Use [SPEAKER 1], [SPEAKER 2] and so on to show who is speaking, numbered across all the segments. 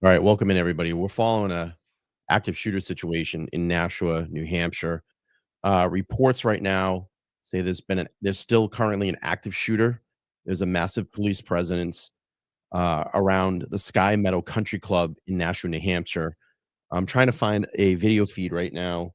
[SPEAKER 1] All right, welcome in everybody. We're following a active shooter situation in Nashua, New Hampshire. Reports right now say there's still currently an active shooter. There's a massive police presence around the Sky Meadow Country Club in Nashua, New Hampshire. I'm trying to find a video feed right now.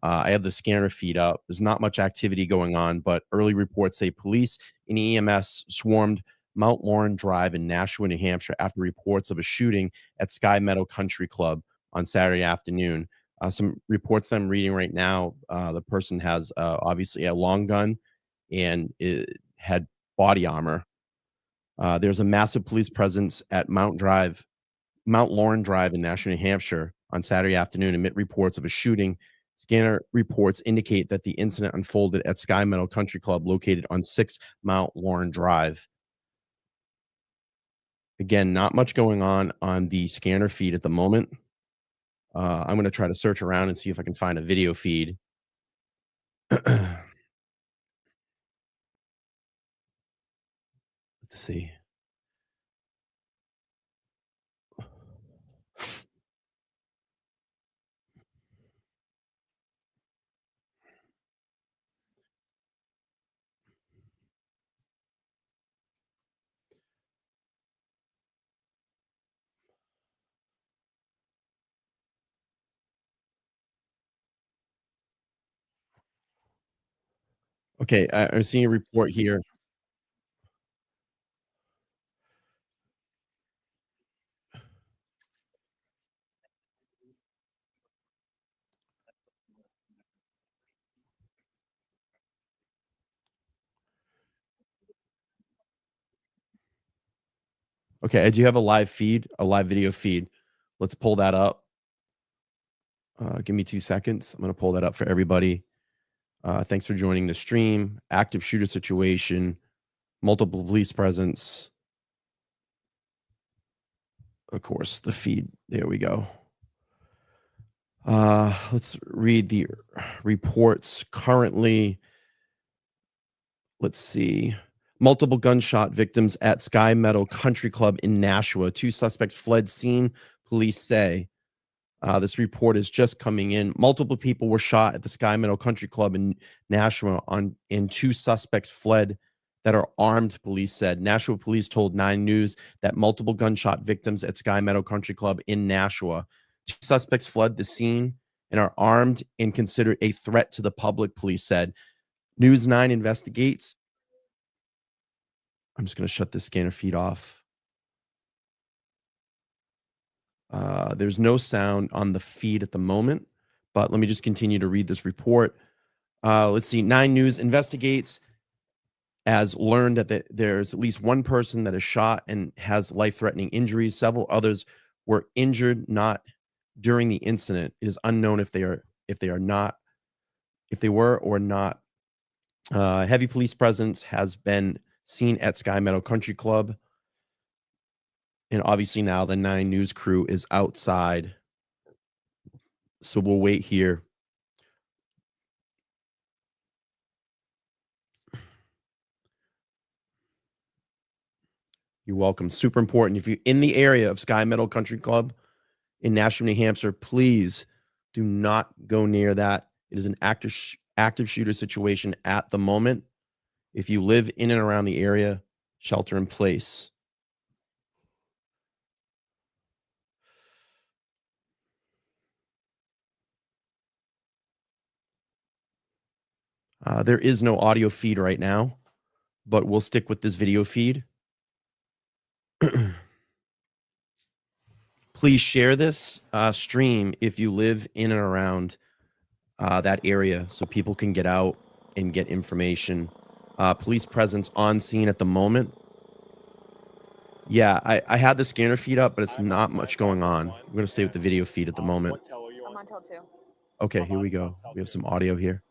[SPEAKER 1] I have the scanner feed up. There's not much activity going on, but early reports say police and EMS swarmed Mount Laurel Drive in Nashua, New Hampshire after reports of a shooting at Sky Meadow Country Club on Saturday afternoon. Some reports that I'm reading right now, the person has obviously a long gun and it had body armor. There's a massive police presence at Mount Laurel Drive in Nashua, New Hampshire on Saturday afternoon amid reports of a shooting. Scanner reports indicate that the incident unfolded at Sky Meadow Country Club located on 6 Mount Laurel Drive. Again, not much going on the scanner feed at the moment. I'm going to try to search around and see if I can find a video feed. Let's see. Okay, I'm seeing a report here. Okay, I do have a live feed, a live video feed. Let's pull that up. Give me 2 seconds. I'm going to pull that up for everybody. Thanks for joining the stream. Active shooter situation, multiple police presence. Of course, the feed. There we go. Let's read the reports currently. Let's see. Multiple gunshot victims at Sky Meadow Country Club in Nashua. 2 suspects fled scene, police say. This report is just coming in. Multiple people were shot at the Sky Meadow Country Club in Nashua, and 2 suspects fled that are armed, police said. Nashua police told 9 News that multiple gunshot victims at Sky Meadow Country Club in Nashua. 2 suspects fled the scene and are armed and considered a threat to the public, police said. News 9 investigates. I'm just going to shut this scanner feed off. There's no sound on the feed at the moment, but let me just continue to read this report. Let's see. 9 News investigates, as learned that there's at least 1 person that is shot and has life-threatening injuries. Several others were injured, not during the incident. It is unknown if they were or not. Heavy police presence has been seen at Sky Meadow Country Club. And obviously now the 9 News crew is outside. So we'll wait here. You're welcome. Super important. If you're in the area of Sky Meadow Country Club in Nashua, New Hampshire, please do not go near that. It is an active shooter situation at the moment. If you live in and around the area, shelter in place. There is no audio feed right now, but we'll stick with this video feed. Please share this stream if you live in and around that area so people can get out and get information. Police presence on scene at the moment. Yeah, I had the scanner feed up, but it's not much going on. I'm going to stay with the video feed at the moment.
[SPEAKER 2] I'm on till 2.
[SPEAKER 1] Okay, here we go. We have some audio here.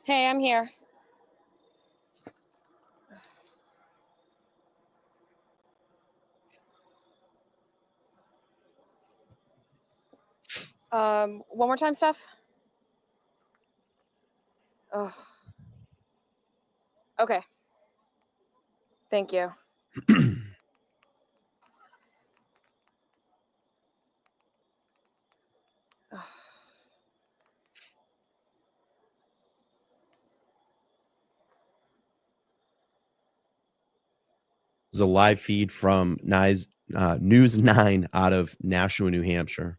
[SPEAKER 2] Hey, I'm here. One more time, Steph. Ugh. Okay. Thank you.
[SPEAKER 1] There's a live feed from News 9 out of Nashua, New Hampshire.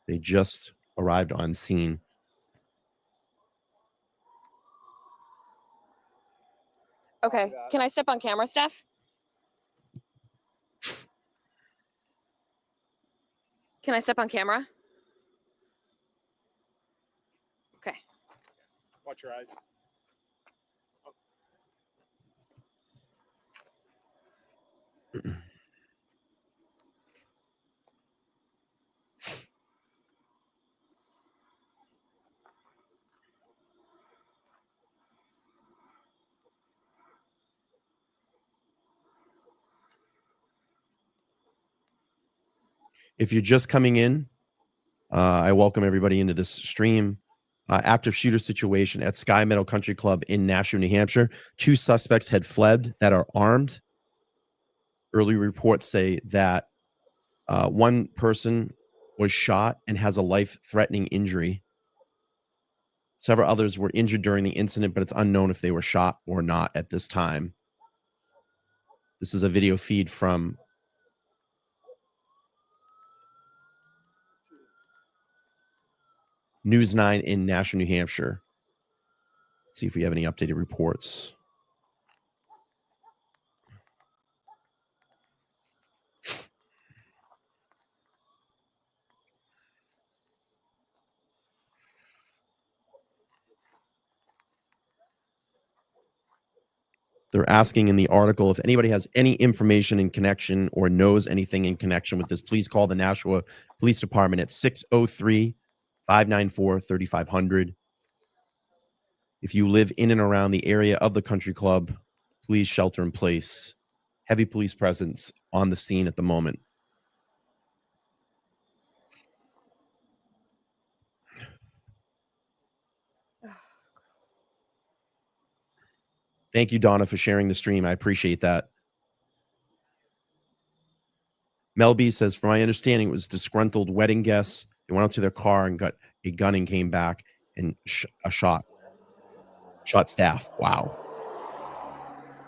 [SPEAKER 1] They just arrived on scene.
[SPEAKER 2] Okay. Can I step on camera, Steph? Can I step on camera? Okay.
[SPEAKER 3] Watch your eyes.
[SPEAKER 1] If you're just coming in, I welcome everybody into this stream. Active shooter situation at Sky Meadow Country Club in Nashua, New Hampshire. 2 suspects had fled that are armed. Early reports say that one person was shot and has a life-threatening injury. Several others were injured during the incident, but it's unknown if they were shot or not at this time. This is a video feed from News 9 in Nashua, New Hampshire. Let's see if we have any updated reports. They're asking in the article if anybody has any information in connection or knows anything in connection with this, please call the Nashua Police Department at 603-594-3500. If you live in and around the area of the country club, please shelter in place. Heavy police presence on the scene at the moment. Thank you, Donna, for sharing the stream. I appreciate that. Mel B says, from my understanding, it was disgruntled wedding guests. They went out to their car and got a gun and came back and shot staff. Wow.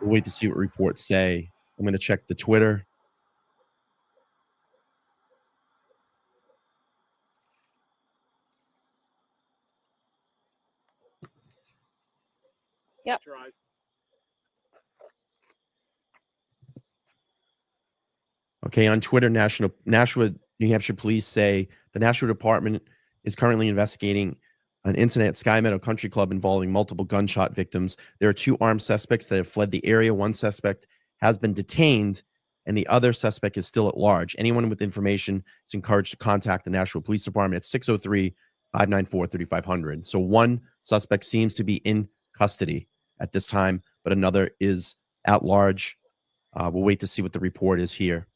[SPEAKER 1] We'll wait to see what reports say. I'm going to check the Twitter.
[SPEAKER 2] Yep.
[SPEAKER 3] Watch your eyes.
[SPEAKER 1] Okay, on Twitter, Nashua, New Hampshire police say the Nashua Department is currently investigating an incident at Sky Meadow Country Club involving multiple gunshot victims. There are 2 armed suspects that have fled the area. One suspect has been detained, and the other suspect is still at large. Anyone with information is encouraged to contact the Nashua Police Department at 603-594-3500. So one suspect seems to be in custody at this time, but another is at large. We'll wait to see what the report is here.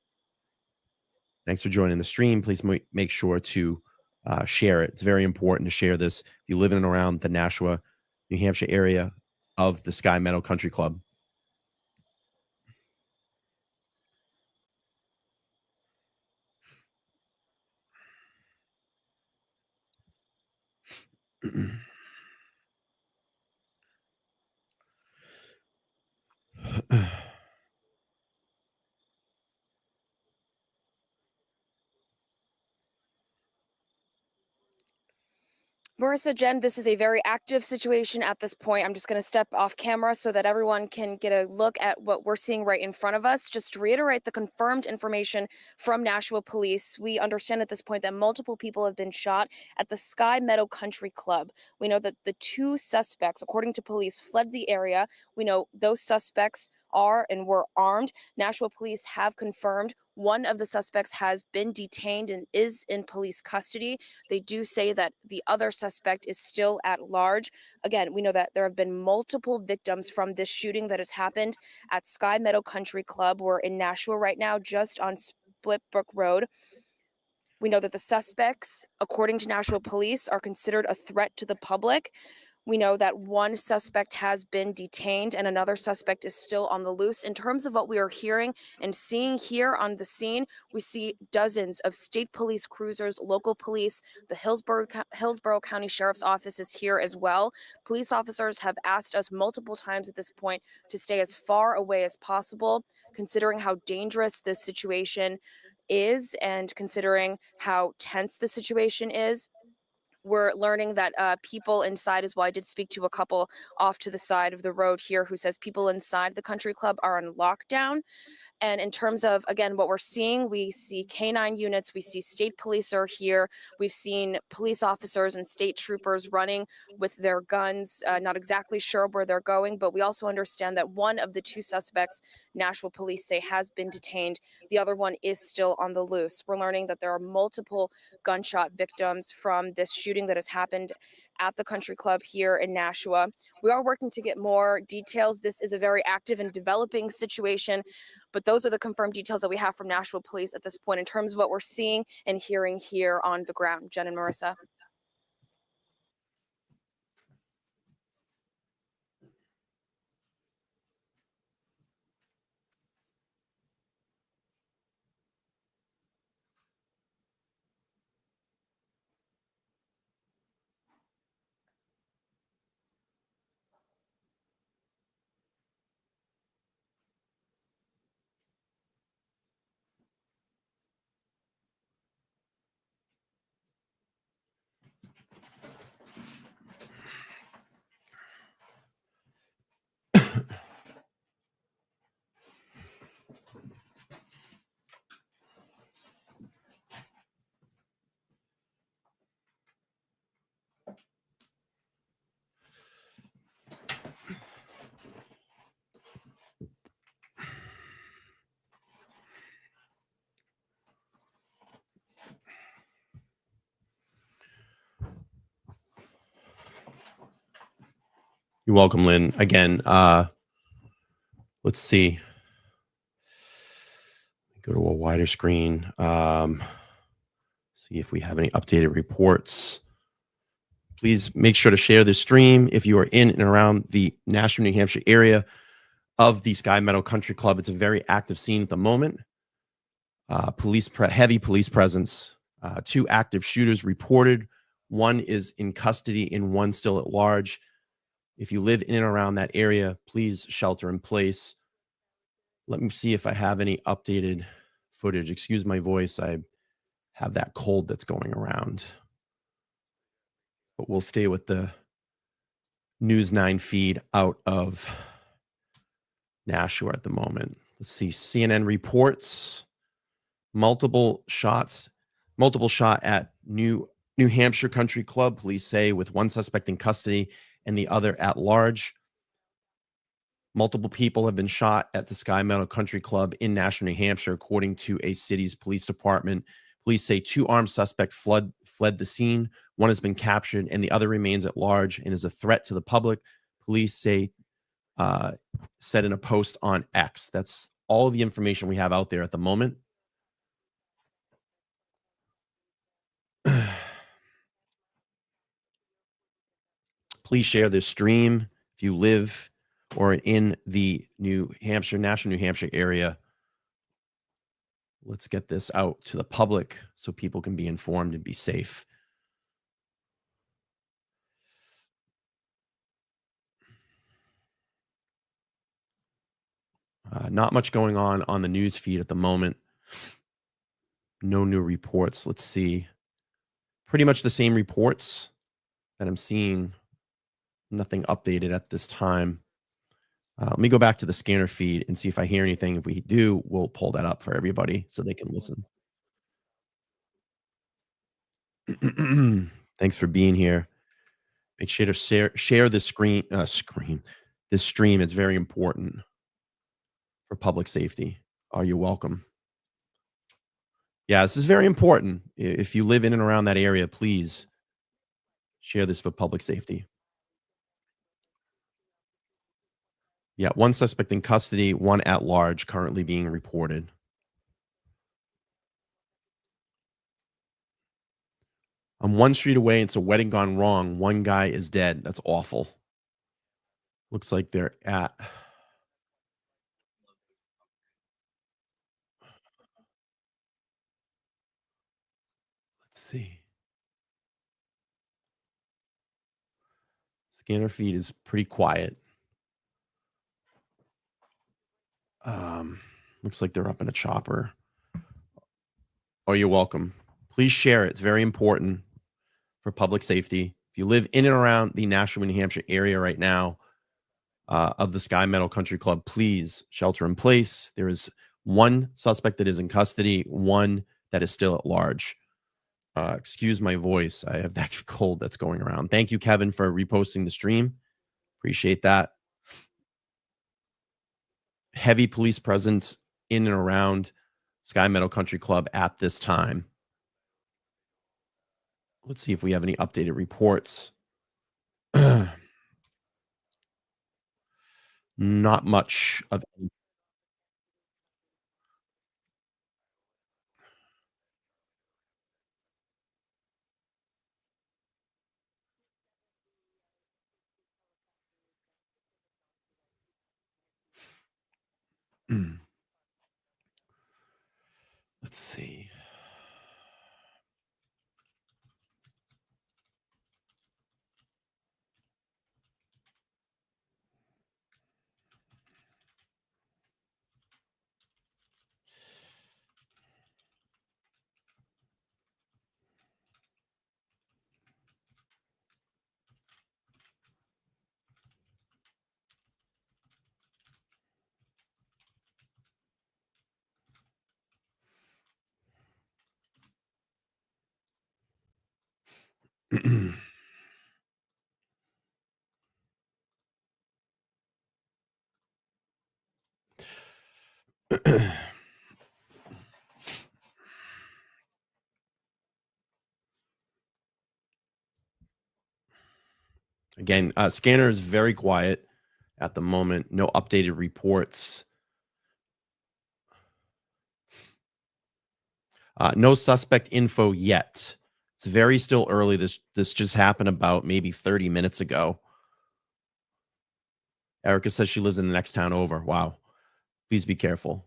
[SPEAKER 1] Thanks for joining the stream. Please make sure to share it. It's very important to share this if you live in and around the Nashua, New Hampshire area of the Sky Meadow Country Club.
[SPEAKER 2] Marissa, Jen, this is a very active situation at this point. I'm just going to step off camera so that everyone can get a look at what we're seeing right in front of us. Just to reiterate the confirmed information from Nashua Police, we understand at this point that multiple people have been shot at the Sky Meadow Country Club. We know that the 2 suspects, according to police, fled the area. We know those suspects are and were armed. Nashua Police have confirmed one of the suspects has been detained and is in police custody. They do say that the other suspect is still at large. Again, we know that there have been multiple victims from this shooting that has happened at Sky Meadow Country Club. We're in Nashua right now, just on Split Brook Road. We know that the suspects, according to Nashua Police, are considered a threat to the public. We know that one suspect has been detained and another suspect is still on the loose. In terms of what we are hearing and seeing here on the scene, we see dozens of state police cruisers, local police, the Hillsborough County Sheriff's Office is here as well. Police officers have asked us multiple times at this point to stay as far away as possible, considering how dangerous this situation is and considering how tense the situation is. We're learning that people inside as well. I did speak to a couple off to the side of the road here who says people inside the country club are on lockdown. And in terms of, again, what we're seeing, we see canine units, we see state police are here. We've seen police officers and state troopers running with their guns, not exactly sure where they're going, but we also understand that one of the two suspects, Nashua police say, has been detained. The other one is still on the loose. We're learning that there are multiple gunshot victims from this shooting that has happened at the country club here in Nashua. We are working to get more details. This is a very active and developing situation, but those are the confirmed details that we have from Nashua Police at this point in terms of what we're seeing and hearing here on the ground. Jen and Marissa.
[SPEAKER 1] You're welcome, Lynn. Again, let's see. Go to a wider screen. See if we have any updated reports. Please make sure to share this stream if you are in and around the Nashua, New Hampshire area of the Sky Meadow Country Club. It's a very active scene at the moment. Heavy police presence. 2 active shooters reported. One is in custody and one still at large. If you live in and around that area, please shelter in place. Let me see if I have any updated footage. Excuse my voice. I have that cold that's going around. But we'll stay with the News 9 feed out of Nashua at the moment. Let's see. CNN reports multiple shot at New Hampshire Country Club, police say, with one suspect in custody and the other at large. Multiple people have been shot at the Sky Meadow Country Club in Nashua, New Hampshire, according to a city's police department. Police say 2 armed suspects fled the scene. One has been captured and the other remains at large and is a threat to the public. Police say, said in a post on X. That's all of the information we have out there at the moment. Please share this stream if you live or in the Nashua, New Hampshire area. Let's get this out to the public so people can be informed and be safe. Not much going on the news feed at the moment. No new reports. Let's see. Pretty much the same reports that I'm seeing. Nothing updated at this time. Let me go back to the scanner feed and see if I hear anything. If we do, we'll pull that up for everybody so they can listen. Thanks for being here. Make sure to share this this stream. It's very important for public safety. You're welcome. Yeah, this is very important. If you live in and around that area, please share this for public safety. Yeah, 1 suspect in custody, 1 at large currently being reported. I'm one street away. It's a wedding gone wrong. One guy is dead. That's awful. Looks like they're at. Let's see. Scanner feed is pretty quiet. Looks like they're up in a chopper. Oh, you're welcome. Please share it. It's very important for public safety. If you live in and around the Nashua, New Hampshire area right now, of the Sky Meadow Country Club, please shelter in place. There is one suspect that is in custody, one that is still at large. Excuse my voice. I have that cold that's going around. Thank you, Kevin, for reposting the stream. Appreciate that. Heavy police presence in and around Sky Meadow Country Club at this time. Let's see if we have any updated reports. Not much of any. Let's see. Again, scanner is very quiet at the moment. No updated reports. No suspect info yet. It's very still early. This just happened about maybe 30 minutes ago. Erica says she lives in the next town over. Wow. Please be careful.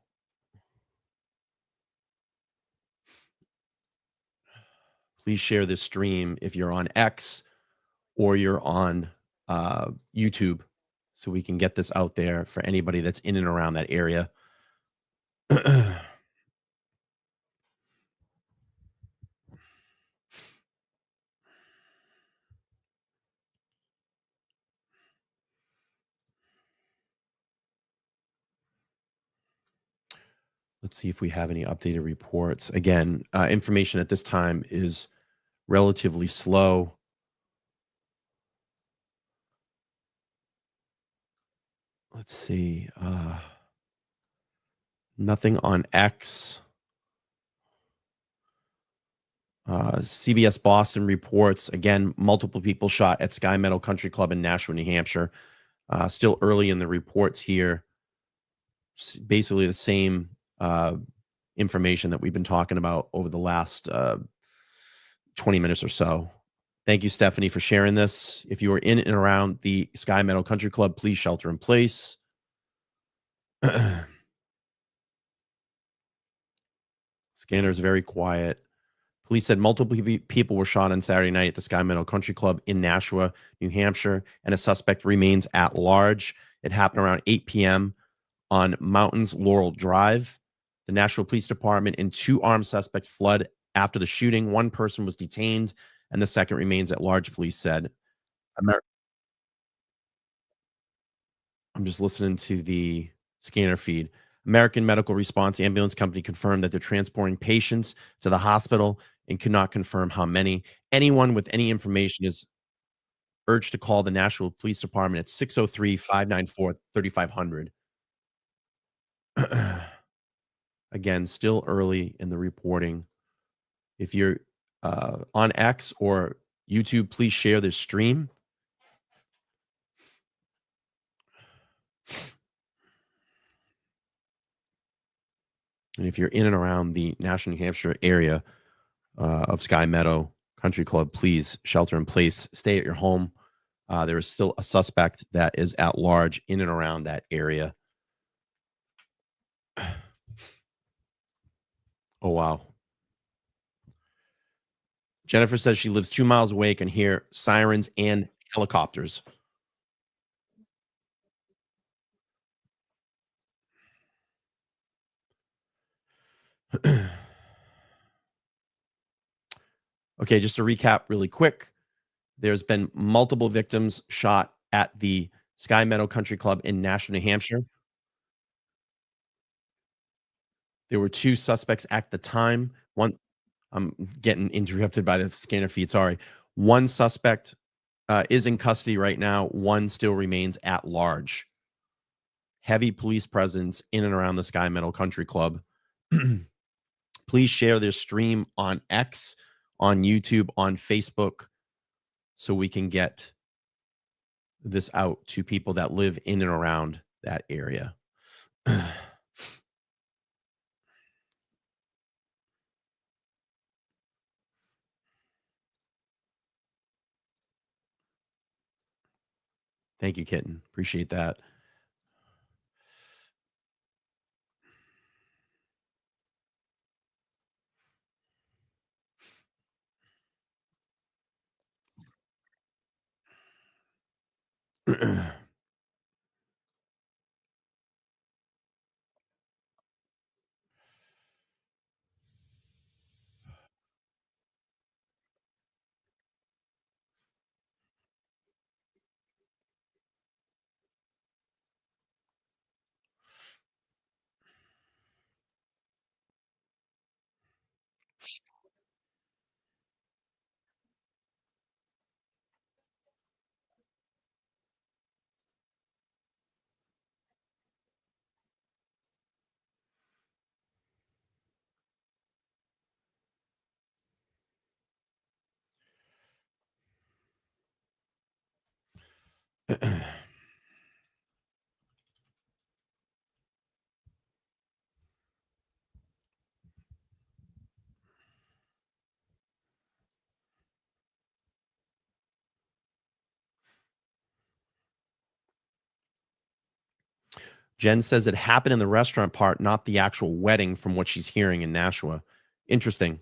[SPEAKER 1] Please share this stream if you're on X or you're on YouTube so we can get this out there for anybody that's in and around that area. Let's see if we have any updated reports. Again, information at this time is relatively slow. Let's see. Nothing on X. CBS Boston reports, again, multiple people shot at Sky Meadow Country Club in Nashua, New Hampshire. Still early in the reports here. Basically the same information that we've been talking about over the last 20 minutes or so. Thank you, Stephanie, for sharing this. If you are in and around the Sky Meadow Country Club, please shelter in place. Scanner is very quiet. Police said multiple people were shot on Saturday night at the Sky Meadow Country Club in Nashua, New Hampshire, and a suspect remains at large. It happened around 8 p.m. on Mountains Laurel Drive. The Nashua Police Department and two armed suspects fled after the shooting. One person was detained, and the second remains at large, police said. I'm just listening to the scanner feed. American Medical Response Ambulance Company confirmed that they're transporting patients to the hospital and could not confirm how many. Anyone with any information is urged to call the Nashua Police Department at 603-594-3500. Again, still early in the reporting. If you're on X or YouTube, please share this stream. And if you're in and around the Nashua, New Hampshire area of Sky Meadow Country Club, please shelter in place, stay at your home. There is still a suspect that is at large in and around that area. Oh, wow. Jennifer says she lives 2 miles away, can hear sirens and helicopters. Okay, just to recap really quick, there's been multiple victims shot at the Sky Meadow Country Club in Nashua, New Hampshire. There were 2 suspects at the time. One I'm getting interrupted by the scanner feed, sorry. One suspect, is in custody right now. One still remains at large. Heavy police presence in and around the Sky Meadow Country Club. Please share this stream on X, on YouTube, on Facebook, so we can get this out to people that live in and around that area. Thank you, Kitten. Appreciate that. Jen says it happened in the restaurant part, not the actual wedding, from what she's hearing in Nashua. Interesting.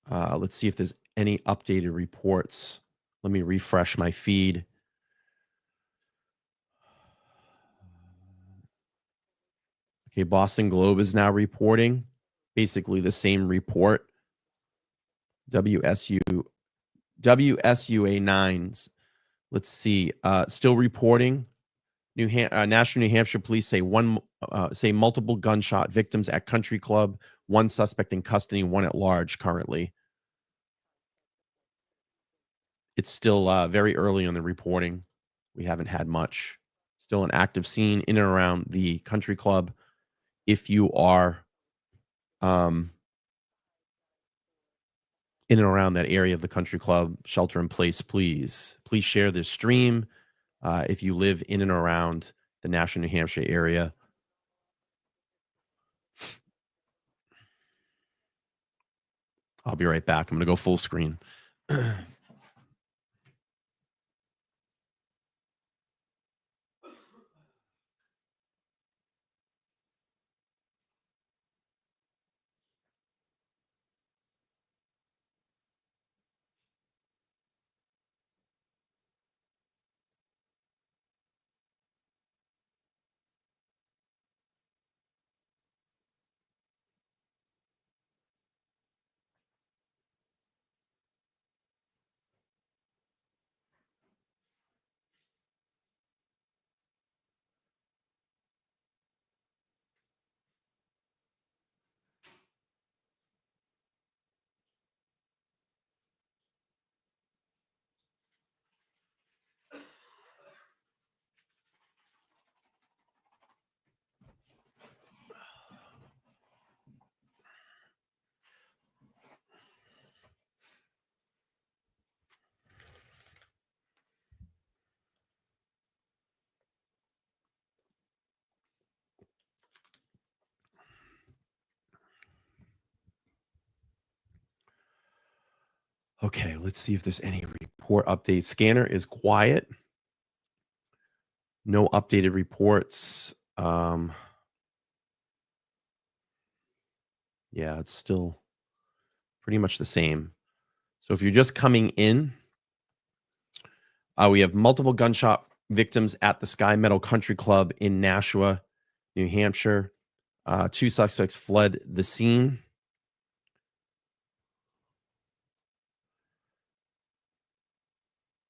[SPEAKER 1] Let's see if there's any updated reports. Let me refresh my feed. Okay, Boston Globe is now reporting basically the same report. WSUA 9s. Let's see. Still reporting. National New Hampshire police say multiple gunshot victims at country club. One suspect in custody, one at large currently. It's still very early on the reporting. We haven't had much. Still an active scene in and around the country club. If you are in and around that area of the country club, shelter in place, please. Please share this stream if you live in and around the Nashua, New Hampshire area. I'll be right back. I'm going to go full screen. Okay, let's see if there's any report updates. Scanner is quiet. No updated reports. Yeah, it's still pretty much the same. So if you're just coming in, we have multiple gunshot victims at the Sky Meadow Country Club in Nashua, New Hampshire. 2 suspects fled the scene.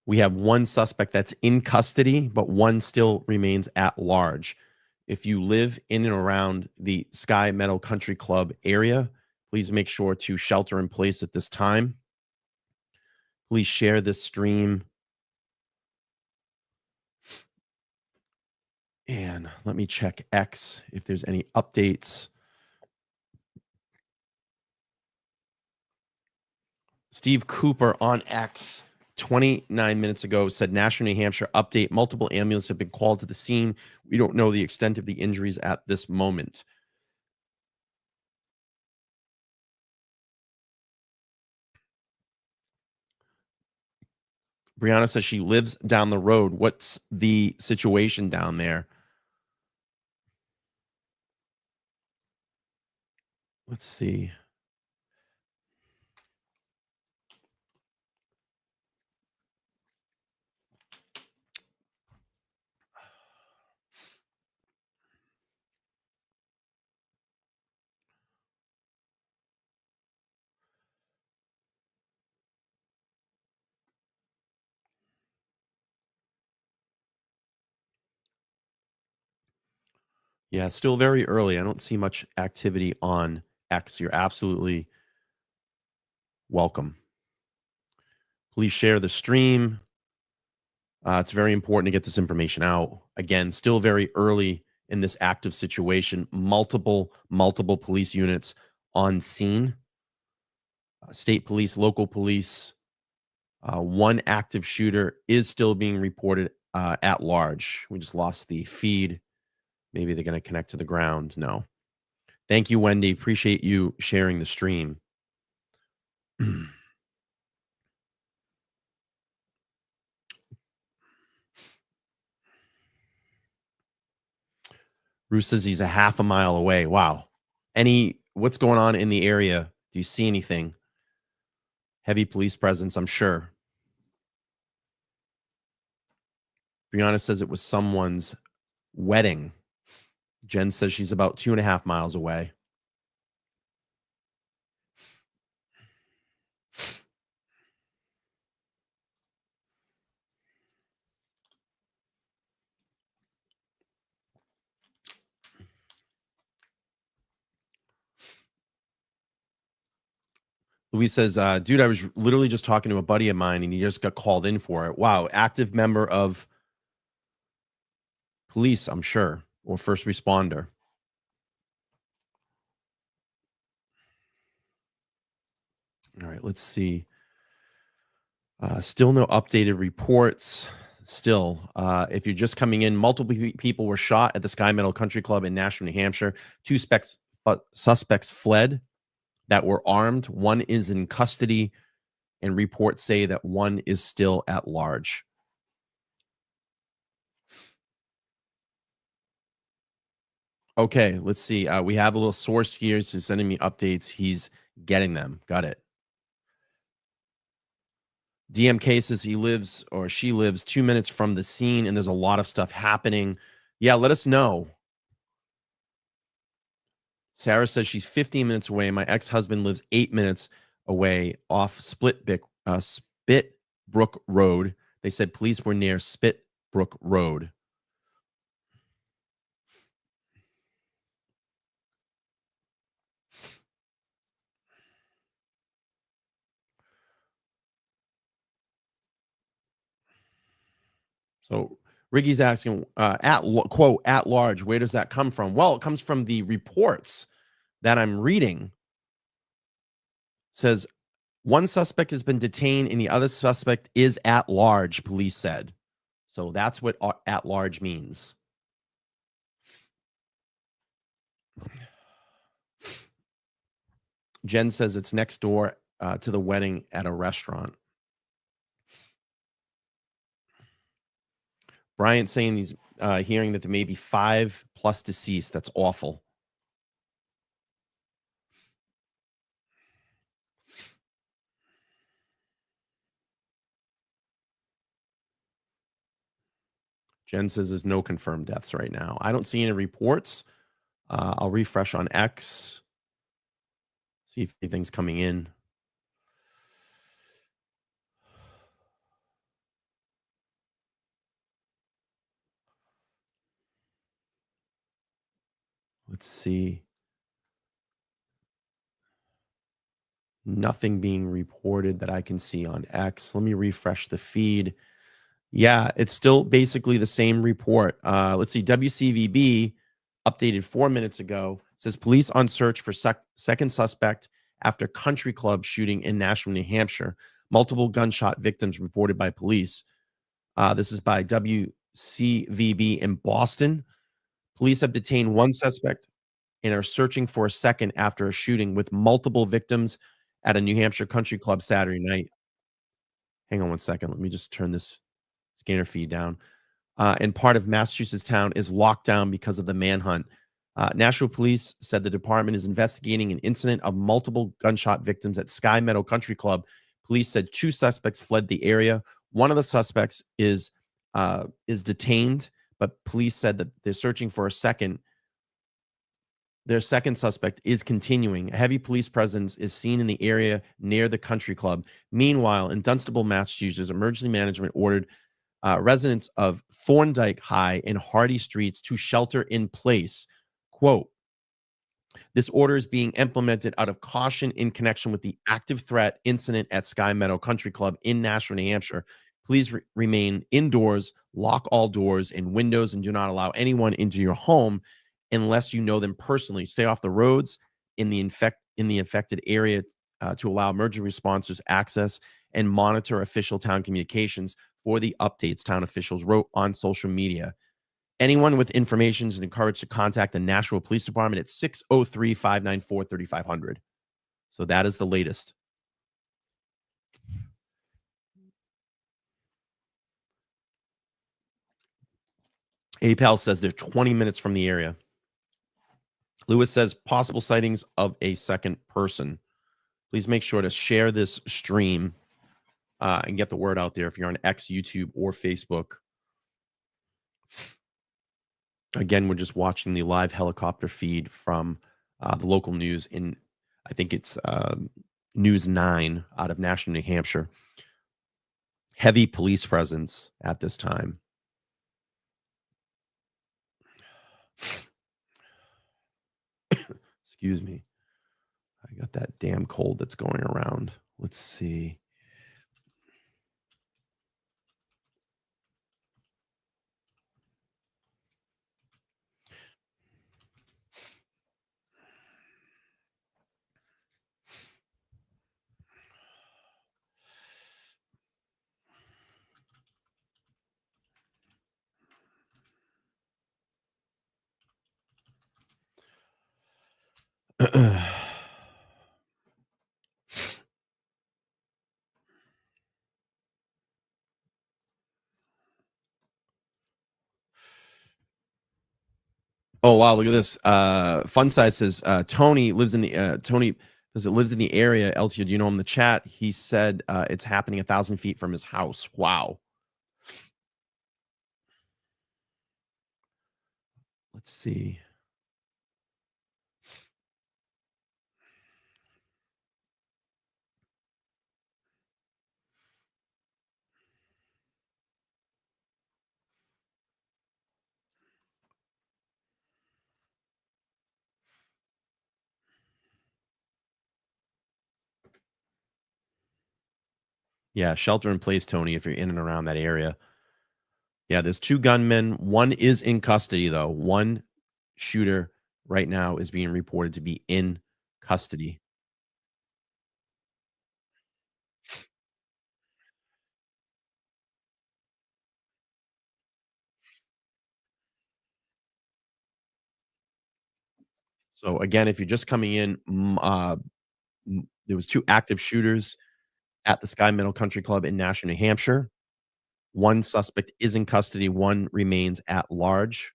[SPEAKER 1] We have 1 suspect that's in custody, but 1 still remains at large. If you live in and around the Sky Meadow Country Club area, please make sure to shelter in place at this time. Please share this stream. And let me check X if there's any updates. Steve Cooper on X 29 minutes ago said Nashua, New Hampshire update. Multiple ambulances have been called to the scene. We don't know the extent of the injuries at this moment. Brianna says she lives down the road. What's the situation down there? Let's see. Yeah, still very early. I don't see much activity on X. You're absolutely welcome. Please share the stream. It's very important to get this information out. Again, still very early in this active situation. Multiple police units on scene. State police, local police. 1 active shooter is still being reported at large. We just lost the feed. Maybe they're going to connect to the ground. No. Thank you, Wendy. Appreciate you sharing the stream. Bruce says he's a half a mile away. Wow. What's going on in the area? Do you see anything? Heavy police presence, I'm sure. Brianna says it was someone's wedding. Jen says she's about 2.5 miles away. Louise says, dude, I was literally just talking to a buddy of mine and he just got called in for it. Wow. Active member of police, I'm sure, or first responder. All right, let's see. Still no updated reports. Still, if you're just coming in, multiple people were shot at the Sky Meadow Country Club in Nashua, New Hampshire. 2 suspects fled that were armed. 1 is in custody, and reports say that 1 is still at large. Okay, let's see. We have a little source here. He's sending me updates. He's getting them. Got it. DMK says he lives or she lives 2 minutes from the scene and there's a lot of stuff happening. Yeah, let us know. Sarah says she's 15 minutes away. My ex-husband lives 8 minutes away off Spitbrook Road. They said police were near Spitbrook Road. So Ricky's asking, quote, at large, where does that come from? Well, it comes from the reports that I'm reading. Says 1 suspect has been detained and the other suspect is at large, police said. So that's what at large means. Jen says it's next door to the wedding at a restaurant. Bryant saying he's hearing that there may be 5 plus deceased. That's awful. Jen says there's no confirmed deaths right now. I don't see any reports. I'll refresh on X, see if anything's coming in. Let's see. Nothing being reported that I can see on X. Let me refresh the feed. Yeah, it's still basically the same report. Let's see. WCVB updated 4 minutes ago says police on search for second suspect after country club shooting in Nashua, New Hampshire. Multiple gunshot victims reported by police. This is by WCVB in Boston. Police have detained one suspect and are searching for a second after a shooting with multiple victims at a New Hampshire country club Saturday night. Hang on one second. Let me just turn this scanner feed down. And part of Massachusetts town is locked down because of the manhunt. Nashua police said the department is investigating an incident of multiple gunshot victims at Sky Meadow Country Club. Police said 2 suspects fled the area. One of the suspects is detained, but police said that they're searching for a second. Their second suspect is continuing. A heavy police presence is seen in the area near the country club. Meanwhile, in Dunstable, Massachusetts, emergency management ordered residents of Thorndike High and Hardy Streets to shelter in place. Quote, this order is being implemented out of caution in connection with the active threat incident at Sky Meadow Country Club in Nashua, New Hampshire. Please remain indoors, lock all doors and windows, and do not allow anyone into your home unless you know them personally. Stay off the roads in the affected area to allow emergency responders access, and monitor official town communications for the updates, town officials wrote on social media. Anyone with information is encouraged to contact the Nashua Police Department at 603-594-3500. So that is the latest. APAL says they're 20 minutes from the area. Lewis says possible sightings of a second person. Please make sure to share this stream and get the word out there if you're on X, YouTube, or Facebook. Again, we're just watching the live helicopter feed from the local news in, I think it's News 9 out of Nashua, New Hampshire. Heavy police presence at this time. Excuse me. I got that damn cold that's going around. Let's see. Oh wow, look at this. Fun size says Tony lives in the Tony because it lives in the area. LTO, do you know him in the chat? He said it's happening 1,000 feet from his house. Wow. Let's see. Yeah, shelter in place, Tony, if you're in and around that area. Yeah, there's 2 gunmen. One is in custody, though. One shooter right now is being reported to be in custody. So again, if you're just coming in, There was 2 active shooters at the Sky Meadow Country Club in Nashua, New Hampshire. One suspect is in custody, one remains at large,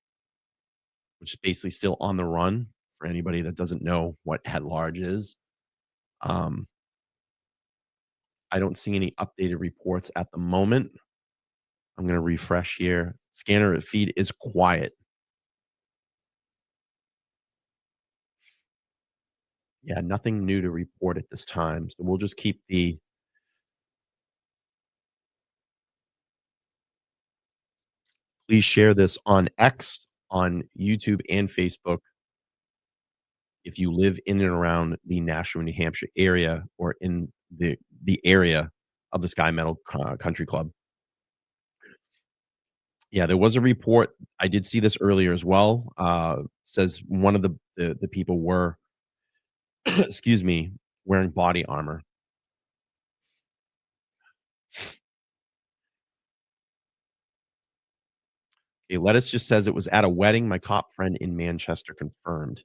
[SPEAKER 1] which is basically still on the run for anybody that doesn't know what at large is. Um, I don't see any updated reports at the moment. I'm gonna refresh here. Scanner feed is quiet. Yeah, nothing new to report at this time, so we'll just keep the please share this on X, on YouTube, and Facebook if you live in and around the Nashua, New Hampshire area or in the area of the Sky Meadow Country Club. Yeah, there was a report. I did see this earlier as well. Says one of the people were, excuse me, wearing body armor. Okay, Lettuce just says it was at a wedding. My cop friend in Manchester confirmed.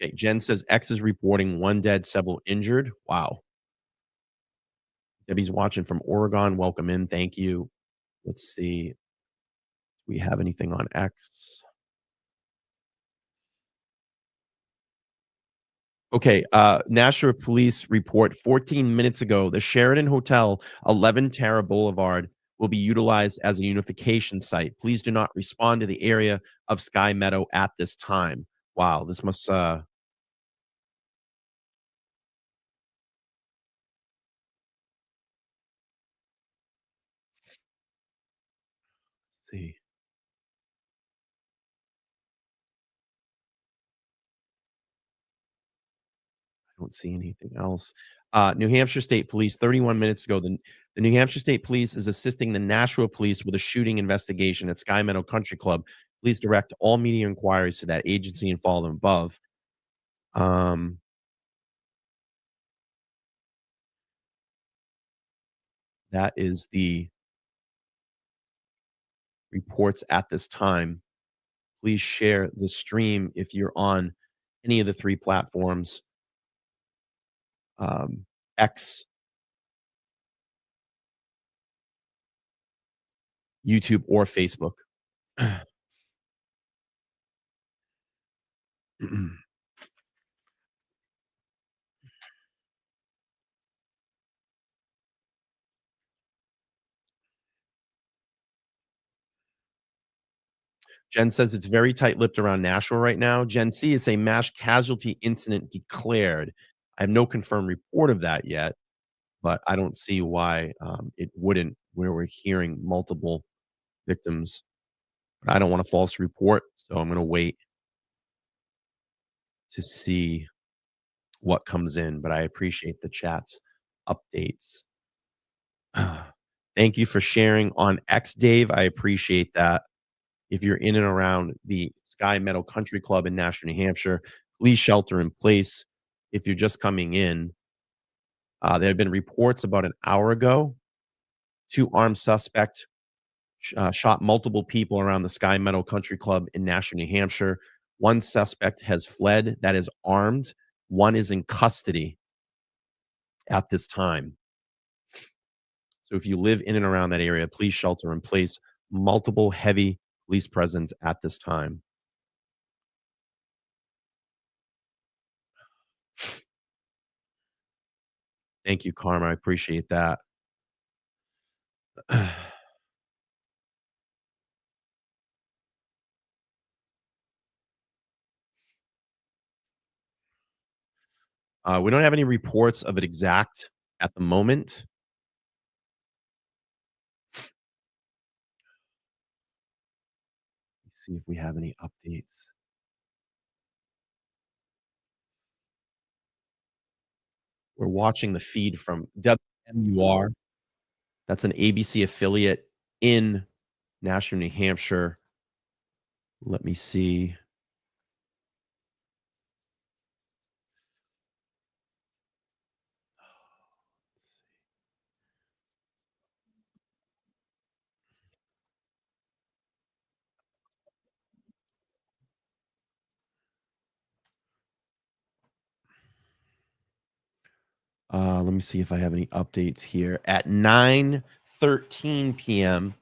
[SPEAKER 1] Okay, Jen says X is reporting 1 dead, several injured. Wow. Debbie's watching from Oregon. Welcome in. Thank you. Let's see. Do we have anything on X? Okay, Nashua police report 14 minutes ago, the Sheraton Hotel, 11 Terra Boulevard, will be utilized as a unification site. Please do not respond to the area of Sky Meadow at this time. Wow, this must, let's see. I don't see anything else. New Hampshire State Police, 31 minutes ago, the New Hampshire State Police is assisting the Nashua Police with a shooting investigation at Sky Meadow Country Club. Please direct all media inquiries to that agency and follow them above. Um, that is the reports at this time. Please share the stream if you're on any of the 3 platforms, X, YouTube, or Facebook. Jen says it's very tight-lipped around Nashua right now. Gen C is a mass casualty incident declared. I have no confirmed report of that yet, but I don't see why it wouldn't, where we're hearing multiple victims. But I don't want a false report, so I'm going to wait to see what comes in. But I appreciate the chat's updates. Thank you for sharing on X, Dave. I appreciate that. If you're in and around the Sky Meadow Country Club in Nashua, New Hampshire, please shelter in place. If you're just coming in, there have been reports about an hour ago. 2 armed suspects shot multiple people around the Sky Meadow Country Club in Nashua, New Hampshire. 1 suspect has fled that is armed. 1 is in custody at this time. So if you live in and around that area, please shelter in place. Multiple heavy police presence at this time. Thank you, Karma. I appreciate that. We don't have any reports of it exact at the moment. Let's see if we have any updates. We're watching the feed from WMUR. That's an ABC affiliate in Nashua, New Hampshire. Let me see. Let me see if I have any updates here. At 9:13 p.m.,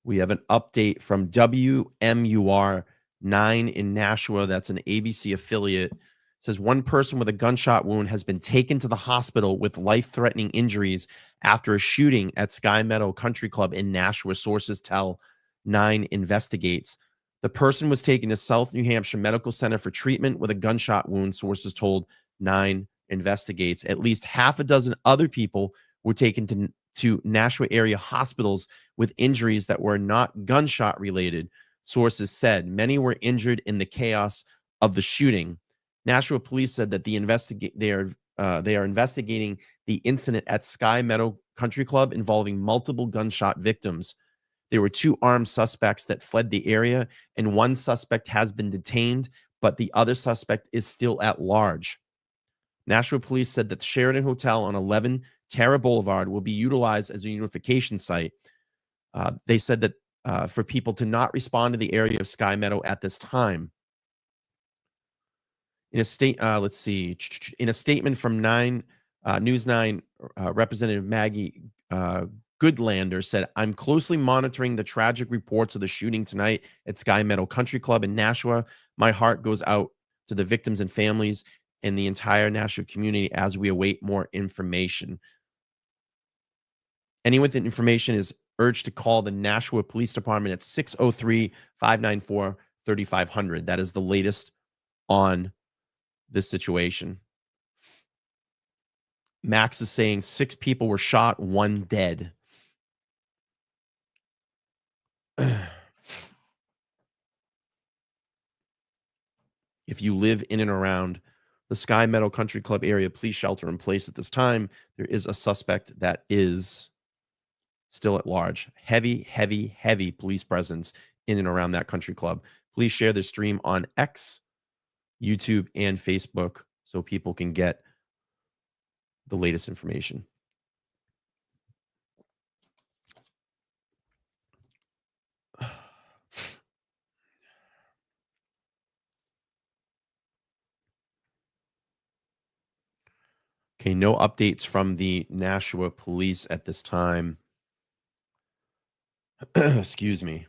[SPEAKER 1] we have an update from WMUR 9 in Nashua. That's an ABC affiliate. It says one person with a gunshot wound has been taken to the hospital with life-threatening injuries after a shooting at Sky Meadow Country Club in Nashua. Sources tell 9 investigates. The person was taken to South New Hampshire Medical Center for treatment with a gunshot wound, sources told 9 investigates. At least half a dozen other people were taken to Nashua area hospitals with injuries that were not gunshot related, sources said. Many were injured in the chaos of the shooting. Nashua police said that they are investigating the incident at Sky Meadow Country Club involving multiple gunshot victims. There were 2 armed suspects that fled the area, and one suspect has been detained, but the other suspect is still at large. Nashua police said that the Sheridan Hotel on 11 Tara Boulevard will be utilized as a unification site. They said that for people to not respond to the area of Sky Meadow at this time. In a let's see. In a statement from News 9, Representative Maggie Goodlander said, "I'm closely monitoring the tragic reports of the shooting tonight at Sky Meadow Country Club in Nashua. My heart goes out to the victims and families and the entire Nashua community as we await more information. Anyone with information is urged to call the Nashua Police Department at 603-594-3500. That is the latest on this situation." Max is saying 6 people were shot, 1 dead. If you live in and around the Sky Meadow Country Club area, please shelter in place at this time. There is a suspect that is still at large. Heavy, heavy, heavy police presence in and around that country club. Please share the stream on X, YouTube, and Facebook so people can get the latest information. Okay, no updates from the Nashua police at this time. Excuse me.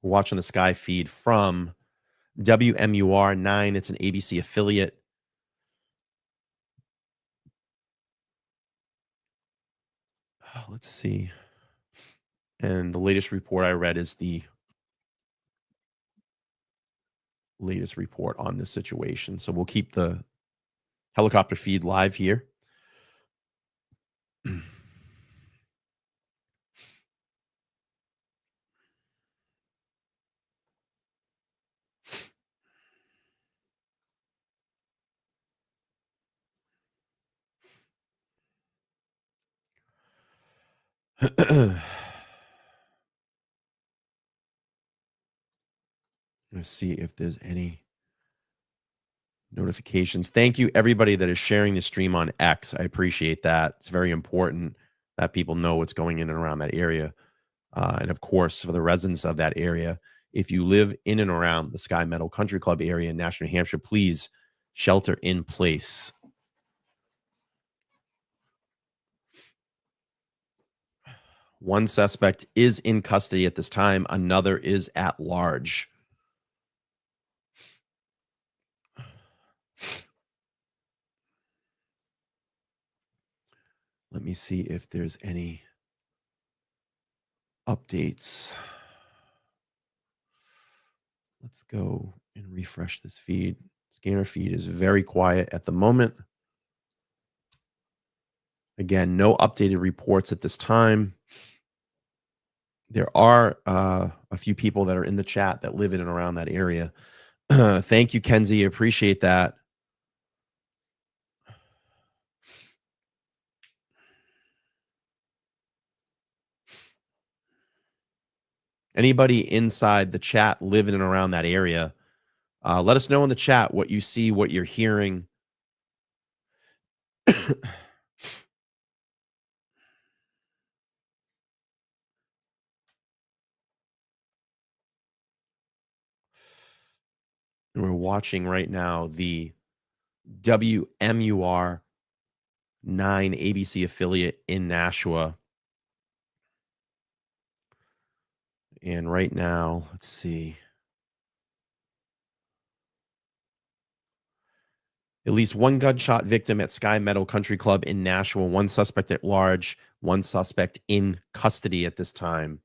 [SPEAKER 1] We're watching the Sky feed from WMUR 9. It's an ABC affiliate. Let's see. And the latest report I read is the latest report on this situation. So we'll keep the helicopter feed live here. Let's see if there's any notifications. Thank you, everybody that is sharing the stream on X. I appreciate that. It's very important that people know what's going in and around that area. And of course, for the residents of that area, if you live in and around the Sky Meadow Country Club area in Nashua, New Hampshire, please shelter in place. One suspect is in custody at this time. Another is at large. Let me see if there's any updates. Let's go and refresh this feed. Scanner feed is very quiet at the moment. Again, no updated reports at this time. There are a few people that are in the chat that live in and around that area. Thank you, Kenzie. Appreciate that. Anybody inside the chat living in and around that area, let us know in the chat what you see, what you're hearing. And we're watching right now the WMUR 9 ABC affiliate in Nashua. And right now, let's see. At least one gunshot victim at Sky Meadow Country Club in Nashua, one suspect at large, one suspect in custody at this time.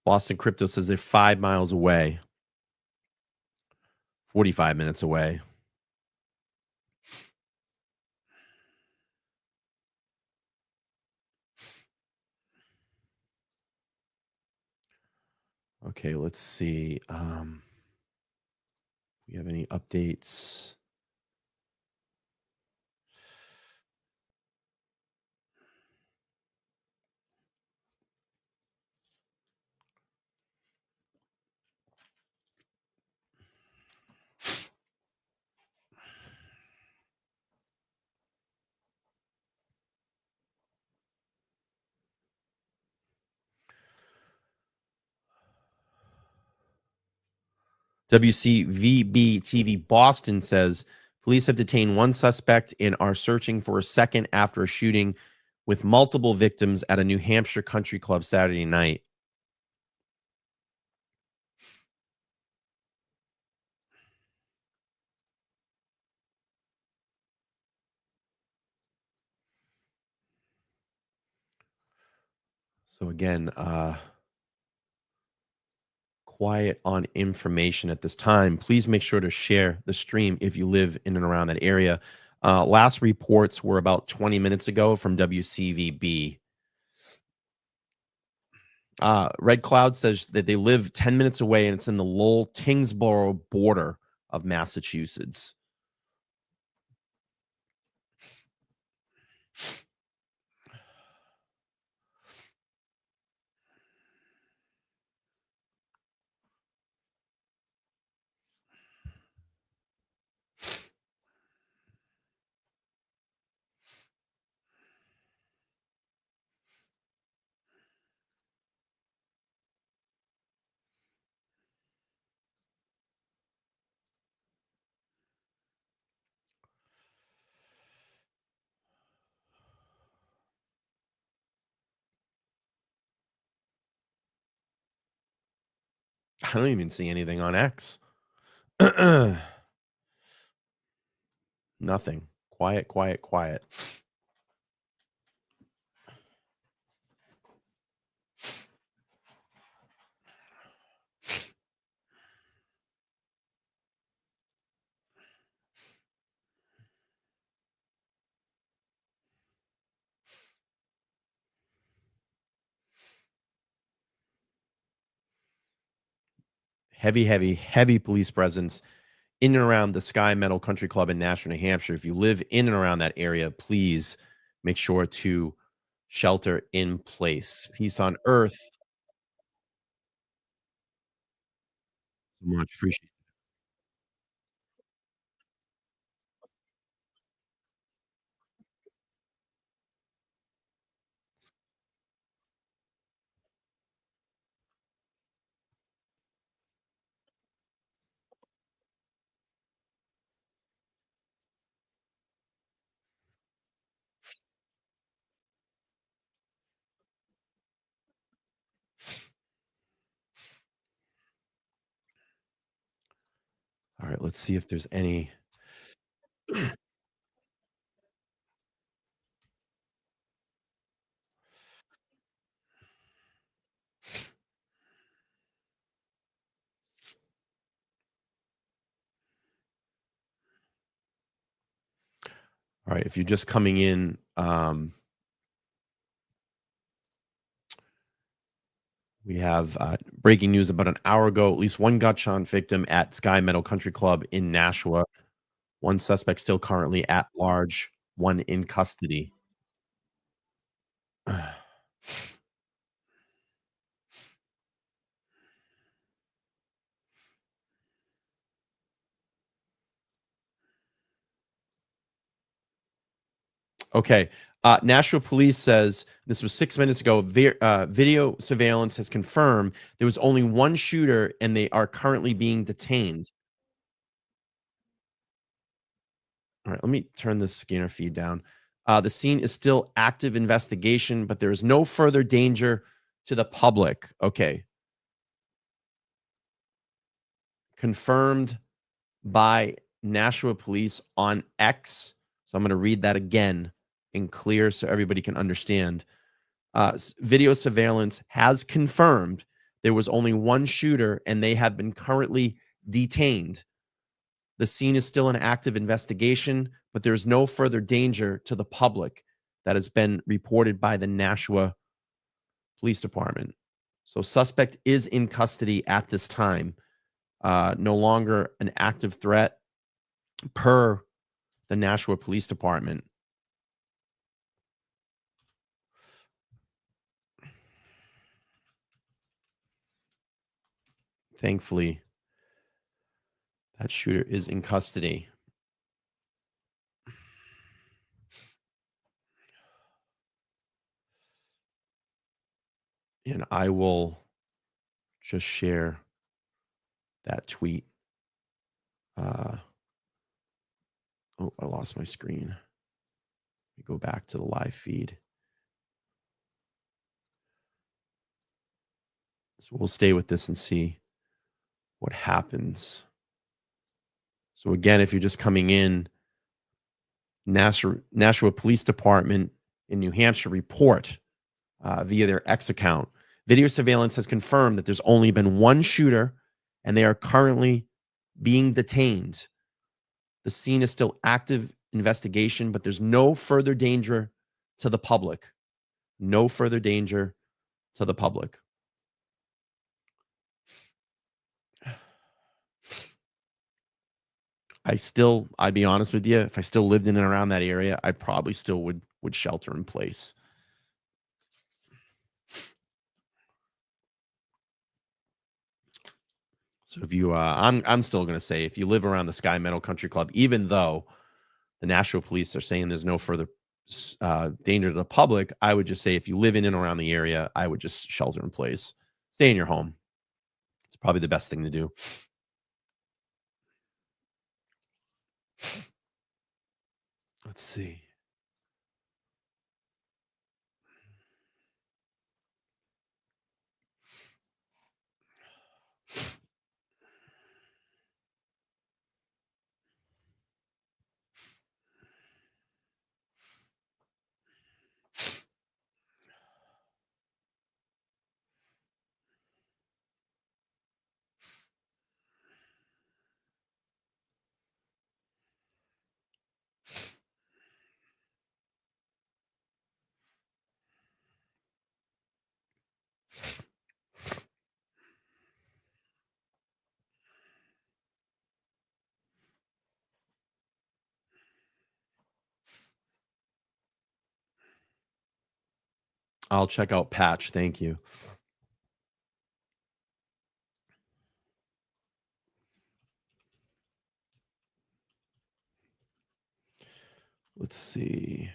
[SPEAKER 1] Boston Crypto says they're 5 miles away, 45 minutes away. Okay, let's see. We have any updates? WCVB TV Boston says police have detained one suspect and are searching for a second after a shooting with multiple victims at a New Hampshire country club Saturday night. So again, quiet on information at this time. Please make sure to share the stream if you live in and around that area. Last reports were about 20 minutes ago from WCVB. Red Cloud says that they live 10 minutes away and it's in the Lowell Tingsboro border of Massachusetts. I don't even see anything on X. Nothing. Quiet, quiet, quiet. Heavy, heavy, heavy police presence in and around the Sky Meadow Country Club in Nashua, New Hampshire. If you live in and around that area, please make sure to shelter in place. Peace on earth. So much. Appreciate it. All right, let's see if there's any. All right, if you're just coming in, we have breaking news about an hour ago. At least one gunshot victim at Sky Meadow Country Club in Nashua. One suspect still currently at large, one in custody. Okay. Nashua Police says this was 6 minutes ago. Video surveillance has confirmed there was only one shooter, and they are currently being detained. All right, let me turn this scanner feed down. The scene is still active investigation, but there is no further danger to the public. Okay. Confirmed by Nashua Police on X. So I'm going to read that again in clear so everybody can understand. Video surveillance has confirmed there was only one shooter and they have been currently detained. The scene is still an active investigation, but there's no further danger to the public. That has been reported by the Nashua Police Department. So suspect is in custody at this time. No longer an active threat per the Nashua Police Department. Thankfully, that shooter is in custody. And I will just share that tweet. Oh, I lost my screen. Let me go back to the live feed. So we'll stay with this and see what happens. So again, if you're just coming in, Nashua Police Department in New Hampshire report via their X account. Video surveillance has confirmed that there's only been one shooter and they are currently being detained. The scene is still active investigation, but there's no further danger to the public. No further danger to the public. I'd be honest with you, if I still lived in and around that area, I probably still would shelter in place. So if you, I'm still going to say if you live around the Sky Meadow Country Club, even though the Nashua Police are saying there's no further danger to the public, I would just say if you live in and around the area, I would just shelter in place. Stay in your home. It's probably the best thing to do. Let's see. I'll check out Patch. Thank you. Let's see.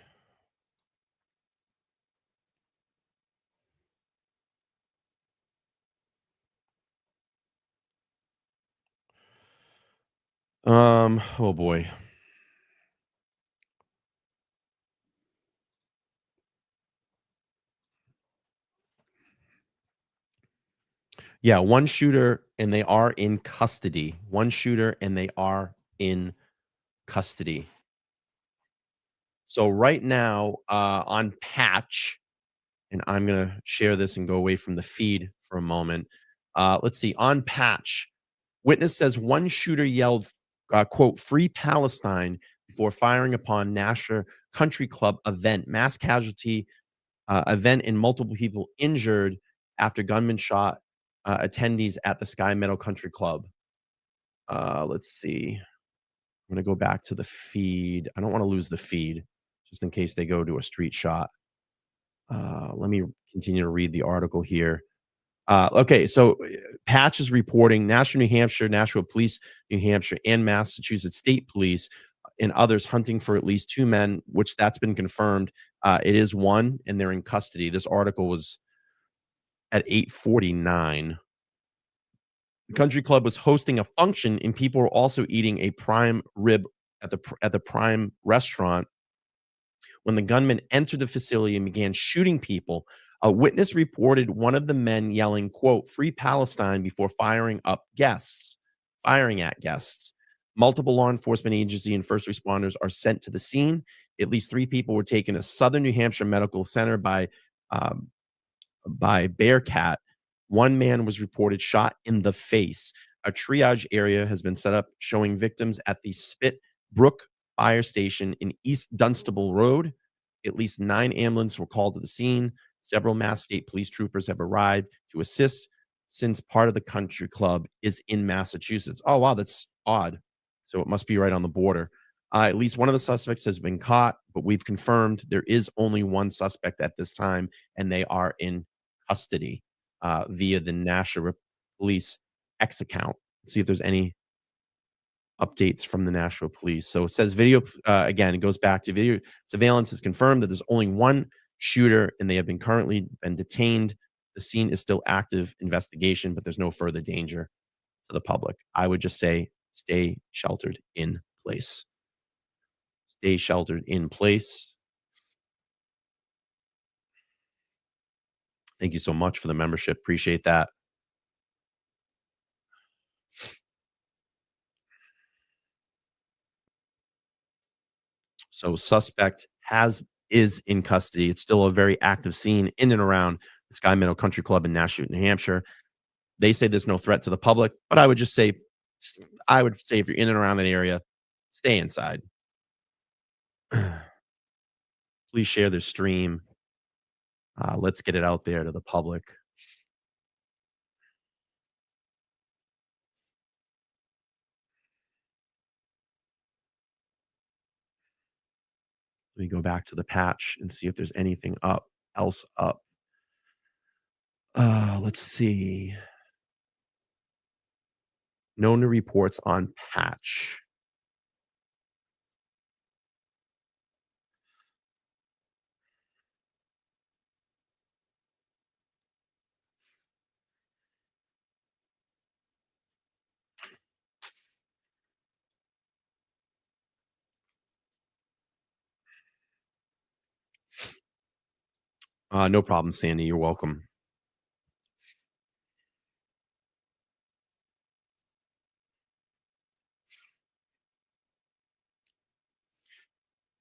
[SPEAKER 1] Oh boy. Yeah, one shooter and they are in custody. One shooter and they are in custody. So right now, on Patch, and I'm gonna share this and go away from the feed for a moment. Let's see. On Patch, witness says one shooter yelled, quote, "Free Palestine" before firing upon Nasher Country Club event. Mass casualty event and multiple people injured after gunman shot attendees at the Sky Meadow Country Club. Let's see. I'm going to go back to the feed. I don't want to lose the feed just in case they go to a street shot. Let me continue to read the article here. Okay, so Patch is reporting National New Hampshire, Nashua Police, New Hampshire, and Massachusetts State Police and others hunting for at least 2 men, which that's been confirmed. It is 1, and they're in custody. This article was at 8:49. The country club was hosting a function, and people were also eating a prime rib at the prime restaurant when the gunman entered the facility and began shooting people. A witness reported one of the men yelling, quote, "Free Palestine," before firing at guests. Multiple law enforcement agency and first responders are sent to the scene. At least 3 people were taken to Southern New Hampshire Medical Center um, by Bearcat. One man was reported shot in the face. A triage area has been set up showing victims at the Spit Brook Fire Station in East Dunstable Road. At least 9 ambulances were called to the scene. Several Mass State Police troopers have arrived to assist since part of the country club is in Massachusetts. Oh, wow, that's odd. So it must be right on the border. At least one of the suspects has been caught, but we've confirmed there is only one suspect at this time, and they are in custody via the NASHUA police X account. See if there's any updates from the NASHUA police. So it says video again. It goes back to video surveillance has confirmed that there's only one shooter, and they have been currently been detained. The scene is still active investigation, but there's no further danger to the public. I would just say stay sheltered in place. Stay sheltered in place. Thank you so much for the membership. Appreciate that. So suspect is in custody. It's still a very active scene in and around the Sky Meadow Country Club in Nashua, New Hampshire. They say there's no threat to the public, but I would just say if you're in and around that area, stay inside. Please share the stream. Let's get it out there to the public. Let me go back to the patch and see if there's anything else up. Let's see. No new reports on patch. No problem, Sandy. You're welcome.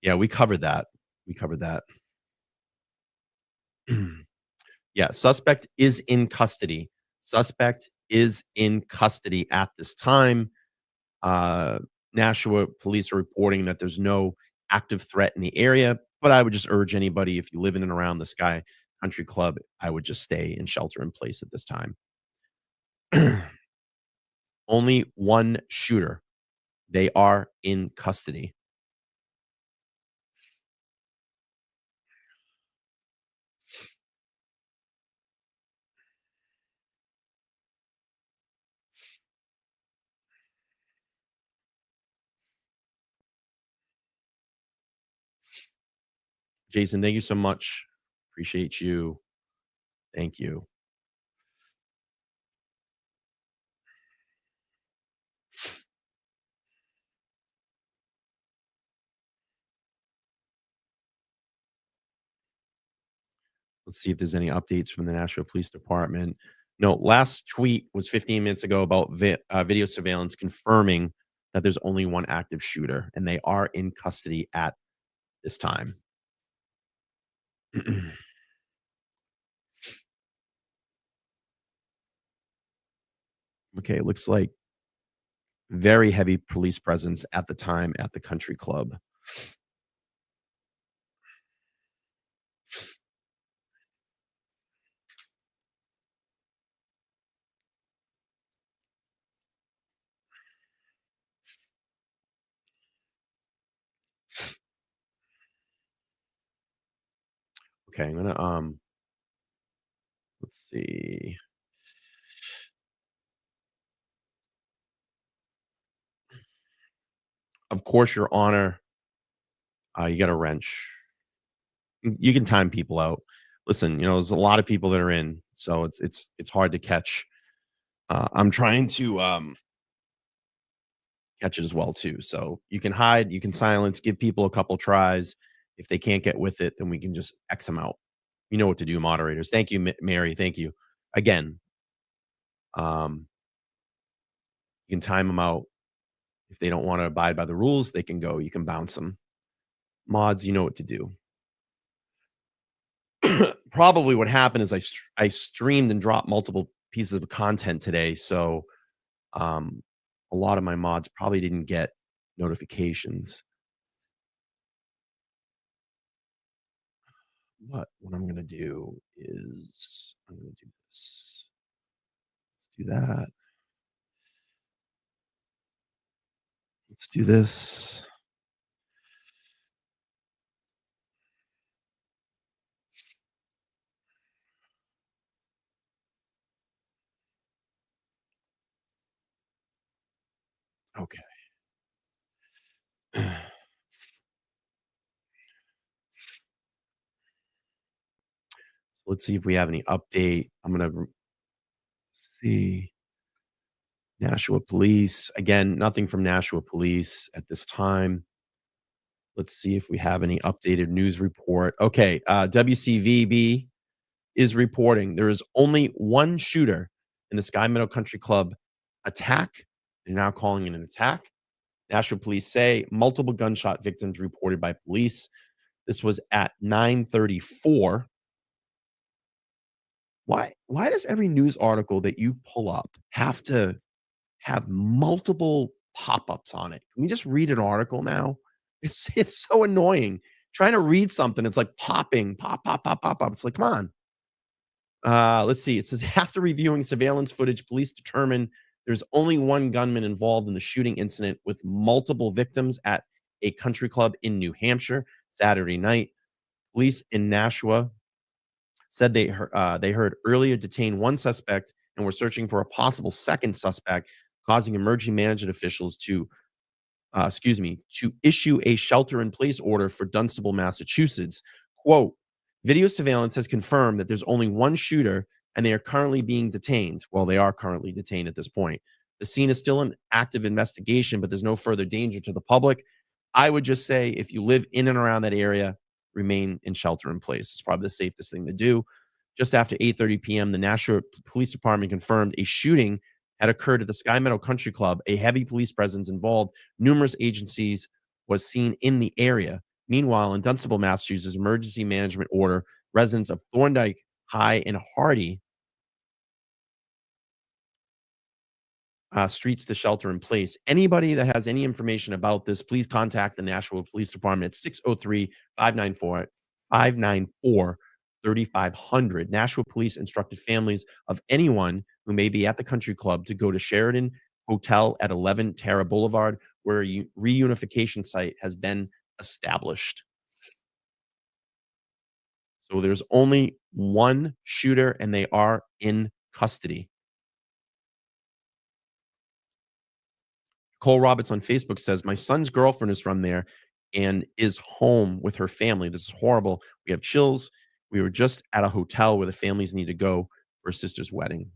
[SPEAKER 1] Yeah, we covered that. We covered that. Yeah, suspect is in custody. Suspect is in custody at this time. Uh, Nashua police are reporting that there's no active threat in the area, but I would just urge anybody, if you live in and around the Sky Country Club, I would just stay and shelter in place at this time. Only one shooter. They are in custody. Jason, thank you so much. Appreciate you. Thank you. Let's see if there's any updates from the Nashua Police Department. No, last tweet was 15 minutes ago about video surveillance confirming that there's only one active shooter, and they are in custody at this time. Okay, it looks like very heavy police presence at the time at the country club. Okay, I'm gonna let's see. Of course, Your Honor, you got a wrench. You can time people out. Listen, there's a lot of people that are in, so it's hard to catch. I'm trying to catch it as well too. So you can hide, you can silence, give people a couple tries. If they can't get with it, then we can just X them out. You know what to do, moderators. Thank you, Mary. Thank you again. Um, you can time them out. If they don't want to abide by the rules, they can go. You can bounce them. Mods, you know what to do. Probably what happened is I streamed and dropped multiple pieces of content today, so um, a lot of my mods probably didn't get notifications. But what I'm gonna do is I'm gonna do this. Let's do that. Let's do this. Okay. Let's see if we have any update. I'm gonna see. Nashua Police. Again, nothing from Nashua Police at this time. Let's see if we have any updated news report. Okay, WCVB is reporting there is only one shooter in the Sky Meadow Country Club attack. They're now calling it an attack. Nashua Police say multiple gunshot victims reported by police. This was at 9:34. Why does every news article that you pull up have to have multiple pop-ups on it? Can we just read an article now? It's so annoying. Trying to read something, it's like popping, pop, pop, pop, pop, pop. It's like, come on. Let's see. It says after reviewing surveillance footage, police determined there's only one gunman involved in the shooting incident with multiple victims at a country club in New Hampshire Saturday night. Police in Nashua said they heard earlier detained one suspect and were searching for a possible second suspect, causing emergency management officials to issue a shelter-in-place order for Dunstable, Massachusetts. Quote, video surveillance has confirmed that there's only one shooter and they are currently being detained. Well, they are currently detained at this point. The scene is still an active investigation, but there's no further danger to the public. I would just say if you live in and around that area, remain in shelter in place. It's probably the safest thing to do. Just after 8:30 p.m., the Nashua Police Department confirmed a shooting had occurred at the Sky Meadow Country Club. A heavy police presence involved numerous agencies was seen in the area. Meanwhile, in Dunstable, Massachusetts, emergency management order residents of Thorndike, High, and Hardy streets to shelter in place. Anybody that has any information about this, please contact the Nashua Police Department at 603 594 3500. Nashua Police instructed families of anyone who may be at the country club to go to Sheridan Hotel at 11 Terra Boulevard, where a reunification site has been established. So there's only one shooter, and they are in custody. Cole Roberts on Facebook says, my son's girlfriend is from there and is home with her family. This is horrible. We have chills. We were just at a hotel where the families need to go for a sister's wedding.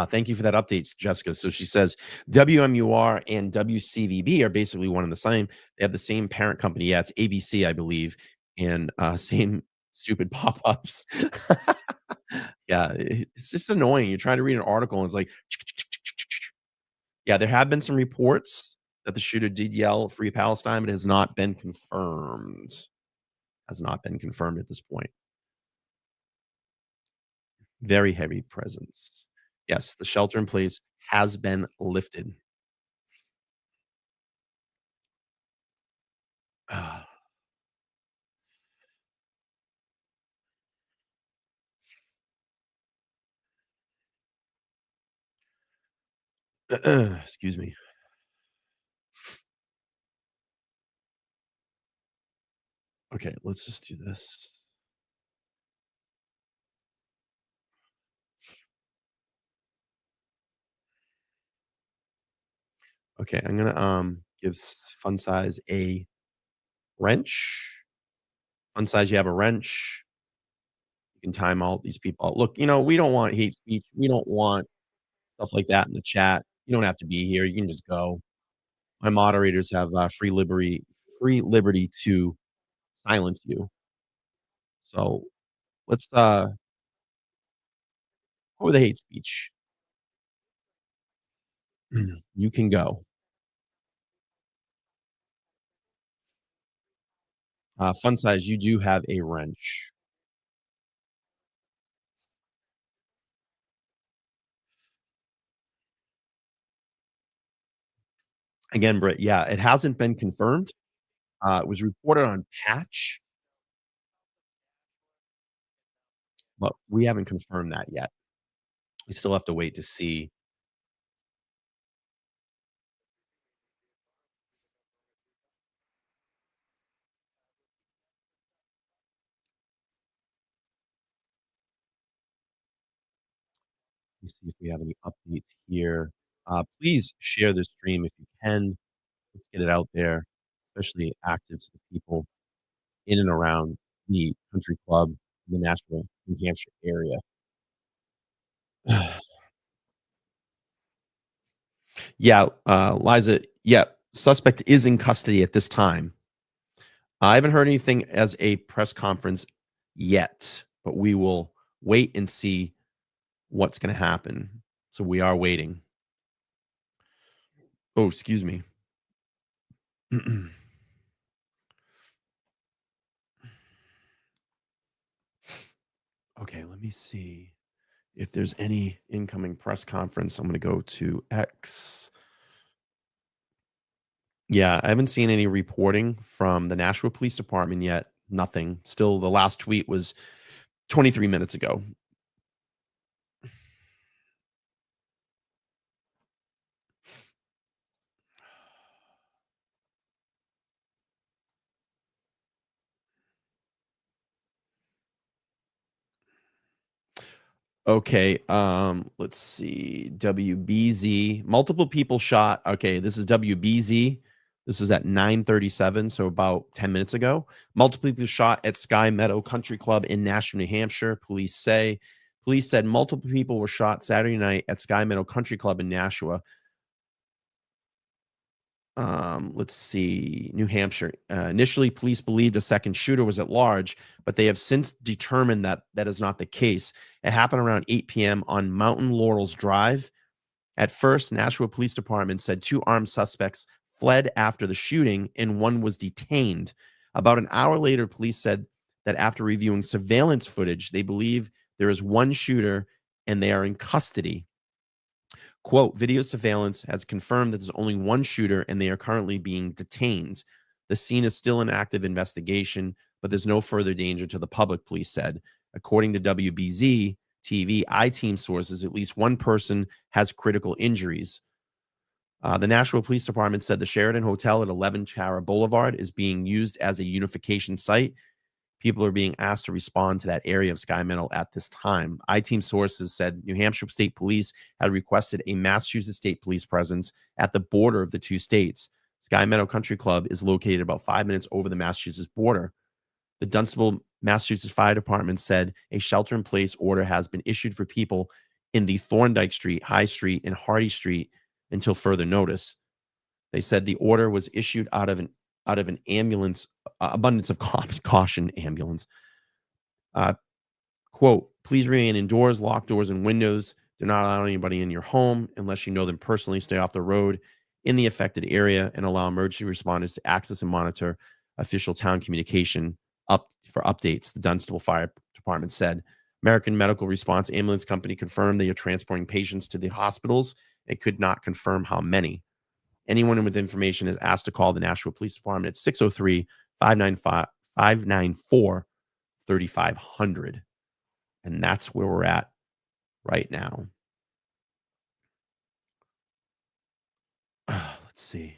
[SPEAKER 1] Thank you for that update, Jessica. So she says WMUR and WCVB are basically one and the same. They have the same parent company. Yeah, it's ABC, I believe, and same stupid pop-ups. Yeah, it's just annoying. You're trying to read an article and it's like, yeah, there have been some reports that the shooter did yell "Free Palestine," but it has not been confirmed. Has not been confirmed at this point. Very heavy presence. Yes, the shelter in place has been lifted. Excuse me. Okay, let's just do this. Okay, I'm gonna give fun size a wrench. Fun size, you have a wrench. You can time all these people out. Look, we don't want hate speech. We don't want stuff like that in the chat. You don't have to be here. You can just go. My moderators have free liberty to silence you. So let's go with the hate speech. You can go. Fun size, you do have a wrench. Again, Britt, yeah, it hasn't been confirmed. It was reported on Patch, but we haven't confirmed that yet. We still have to wait to see. Let's see if we have any updates here. Please share this stream if you can. Let's get it out there, especially active to the people in and around the country club in the Nashville, New Hampshire area. Yeah, Liza, yeah, suspect is in custody at this time. I haven't heard anything as a press conference yet, but we will wait and see what's going to happen. So we are waiting. Oh, excuse me. Okay, let me see if there's any incoming press conference. I'm going to go to X. Yeah, I haven't seen any reporting from the Nashua Police Department yet. Nothing. Still, the last tweet was 23 minutes ago. Okay, let's see. WBZ, multiple people shot. Okay, this is WBZ. This was at 9:37, so about 10 minutes ago. Multiple people shot at Sky Meadow Country Club in Nashua, New Hampshire. Police said multiple people were shot Saturday night at Sky Meadow Country Club in Nashua. Let's see, New Hampshire. Initially, police believed a second shooter was at large, but they have since determined that that is not the case. It happened around 8 p.m. on Mountain Laurels Drive. At first, Nashua Police Department said two armed suspects fled after the shooting and one was detained. About an hour later, police said that after reviewing surveillance footage, they believe there is one shooter and they are in custody. Quote, video surveillance has confirmed that there's only one shooter and they are currently being detained. The scene is still an active investigation, but there's no further danger to the public, police said. According to WBZ TV, I-team sources, at least one person has critical injuries. The Nashville Police Department said the Sheraton Hotel at 11 Chara Boulevard is being used as a unification site. People are being asked to respond to that area of Sky Meadow at this time. I-team sources said New Hampshire State Police had requested a Massachusetts State Police presence at the border of the two states. Sky Meadow Country Club is located about 5 minutes over the Massachusetts border. The Dunstable, Massachusetts Fire Department said a shelter-in-place order has been issued for people in the Thorndike Street, High Street, and Hardy Street until further notice. They said the order was issued out of an ambulance, abundance of caution ambulance. Uh, Quote, please remain indoors, lock doors and windows. Do not allow anybody in your home unless you know them personally. Stay off the road in the affected area and allow emergency responders to access and monitor official town communication up for updates, the Dunstable Fire Department said. American Medical Response Ambulance Company confirmed they are transporting patients to the hospitals. It could not confirm how many. Anyone with information is asked to call the Nashua Police Department at 603 594 3500. And that's where we're at right now. Let's see.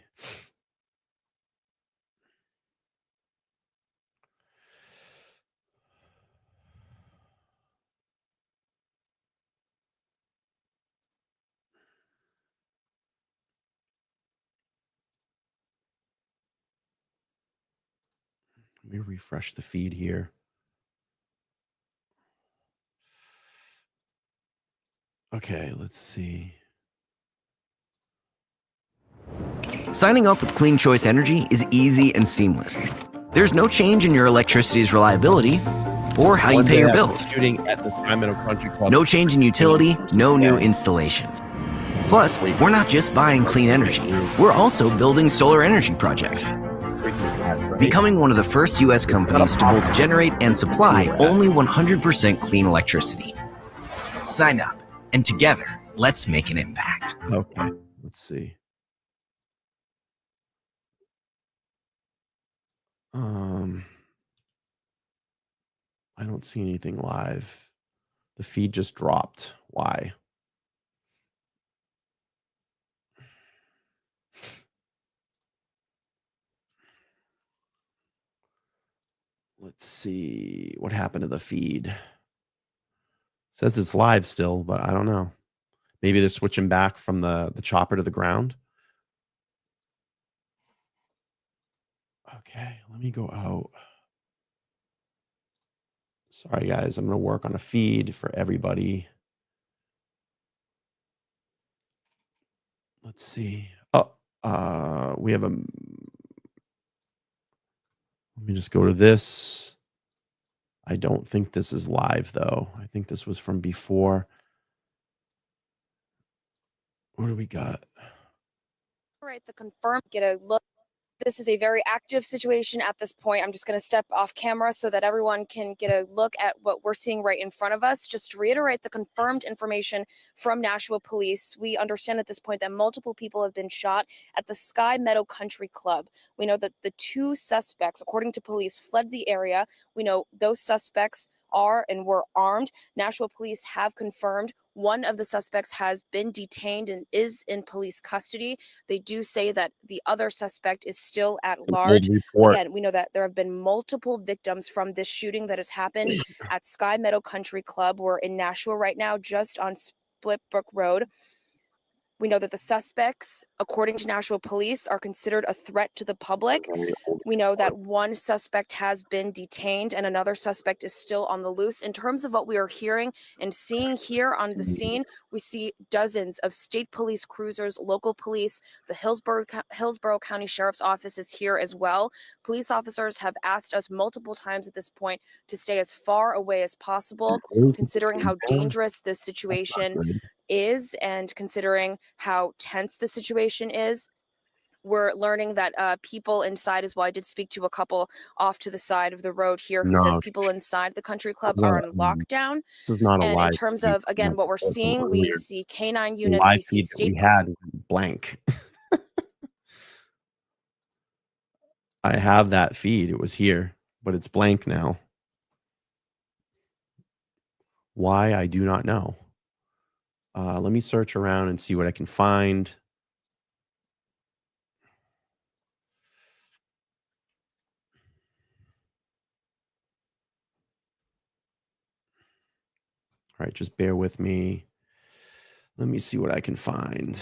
[SPEAKER 1] Let me refresh the feed here. Okay, let's see.
[SPEAKER 4] Signing up with Clean Choice Energy is easy and seamless. There's no change in your electricity's reliability or how you pay your bills.
[SPEAKER 1] Shooting at the Meadow Country Club.
[SPEAKER 4] No change in utility, no new installations. Plus, we're not just buying clean energy, we're also building solar energy projects. Becoming one of the first U.S. companies to both generate and supply only 100% clean electricity. Sign up, and together, let's make an impact.
[SPEAKER 1] Okay, let's see. I don't see anything live. The feed just dropped. Why? Let's see what happened to the feed. It says it's live still, but I don't know. Maybe they're switching back from the chopper to the ground. Okay, let me go out. Sorry, guys. I'm going to work on a feed for everybody. Let's see. Oh, we have a... Let me just go to this. I don't think this is live, though. I think this was from before. What do we got?
[SPEAKER 2] All right, the confirmed, get a look. This is a very active situation at this point. I'm just going to step off camera so that everyone can get a look at what we're seeing right in front of us. Just to reiterate the confirmed information from Nashua Police, we understand at this point that multiple people have been shot at the Sky Meadow Country Club. We know that the 2 suspects, according to police, fled the area. We know those suspects are and were armed. Nashua Police have confirmed one of the suspects has been detained and is in police custody. They do say that the other suspect is still at large. Again, we know that there have been multiple victims from this shooting that has happened at Sky Meadow Country Club. We're in Nashua right now, just on Split Brook Road. We know that the suspects, according to Nashua Police, are considered a threat to the public. We know that one suspect has been detained and another suspect is still on the loose. In terms of what we are hearing and seeing here on the scene, we see dozens of state police cruisers, local police, the Hillsborough County Sheriff's Office is here as well. Police officers have asked us multiple times at this point to stay as far away as possible, considering how dangerous this situation is and considering how tense the situation is. We're learning that people inside as well. I did speak to a couple off to the side of the road here who says people inside the country club are on lockdown.
[SPEAKER 1] This is not a
[SPEAKER 2] and
[SPEAKER 1] live
[SPEAKER 2] in terms
[SPEAKER 1] feed.
[SPEAKER 2] of, again, what we're seeing, we see canine units,
[SPEAKER 1] live
[SPEAKER 2] we see
[SPEAKER 1] feed that
[SPEAKER 2] state...
[SPEAKER 1] we had blank. I have that feed. It was here, but it's blank now. Why? I do not know. Let me search around and see what I can find. All right, just bear with me. Let me see what I can find.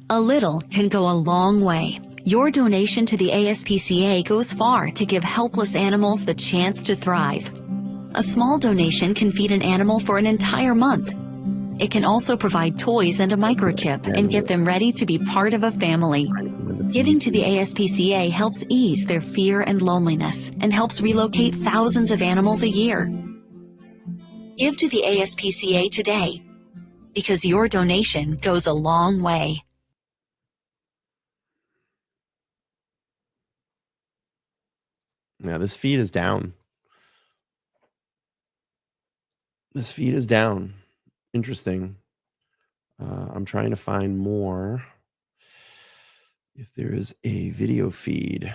[SPEAKER 5] A little can go a long way. Your donation to the ASPCA goes far to give helpless animals the chance to thrive. A small donation can feed an animal for an entire month. It can also provide toys and a microchip and get them ready to be part of a family. Giving to the ASPCA helps ease their fear and loneliness and helps relocate thousands of animals a year. Give to the ASPCA today. because your donation goes a long way.
[SPEAKER 1] Yeah, this feed is down. This feed is down. Interesting. I'm trying to find more. If there is a video feed.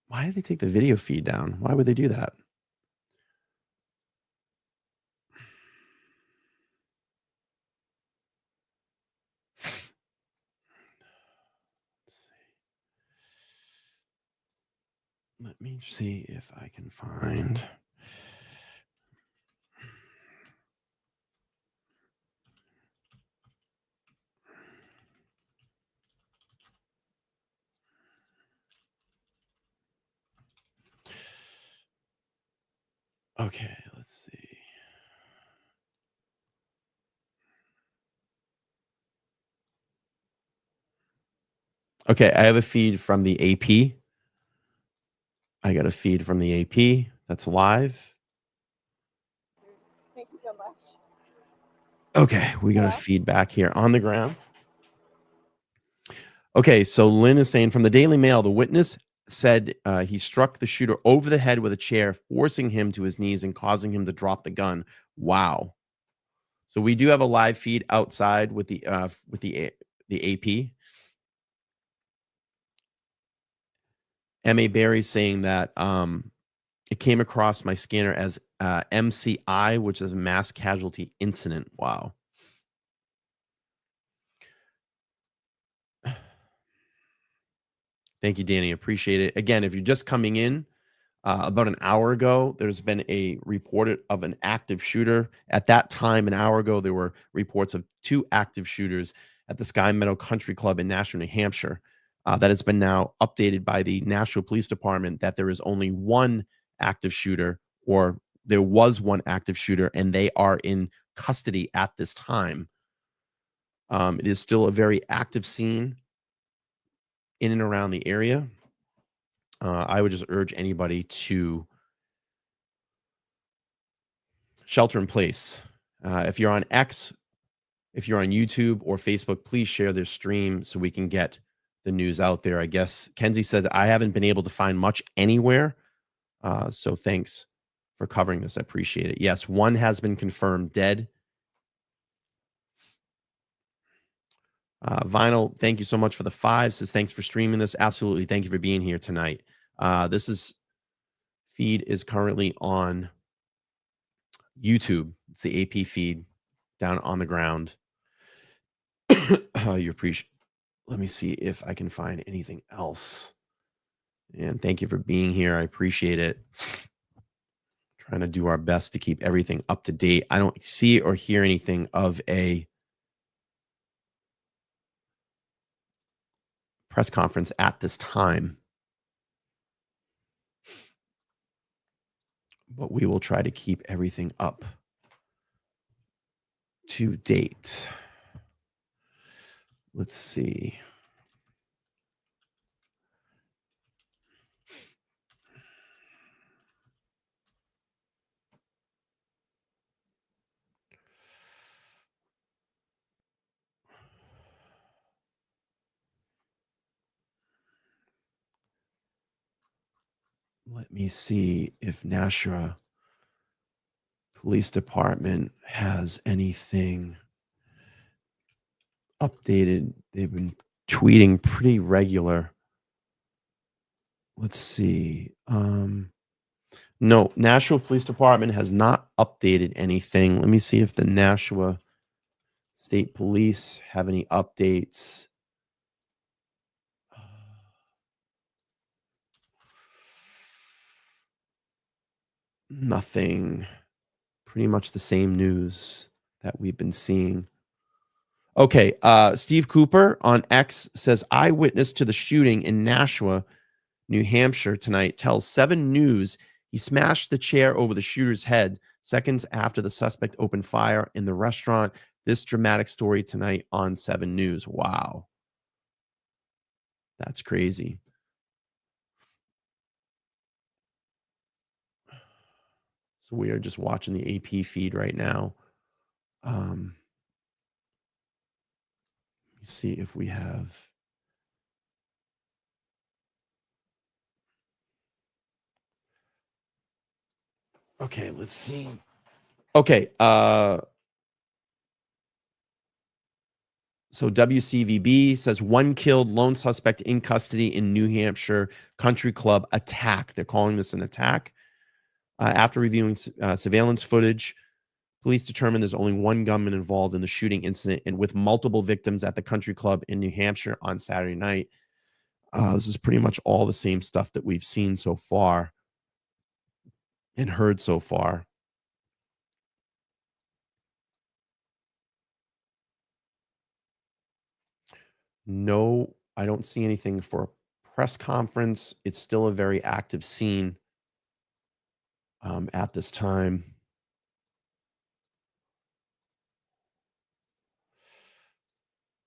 [SPEAKER 1] Why did they take the video feed down? Why would they do that? Let me see if I can find. Okay, let's see. Okay, I have a feed from the AP. I got a feed from the AP that's live.
[SPEAKER 2] Thank you so much.
[SPEAKER 1] Okay, we got a feedback here on the ground. Okay, so Lynn is saying from the Daily Mail, the witness said he struck the shooter over the head with a chair, forcing him to his knees and causing him to drop the gun. Wow. So we do have a live feed outside with the AP. M.A. Barry saying that it came across my scanner as MCI, which is a mass casualty incident. Wow. Thank you, Danny. Appreciate it. Again, if you're just coming in, about an hour ago, there's been a report of an active shooter. At that time, an hour ago, there were reports of 2 active shooters at the Sky Meadow Country Club in Nashua, New Hampshire. That has been now updated by the Nashua Police Department that there is only 1 active shooter, or there was 1 active shooter, and they are in custody at this time. It is still a very active scene in and around the area. I would just urge anybody to shelter in place. If you're on X, if you're on YouTube or Facebook, please share their stream so we can get the news out there. I guess Kenzie said I haven't been able to find much anywhere. So thanks for covering this. I appreciate it. Yes, 1 has been confirmed dead. Vinyl, thank you so much for the 5. Says thanks for streaming this. Absolutely. Thank you for being here tonight. This feed is currently on YouTube. It's the AP feed down on the ground. You appreciate. Let me see if I can find anything else. And thank you for being here. I appreciate it. Trying to do our best to keep everything up to date. I don't see or hear anything of a press conference at this time. But we will try to keep everything up to date. Let's see. Let me see if Nashua Police Department has anything updated. They've been tweeting pretty regular. Let's see. No, Nashua Police Department has not updated anything. Let me see if the Nashua State Police have any updates. Nothing. Pretty much the same news that we've been seeing. Okay, Steve Cooper on X says eyewitness to the shooting in Nashua, New Hampshire tonight tells 7 News he smashed the chair over the shooter's head seconds after the suspect opened fire in the restaurant. This dramatic story tonight on 7 News. Wow. That's crazy. So we are just watching the AP feed right now. Let me see if we have. Okay, let's see. Okay, so WCVB says 1 killed, lone suspect in custody in New Hampshire country club attack. They're calling this an attack. After reviewing surveillance footage, police determined there's only one gunman involved in the shooting incident and with multiple victims at the country club in New Hampshire on Saturday night. This is pretty much all the same stuff that we've seen so far and heard so far. No, I don't see anything for a press conference. It's still a very active scene at this time.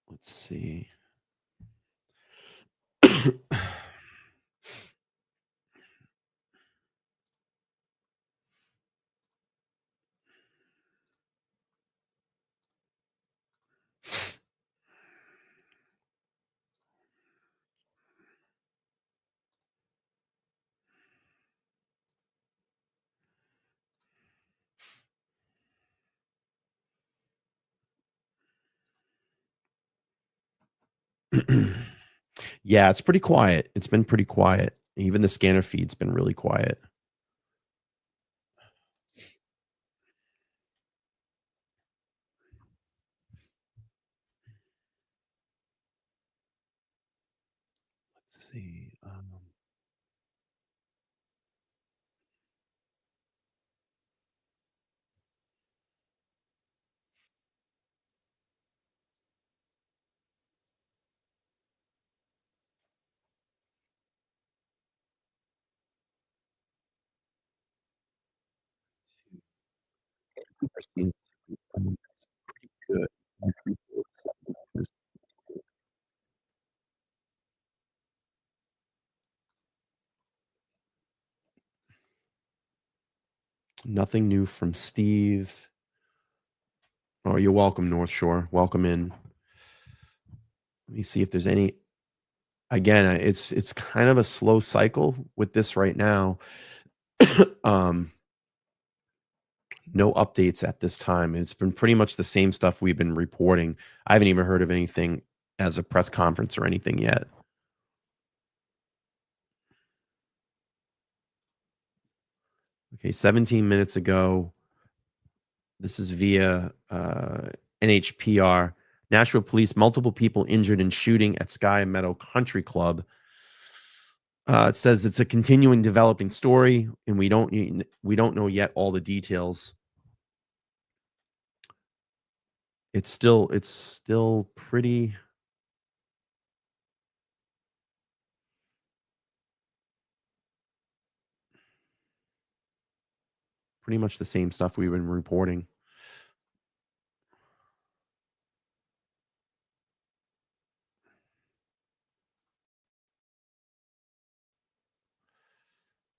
[SPEAKER 1] Let's see. Yeah, it's pretty quiet. It's been pretty quiet. Even the scanner feed's been really quiet. Let's see. Our scenes, that's pretty good. Nothing new from Steve. Oh, you're welcome, North Shore. Welcome in. Let me see if there's any. Again, it's kind of a slow cycle with this right now. No updates at this time. It's been pretty much the same stuff we've been reporting. I haven't even heard of anything as a press conference or anything yet. Okay, 17 minutes ago. This is via NHPR. Nashua police, multiple people injured in shooting at Sky Meadow Country Club. It says it's a continuing developing story, and we don't know yet all the details. It's still pretty much the same stuff we've been reporting.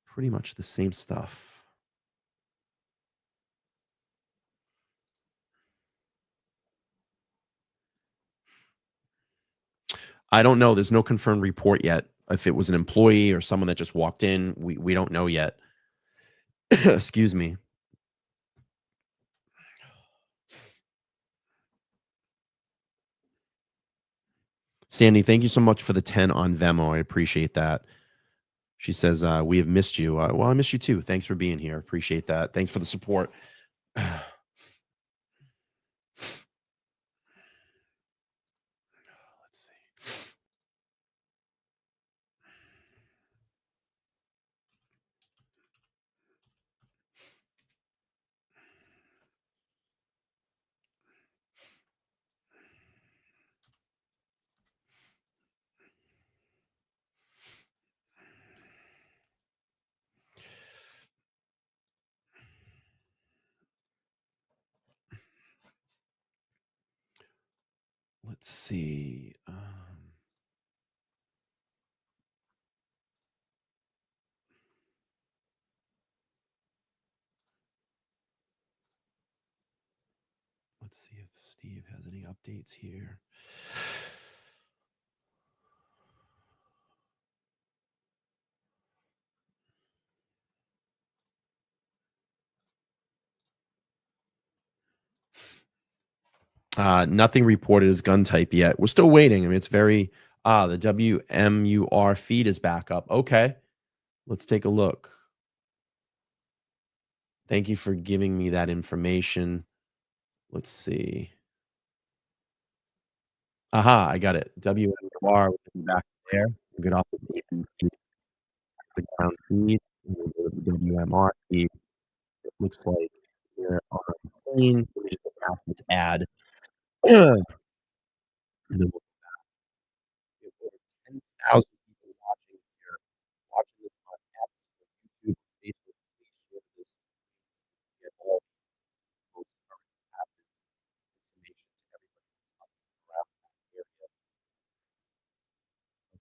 [SPEAKER 1] Pretty much the same stuff. I don't know. There's no confirmed report yet. If it was an employee or someone that just walked in, we don't know yet. Excuse me. Sandy, thank you so much for the 10 on Venmo. I appreciate that. She says, we have missed you. Well, I miss you too. Thanks for being here. Appreciate that. Thanks for the support. Let's see. Let's see. Let's see if Steve has any updates here. Nothing reported as gun type yet. We're still waiting. I mean, it's very the WMUR feed is back up. Okay. Let's take a look. Thank you for giving me that information. Let's see. Aha, I got it. WMUR back there. Get off the ground feed. The WMR feed. It looks like we're on the scene. Let me just go past this ad. And then we'll get over 10,000 people watching here, watching this on X, YouTube, Facebook. Please share this. Get all the most current active information to everybody around that area.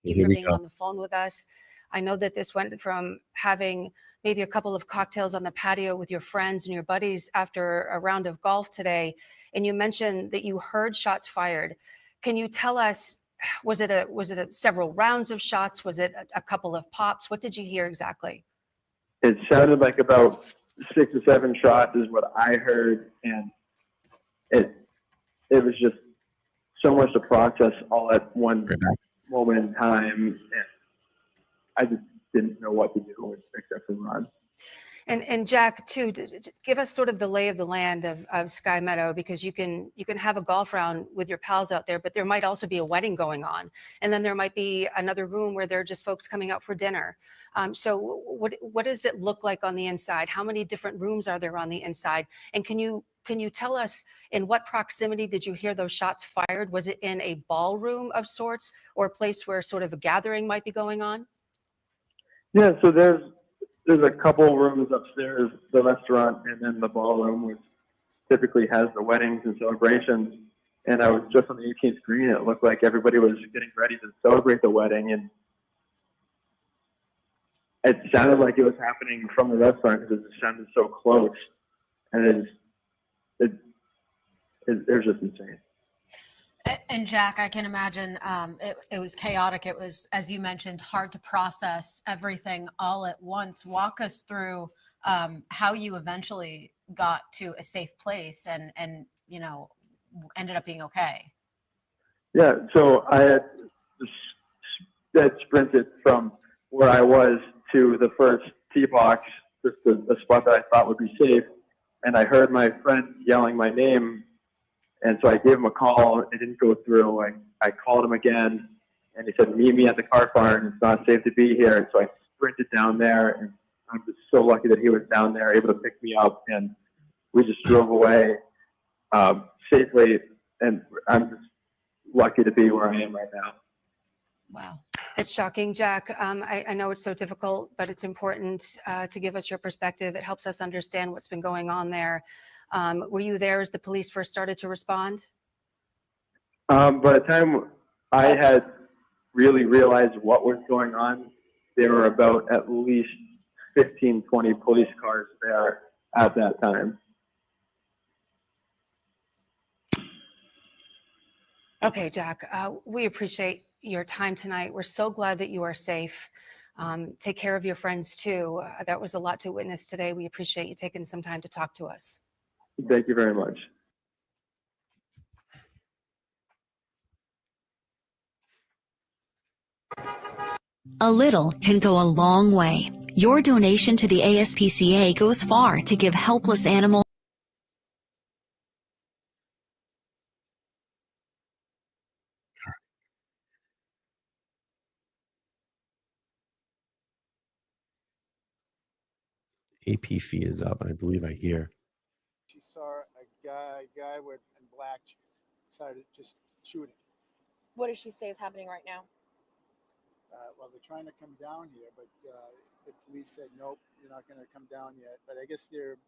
[SPEAKER 1] Okay,
[SPEAKER 6] you
[SPEAKER 1] here
[SPEAKER 6] for
[SPEAKER 1] we
[SPEAKER 6] being
[SPEAKER 1] go.
[SPEAKER 6] on the phone with us. I know that this went from having maybe a couple of cocktails on the patio with your friends and your buddies after a round of golf today, and you mentioned that you heard shots fired. Can you tell us, was it several rounds of shots? Was it a couple of pops? What did you hear exactly?
[SPEAKER 7] It sounded like about 6 or 7 shots is what I heard, and it was just so much to process all at one moment in time, and I just didn't know what to do except for run.
[SPEAKER 6] And Jack, too, give us sort of the lay of the land of Sky Meadow, because you can have a golf round with your pals out there, but there might also be a wedding going on, and then there might be another room where there are just folks coming out for dinner. So what does it look like on the inside? How many different rooms are there on the inside? And can you tell us in what proximity did you hear those shots fired? Was it in a ballroom of sorts, or a place where sort of a gathering might be going on?
[SPEAKER 7] Yeah, so there's a couple rooms upstairs, the restaurant, and then the ballroom, which typically has the weddings and celebrations. And I was just on the 18th green. It looked like everybody was getting ready to celebrate the wedding, and it sounded like it was happening from the restaurant because it sounded so close, and it was just insane.
[SPEAKER 8] And Jack, I can imagine it was chaotic. It was, as you mentioned, hard to process everything all at once. Walk us through how you eventually got to a safe place and ended up being okay.
[SPEAKER 7] Yeah, so I had sprinted from where I was to the first tee box, just a spot that I thought would be safe, and I heard my friend yelling my name. And so I gave him a call. It didn't go through. I called him again, and he said, meet me at the car barn. It's not safe to be here. And so I sprinted down there, and I'm just so lucky that he was down there, able to pick me up. And we just drove away safely. And I'm just lucky to be where I am right now.
[SPEAKER 6] Wow. It's shocking, Jack. I know it's so difficult, but it's important to give us your perspective. It helps us understand what's been going on there. Were you there as the police first started to respond?
[SPEAKER 7] By the time I had really realized what was going on, there were about at least 15, 20 police cars there at that time.
[SPEAKER 6] Okay, Jack, we appreciate your time tonight. We're so glad that you are safe. Take care of your friends too. That was a lot to witness today. We appreciate you taking some time to talk to us.
[SPEAKER 7] Thank you very much.
[SPEAKER 5] A little can go a long way. Your donation to the ASPCA goes far to give helpless animals.
[SPEAKER 1] AP fee is up. I believe I hear.
[SPEAKER 3] She saw a guy with in black decided to just shoot him.
[SPEAKER 2] What does she say is happening right now?
[SPEAKER 3] Well, they're trying to come down here, but the police said, nope, you're not going to come down yet. But I guess they're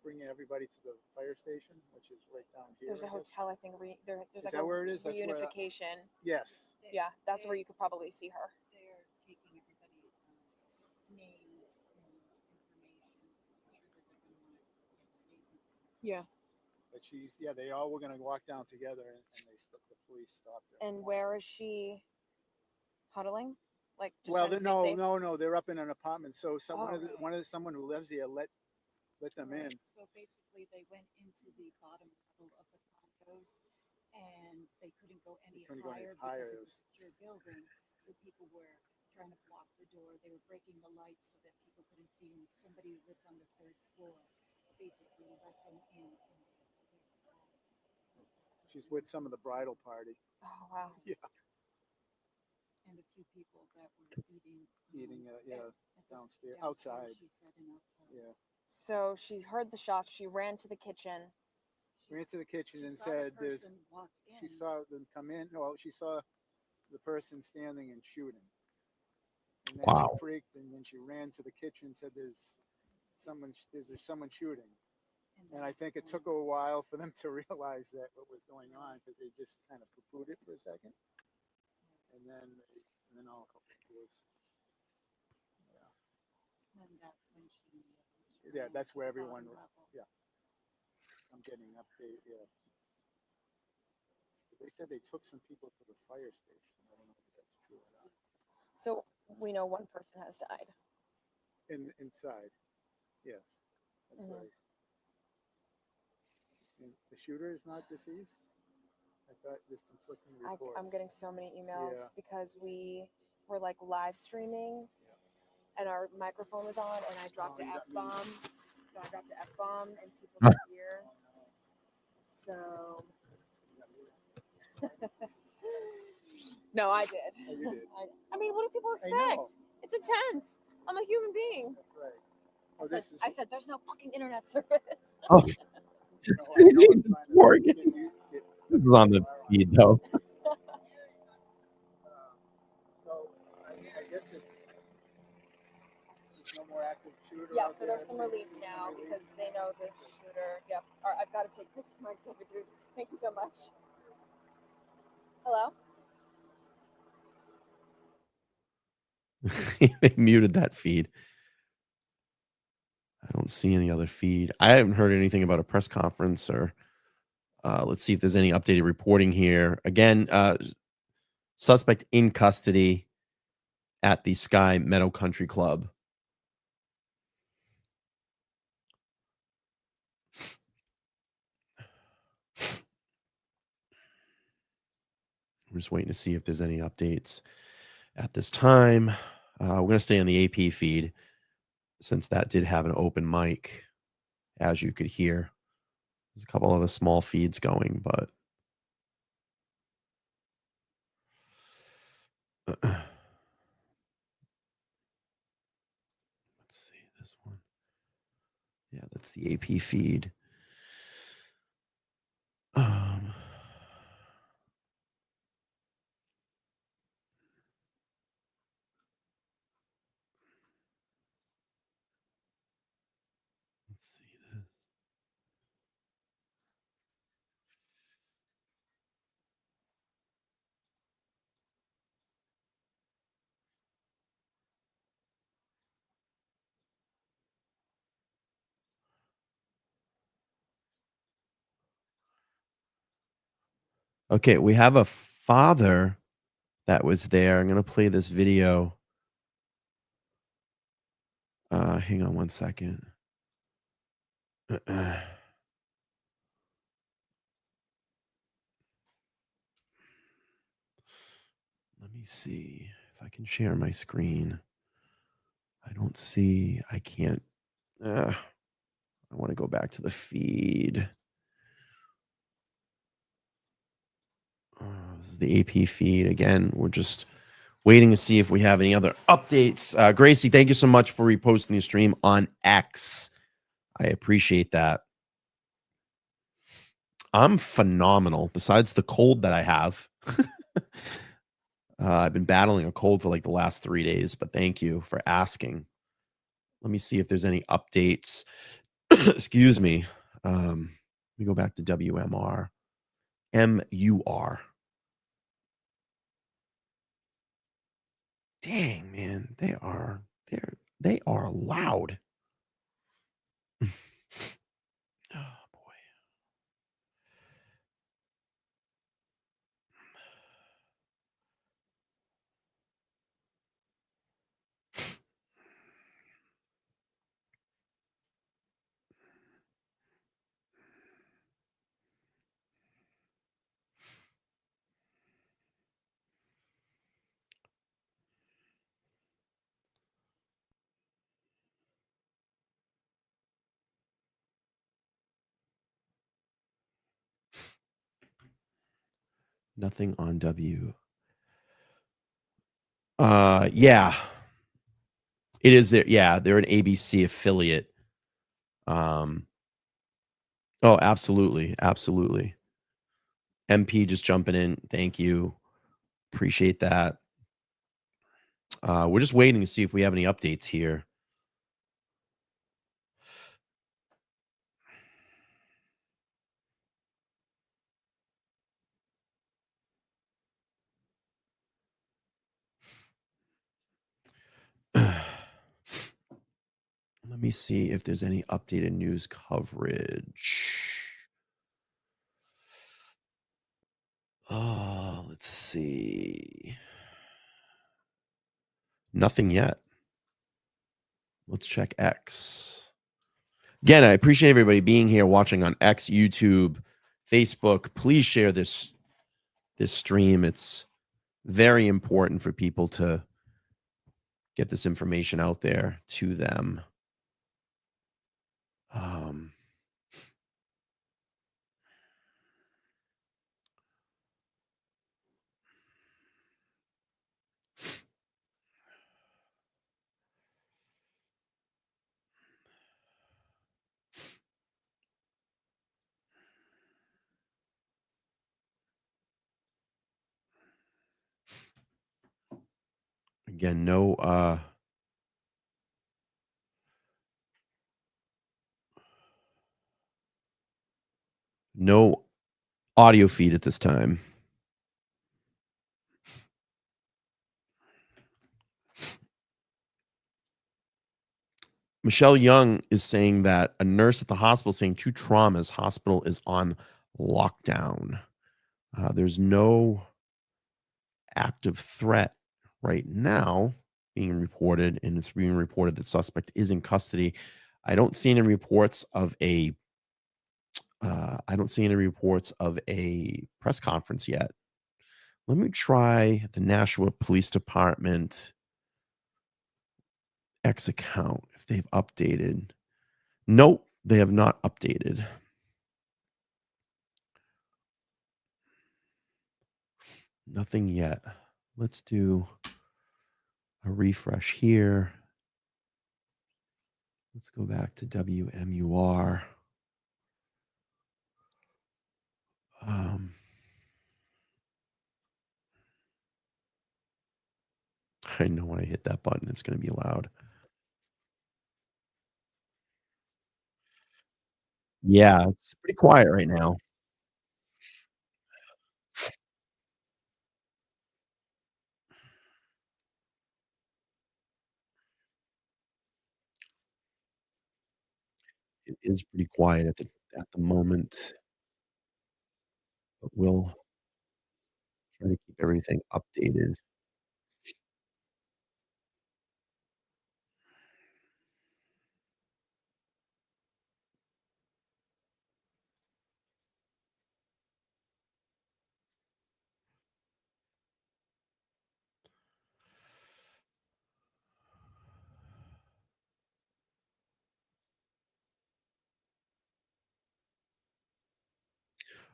[SPEAKER 3] bringing everybody to the fire station, which is right down here.
[SPEAKER 2] There's a hotel, I think. There's
[SPEAKER 3] Is
[SPEAKER 2] like
[SPEAKER 3] that
[SPEAKER 2] a
[SPEAKER 3] where it is? That's
[SPEAKER 2] Reunification.
[SPEAKER 3] Yes.
[SPEAKER 2] Yeah, that's where you could probably see her.
[SPEAKER 9] They're taking everybody's names and information. I'm sure that they're going to want to get statements.
[SPEAKER 2] Yeah.
[SPEAKER 3] But yeah, they all were going to walk down together, and the police stopped her.
[SPEAKER 2] And where is she huddling? Like, just
[SPEAKER 3] Well,
[SPEAKER 2] trying to stay safe?
[SPEAKER 3] no, they're up in an apartment. So
[SPEAKER 2] Oh.
[SPEAKER 3] someone who lives here let them in.
[SPEAKER 9] So basically, they went into the bottom level of the condos, and they couldn't go any higher because it's a secure building. So people were trying to block the door. They were breaking the lights so that people couldn't see. And somebody who lives on the third floor basically let them in.
[SPEAKER 3] She's with some of the bridal party.
[SPEAKER 2] Oh, wow.
[SPEAKER 3] Yeah.
[SPEAKER 9] And a few people that were eating
[SPEAKER 3] downstairs, outside.
[SPEAKER 9] She said, and outside.
[SPEAKER 3] Yeah.
[SPEAKER 2] So she heard the shots. She ran to the kitchen.
[SPEAKER 3] Ran to the kitchen and said, she saw them come in. No, she saw the person standing and shooting. And then
[SPEAKER 1] Wow.
[SPEAKER 3] she freaked, and then she ran to the kitchen and said, there's someone shooting. And I think it took a while for them to realize that what was going on, because they just kind of poo-pooed it for a second. And then all was,
[SPEAKER 9] And that's when she.
[SPEAKER 3] Yeah, that's where everyone. Yeah. I'm getting update. Yeah. They said they took some people to the fire station. I don't know if that's true or not.
[SPEAKER 2] So we know one person has died.
[SPEAKER 3] Inside. Yes. That's right. And the shooter is not deceased? I thought there's conflicting reports.
[SPEAKER 2] I'm getting so many emails because we were like live streaming and our microphone was on and I dropped an F-bomb. So I dropped an F-bomb and people could hear. So no, I did.
[SPEAKER 3] Oh, you did.
[SPEAKER 2] I mean, what do people expect? It's intense. I'm a human being.
[SPEAKER 3] That's right.
[SPEAKER 2] I said there's no fucking internet service.
[SPEAKER 1] Oh, Morgan. This is on the feed, though.
[SPEAKER 3] So I guess it's no more active shooter.
[SPEAKER 2] Yeah, so there's some relief now because they know the shooter. Yep. All right, I've got to take this is my activity. Thank you so much. Hello?
[SPEAKER 1] They muted that feed. I don't see any other feed. I haven't heard anything about a press conference or let's see if there's any updated reporting here. Again, suspect in custody at the Sky Meadow Country Club. I'm just waiting to see if there's any updates at this time. We're going to stay on the AP feed since that did have an open mic, as you could hear. There's a couple other small feeds going, but let's see this one. Yeah, that's the AP feed. Let's see this. Okay, we have a father that was there. I'm going to play this video. Hang on one second. Let me see if I can share my screen. I don't see. I can't. I want to go back to the feed. This is the AP feed. Again, we're just waiting to see if we have any other updates. Gracie, thank you so much for reposting the stream on X. I appreciate that. I'm phenomenal. Besides the cold that I have, I've been battling a cold for like the last 3 days, but thank you for asking. Let me see if there's any updates. Excuse me. Let me go back to WMR. MUR. Dang, man, they are loud. Oh boy. Nothing on W. Yeah. It is there. Yeah, they're an ABC affiliate. Oh, absolutely. Absolutely. MP just jumping in. Thank you. Appreciate that. We're just waiting to see if we have any updates here. Let me see if there's any updated news coverage. Oh, let's see. Nothing yet. Let's check X. Again, I appreciate everybody being here watching on X, YouTube, Facebook. Please share this stream. It's very important for people to get this information out there to them. Again, no audio feed at this time. Michelle Young is saying that a nurse at the hospital saying 2 traumas, hospital is on lockdown. There's no active threat right now being reported, and it's being reported that suspect is in custody. I don't see any reports of a press conference yet. Let me try the Nashua Police Department X account if they've updated. Nope, they have not updated. Nothing yet. Let's do a refresh here. Let's go back to WMUR. I know when I hit that button, it's going to be loud. Yeah, it's pretty quiet right now. It is pretty quiet at the moment, but we'll try to keep everything updated.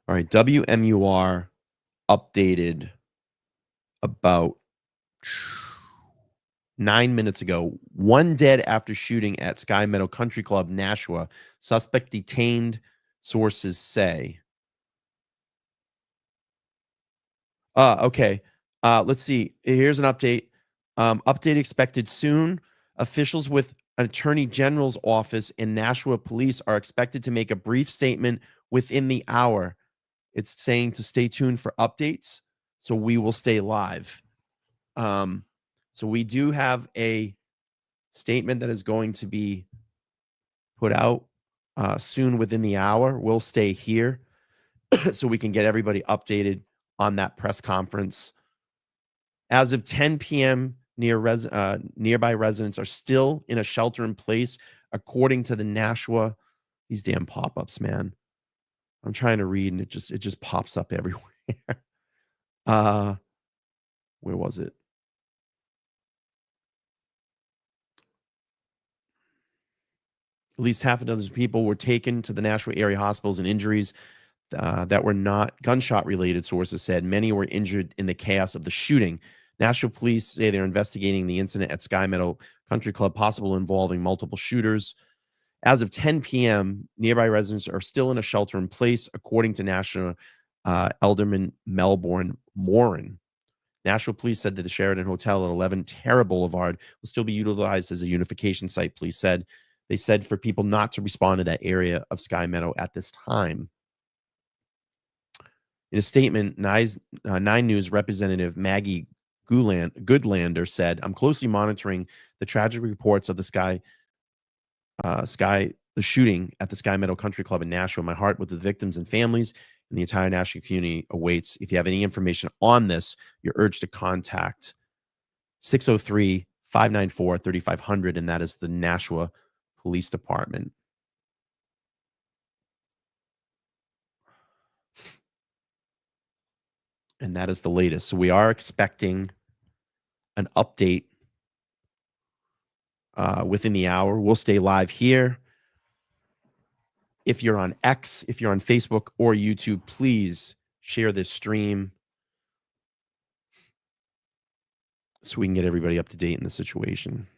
[SPEAKER 1] All right, WMUR updated about 9 minutes ago. 1 dead after shooting at Sky Meadow Country Club, Nashua. Suspect detained, sources say. Okay. Let's see. Here's an update. Update expected soon. Officials with Attorney General's office and Nashua Police are expected to make a brief statement within the hour. It's saying to stay tuned for updates, so we will stay live. So we do have a statement that is going to be put out soon within the hour. We'll stay here so we can get everybody updated on that press conference. As of 10 p.m., nearby residents are still in a shelter in place, according to the Nashua. These damn pop-ups, man. I'm trying to read, and it just pops up everywhere. Where was it? At least half a dozen people were taken to the Nashua area hospitals and injuries. that were not gunshot related, sources said. Many were injured in the chaos of the shooting. Nashville police say they're investigating the incident at Sky Meadow Country Club, possible involving multiple shooters. As of 10 p.m., nearby residents are still in a shelter in place, according to National Alderman Melbourne Morin. Nashville police said that the Sheraton Hotel at 11 Terra Boulevard will still be utilized as a unification site, police said. They said for people not to respond to that area of Sky Meadow at this time. In a statement, Nine News representative Maggie Goodlander said, "I'm closely monitoring the tragic reports of the shooting at the Sky Meadow Country Club in Nashua. My heart with the victims and families and the entire Nashua community awaits. If you have any information on this, you're urged to contact 603-594-3500, and that is the Nashua Police Department." And that is the latest. So we are expecting an update within the hour. We'll stay live here. If you're on X, if you're on Facebook or YouTube, please share this stream so we can get everybody up to date in the situation.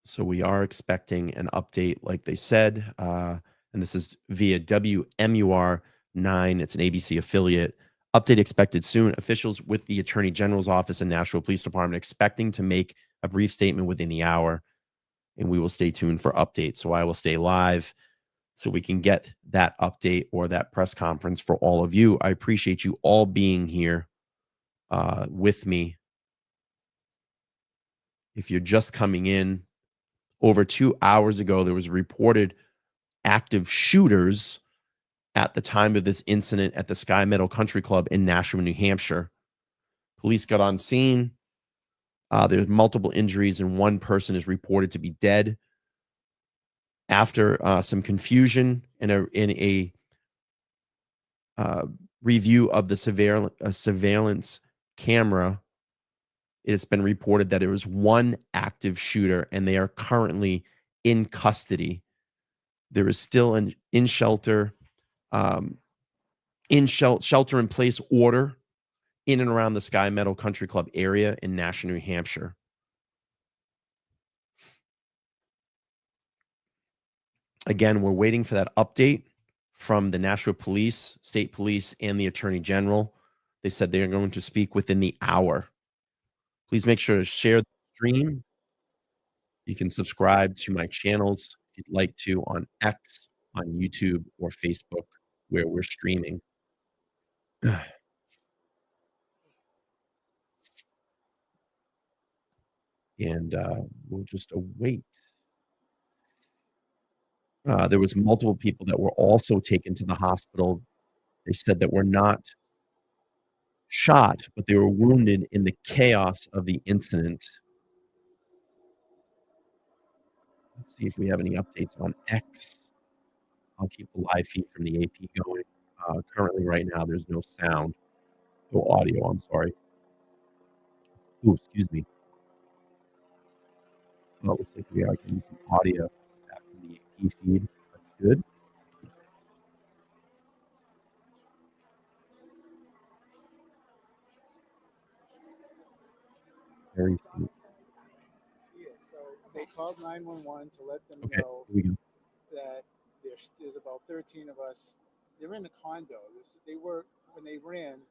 [SPEAKER 1] So we are expecting an update, like they said, and this is via WMUR 9. It's an ABC affiliate. Update expected soon. Officials with the Attorney General's office and Nashville Police Department expecting to make a brief statement within the hour, and we will stay tuned for updates. So I will stay live so we can get that update or that press conference for all of you. I appreciate you all being here with me. If you're just coming in, over 2 hours ago, there was reported active shooters at the time of this incident at the Sky Meadow Country Club in Nashua, New Hampshire. Police got on scene. There's multiple injuries, and one person is reported to be dead. After some confusion in a review of the surveillance camera, it's been reported that there was one active shooter, and they are currently in custody. There is still an shelter in place order in and around the Sky Meadow Country Club area in Nashua, New Hampshire. Again, we're waiting for that update from the Nashua Police, State Police, and the Attorney General. They said they are going to speak within the hour. Please make sure to share the stream. You can subscribe to my channels if you'd like to on X, on YouTube, or Facebook, where we're streaming. And we'll just await. There was multiple people that were also taken to the hospital. They said that were not shot, but they were wounded in the chaos of the incident. Let's see if we have any updates on X. I'll keep the live feed from the AP going. Currently, right now, there's no sound, no audio. I'm sorry. Oh, excuse me. Well, it looks like we are getting some audio back from the AP feed. That's good. Very few.
[SPEAKER 3] Yeah, so they called 911 to let them
[SPEAKER 1] Okay,
[SPEAKER 3] know
[SPEAKER 1] here we go.
[SPEAKER 3] that there's about 13 of us. They're in the condo. They were, when they ran,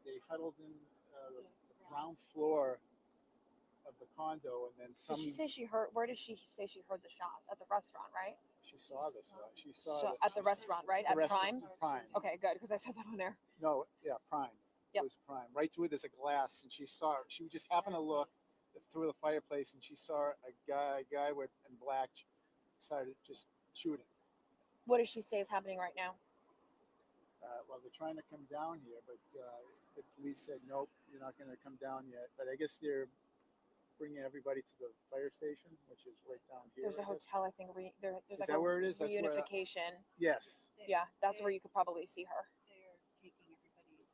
[SPEAKER 3] they huddled in the ground floor of the condo, and then
[SPEAKER 2] Did she say she heard? Where did she say she heard the shots? At the restaurant, right?
[SPEAKER 3] She saw this. She saw this.
[SPEAKER 2] At the restaurant, right? At Prime.
[SPEAKER 3] Prime.
[SPEAKER 2] Okay, good, because I said that on there.
[SPEAKER 3] No, yeah, Prime.
[SPEAKER 2] Yep.
[SPEAKER 3] It was Prime. Right through there's a glass, and she saw it. She just happened to look through the fireplace, and she saw a guy in black started just shooting.
[SPEAKER 2] What does she say is happening right now?
[SPEAKER 3] Well, they're trying to come down here, but the police said, nope, you're not going to come down yet. But I guess they're bringing everybody to the fire station, which is right down here.
[SPEAKER 2] There's a hotel, I think. There's
[SPEAKER 3] Is
[SPEAKER 2] like
[SPEAKER 3] that where it is? That's
[SPEAKER 2] Reunification.
[SPEAKER 3] yes.
[SPEAKER 2] Yeah, that's where you could probably see her.
[SPEAKER 9] They're taking everybody's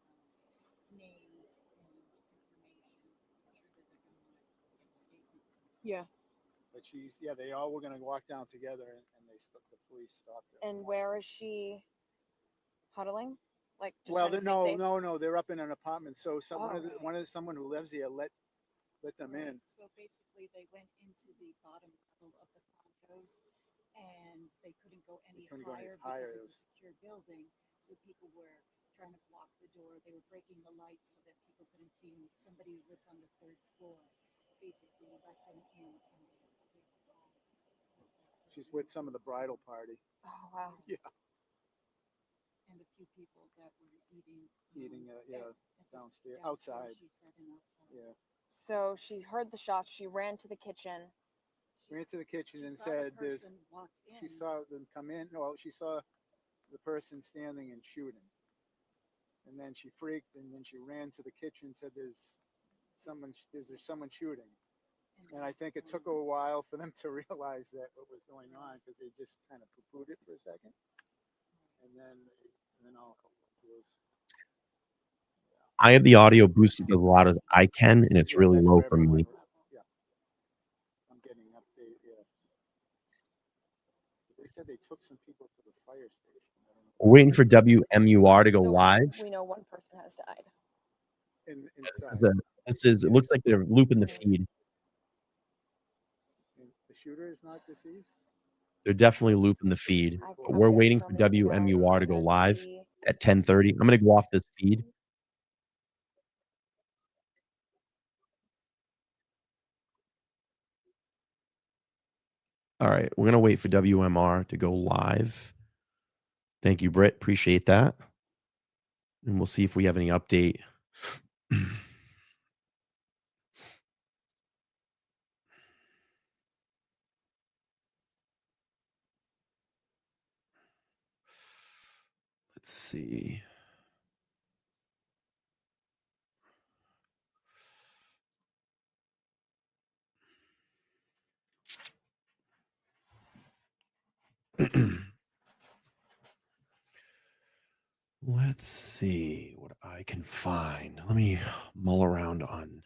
[SPEAKER 9] names and information. I'm sure that they're going to want to get statements.
[SPEAKER 2] Yeah.
[SPEAKER 3] But they all were gonna walk down together, and the police stopped her.
[SPEAKER 2] And where is she huddling? Like, just
[SPEAKER 3] Well,
[SPEAKER 2] trying to stay safe?
[SPEAKER 3] no, they're up in an apartment. So
[SPEAKER 2] Oh.
[SPEAKER 3] someone who lives here let them in.
[SPEAKER 9] So basically, they went into the bottom level of the condos, and they couldn't go any higher because it's a secure building. So people were trying to block the door. They were breaking the lights so that people couldn't see. And somebody who lives on the third floor basically let them in, and they were all with that
[SPEAKER 3] She's
[SPEAKER 9] person.
[SPEAKER 3] with some of the bridal party.
[SPEAKER 2] Oh, wow.
[SPEAKER 3] Yeah,
[SPEAKER 9] And a few people that were eating
[SPEAKER 3] downstairs, outside.
[SPEAKER 9] She said, and outside.
[SPEAKER 3] Yeah,
[SPEAKER 2] So she heard the shots. She ran to the kitchen.
[SPEAKER 3] ran to the kitchen
[SPEAKER 9] She
[SPEAKER 3] and
[SPEAKER 9] saw the
[SPEAKER 3] said,
[SPEAKER 9] person walk in.
[SPEAKER 3] she saw them come in. No, she saw the person standing and shooting. And then she freaked, and then she ran to the kitchen and said, there's someone shooting. And I think it took a while for them to realize that what was going on, because they just kind of poo-pooed it for a second. And then all was.
[SPEAKER 1] I have the audio boosted as loud as I can, and it's really
[SPEAKER 3] That's
[SPEAKER 1] low
[SPEAKER 3] for
[SPEAKER 1] for me.
[SPEAKER 3] everyone. Yeah. I'm getting an update, yeah. They said they took some people to the fire station. I don't know.
[SPEAKER 1] We're waiting for WMUR to go
[SPEAKER 2] So
[SPEAKER 1] live.
[SPEAKER 2] we know one person has died.
[SPEAKER 1] It looks like they're looping the feed.
[SPEAKER 3] The shooter is not deceased?
[SPEAKER 1] They're definitely looping the feed. But we're waiting for WMUR to go live at 10:30. I'm going to go off this feed. All right, we're going to wait for WMR to go live. Thank you, Britt. Appreciate that. And we'll see if we have any update. Let's see. Let's see what I can find. Let me mull around on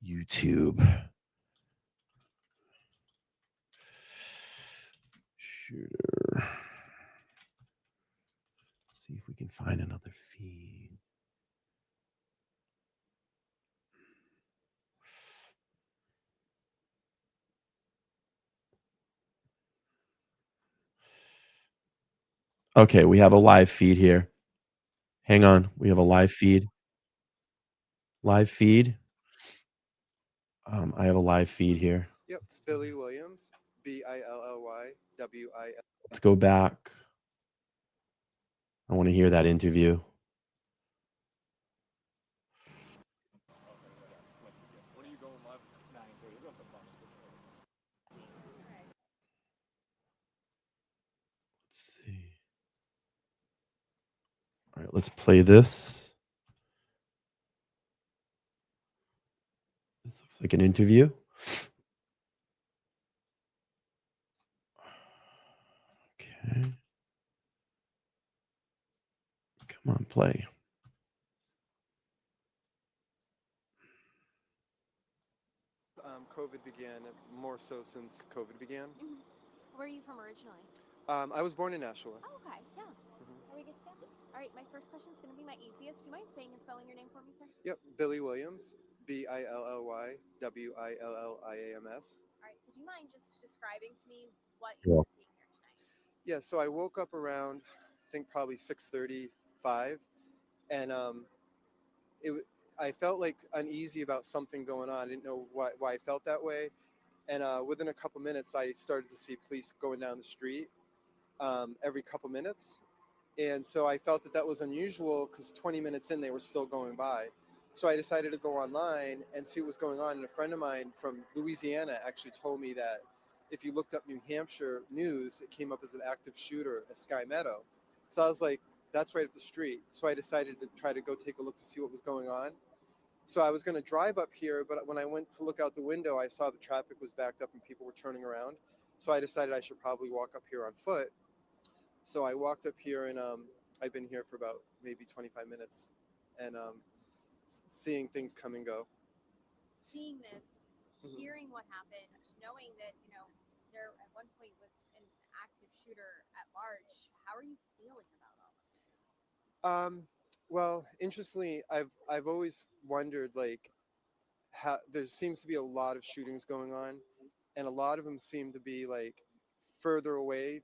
[SPEAKER 1] YouTube. Shooter. See if we can find another feed. Okay, we have a live feed here. Hang on. We have a live feed. Live feed. I have a live feed here.
[SPEAKER 10] Yep, Billy Williams, BILLYWIL.
[SPEAKER 1] Let's go back. I want to hear that interview. Let's see. All right, let's play this. This looks like an interview. Okay. Come on, play.
[SPEAKER 10] COVID began, more so since COVID began.
[SPEAKER 11] Mm-hmm. Where are you from originally?
[SPEAKER 10] I was born in Nashua.
[SPEAKER 11] Oh, okay, yeah. Are we good to go? All right, my first question is going to be my easiest. Do you mind saying and spelling your name for me, sir?
[SPEAKER 10] Yep, Billy Williams, BILLYWILLIAMS.
[SPEAKER 11] All right, so do you mind just describing to me what
[SPEAKER 1] Yeah.
[SPEAKER 11] you've been seeing here tonight?
[SPEAKER 10] Yeah, so I woke up around, I think probably 6:35, and I felt like uneasy about something going on. I didn't know why I felt that way. And within a couple minutes, I started to see police going down the street every couple minutes. And so I felt that was unusual because 20 minutes in, they were still going by. So I decided to go online and see what was going on. And a friend of mine from Louisiana actually told me that if you looked up New Hampshire news, it came up as an active shooter at Sky Meadow. So I was like, that's right up the street. So I decided to try to go take a look to see what was going on. So I was going to drive up here, but when I went to look out the window, I saw the traffic was backed up and people were turning around. So I decided I should probably walk up here on foot. So I walked up here and I've been here for about maybe 25 minutes and seeing things come and go.
[SPEAKER 11] Seeing this, hearing what happened, knowing that, you know, there at one point was an active shooter at large, how are you feeling about all of it?
[SPEAKER 10] Well, interestingly, I've always wondered, like, how there seems to be a lot of shootings going on, and a lot of them seem to be like further away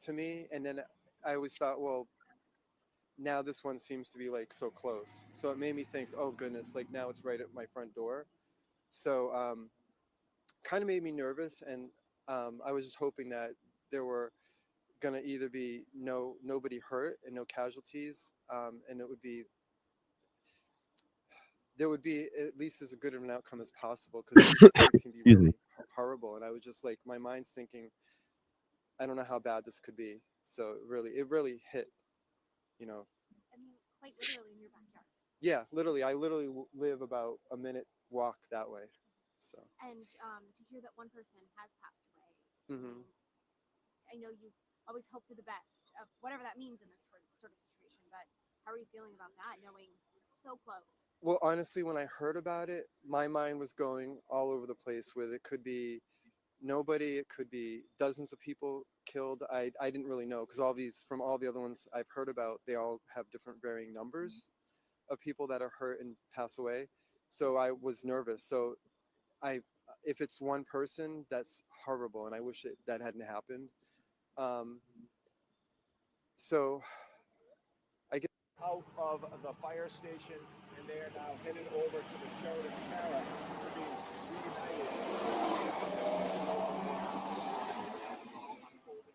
[SPEAKER 10] to me. And then I always thought, well, now this one seems to be like so close. So it made me think, oh goodness, like now it's right at my front door. So kind of made me nervous, and I was just hoping that there were gonna either be nobody hurt and no casualties, and there would be at least as good of an outcome as possible, because these things can be
[SPEAKER 1] Excuse me.
[SPEAKER 10] really horrible. And I was just like, my mind's thinking, I don't know how bad this could be. So it really hit, you know.
[SPEAKER 11] I mean, quite literally in your backyard.
[SPEAKER 10] Yeah, literally. I literally live about a minute walk that way. So.
[SPEAKER 11] And to hear that one person has passed away,
[SPEAKER 10] Mm-hmm.
[SPEAKER 11] I know you always hope for the best of whatever that means in this sort of situation, but how are you feeling about that, knowing so close?
[SPEAKER 10] Well, honestly, when I heard about it, my mind was going all over the place with it could be nobody, it could be dozens of people killed. I didn't really know, because from all the other ones I've heard about, they all have different varying numbers of people that are hurt and pass away. So I was nervous. So if it's one person, that's horrible, and I wish that hadn't happened. So I guess
[SPEAKER 12] out of the fire station, and they are now headed over to the Sheridan Para to be reunited.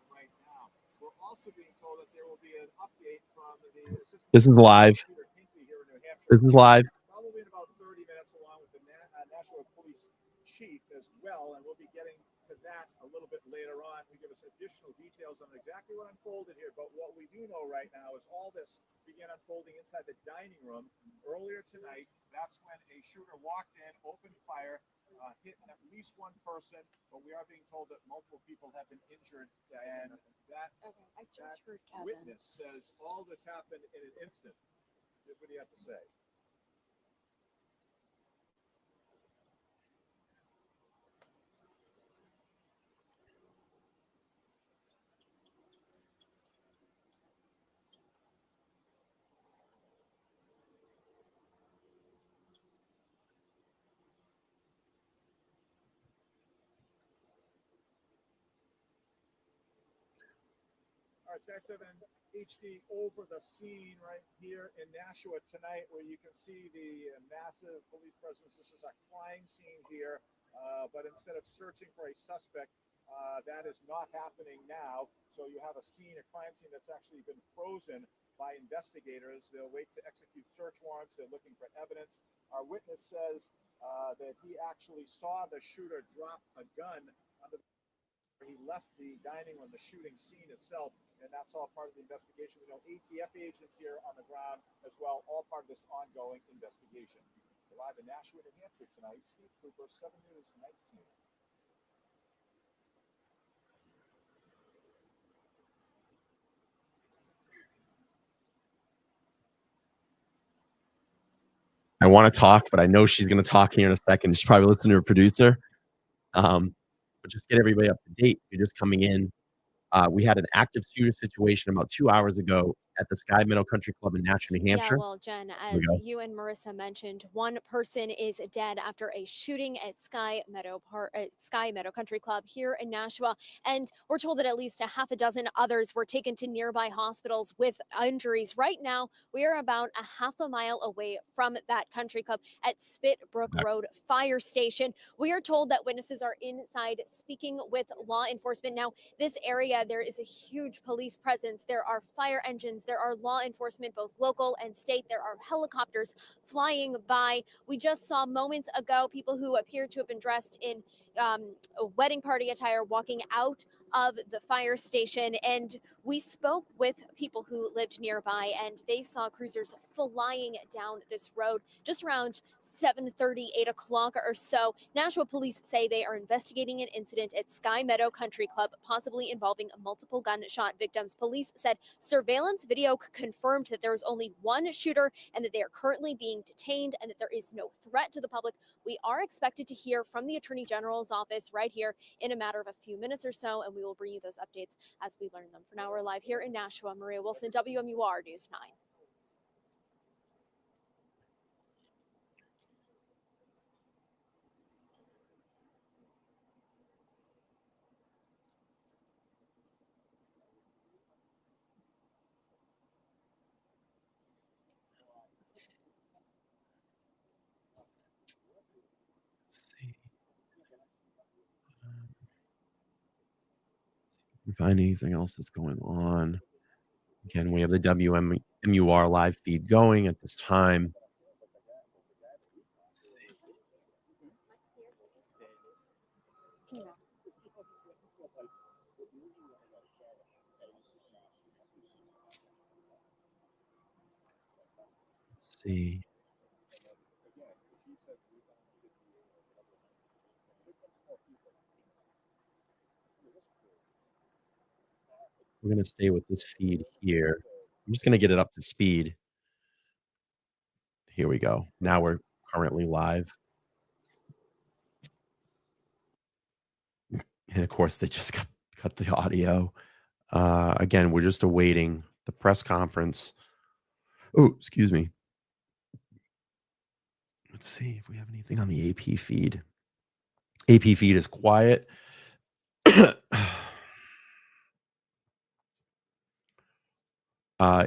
[SPEAKER 12] Right now, we're also being told that there will be an update from the assistant.
[SPEAKER 1] This is live.
[SPEAKER 12] Here in New Hampshire.
[SPEAKER 1] This is live.
[SPEAKER 12] Probably in about 30 minutes, along with the National Police Chief as well, and we'll be getting to that a little bit later on to give us additional details on exactly what unfolded here. But what we do know right now is all this began unfolding inside the dining room earlier tonight. That's when a shooter walked in, opened fire, hit at least one person, but we are being told that multiple people have been injured, and that witness says all this happened in an instant. Here's what he had to say. All right, Sky 7 HD over the scene right here in Nashua tonight, where you can see the massive police presence. This is a crime scene here, but instead of searching for a suspect, that is not happening now. So you have a crime scene that's actually been frozen by investigators. They'll wait to execute search warrants. They're looking for evidence. Our witness says that he actually saw the shooter drop a gun under the he left the dining room, the shooting scene itself, and that's all part of the investigation. We know ATF agents here on the ground as well, all part of this ongoing investigation. We're live in Nashua, New Hampshire tonight. Steve Cooper, 7 News 19.
[SPEAKER 1] I want to talk, but I know she's going to talk here in a second. She's probably listening to her producer. But just get everybody up to date. If you're just coming in, we had an active shooter situation about 2 hours ago at the Sky Meadow Country Club in Nashua, New Hampshire.
[SPEAKER 11] Yeah, well, Jen, as you and Marissa mentioned, one person is dead after a shooting at Sky Meadow Country Club here in Nashua, and we're told that at least a half a dozen others were taken to nearby hospitals with injuries. Right now, we are about a half a mile away from that country club at Spitbrook Road Fire Station. We are told that witnesses are inside speaking with law enforcement. Now, this area, there is a huge police presence. There are fire engines. There are law enforcement, both local and state. There are helicopters flying by. We just saw moments ago people who appear to have been dressed in a wedding party attire walking out of the fire station. And We spoke with people who lived nearby, and they saw cruisers flying down this road just around 7:30, 8 o'clock or so. Nashua police say they are investigating an incident at Sky Meadow Country Club, possibly involving multiple gunshot victims. Police said surveillance video confirmed that there was only one shooter and that they are currently being detained and that there is no threat to the public. We are expected to hear from the Attorney General's office right here in a matter of a few minutes or so, and we will bring you those updates as we learn them. For now, we're live here in Nashua. Maria Wilson, WMUR News 9.
[SPEAKER 1] Let's see. Find anything else that's going on. Again, we have the WMUR live feed going at this time. Let's see. Let's see. We're going to stay with this feed here. I'm just going to get it up to speed. Here we go. Now we're currently live. And of course, they just cut the audio. Again, we're just awaiting the press conference. Oh, excuse me. Let's see if we have anything on the AP feed. AP feed is quiet.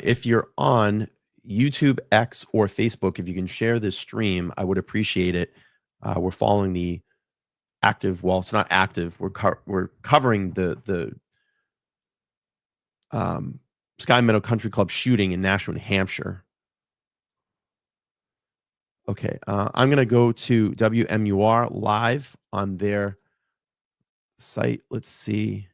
[SPEAKER 1] If you're on YouTube, X, or Facebook, if you can share this stream, I would appreciate it. We're following the active. Well, it's not active. We're covering the Sky Meadow Country Club shooting in Nashua, New Hampshire. Okay, I'm gonna go to WMUR live on their site. Let's see.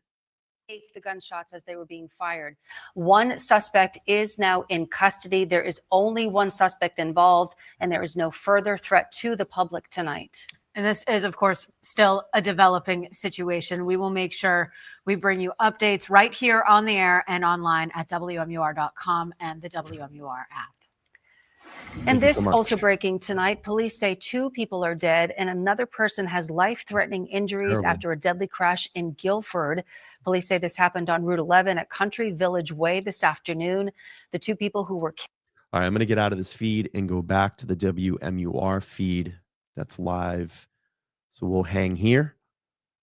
[SPEAKER 6] The gunshots as they were being fired. One suspect is now in custody. There is only one suspect involved, and there is no further threat to the public tonight.
[SPEAKER 8] And this is, of course, still a developing situation. We will make sure we bring you updates right here on the air and online at WMUR.com and the WMUR app.
[SPEAKER 6] And this also breaking tonight, police say 2 people are dead and another person has life-threatening injuries after a deadly crash in Guilford. Police say this happened on Route 11 at Country Village Way this afternoon. The 2 people who were...
[SPEAKER 1] All right, I'm going to get out of this feed and go back to the WMUR feed that's live. So we'll hang here.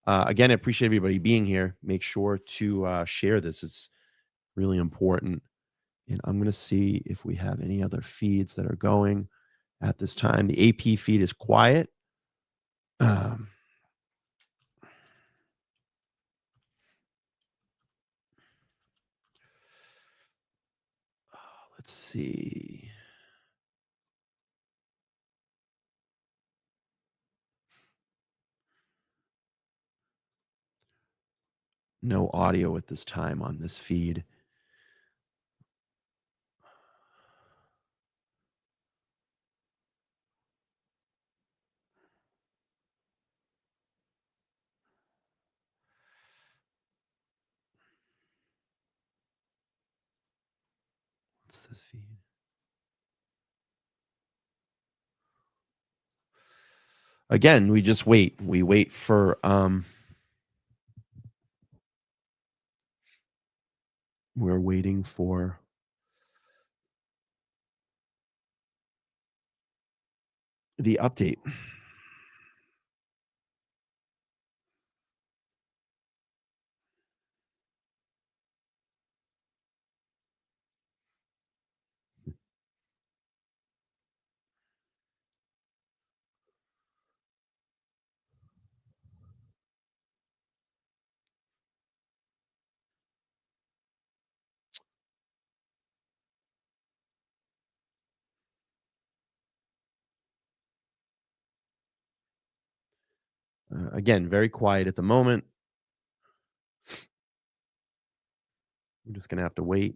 [SPEAKER 1] Again, I appreciate everybody being here. Make sure to share this. It's really important. And I'm going to see if we have any other feeds that are going at this time. The AP feed is quiet. Let's see. No audio at this time on this feed. What's this feed? Again, we just wait. We wait for we're waiting for the update. Again, very quiet at the moment. We're just going to have to wait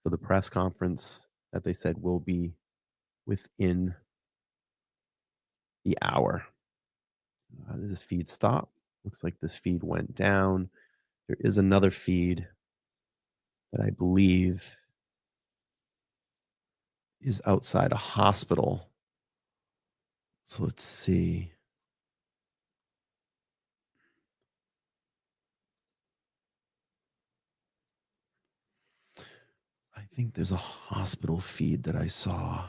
[SPEAKER 1] for the press conference that they said will be within the hour. This feed stopped. Looks like this feed went down. There is another feed that I believe is outside a hospital. So let's see. I think there's a hospital feed that I saw.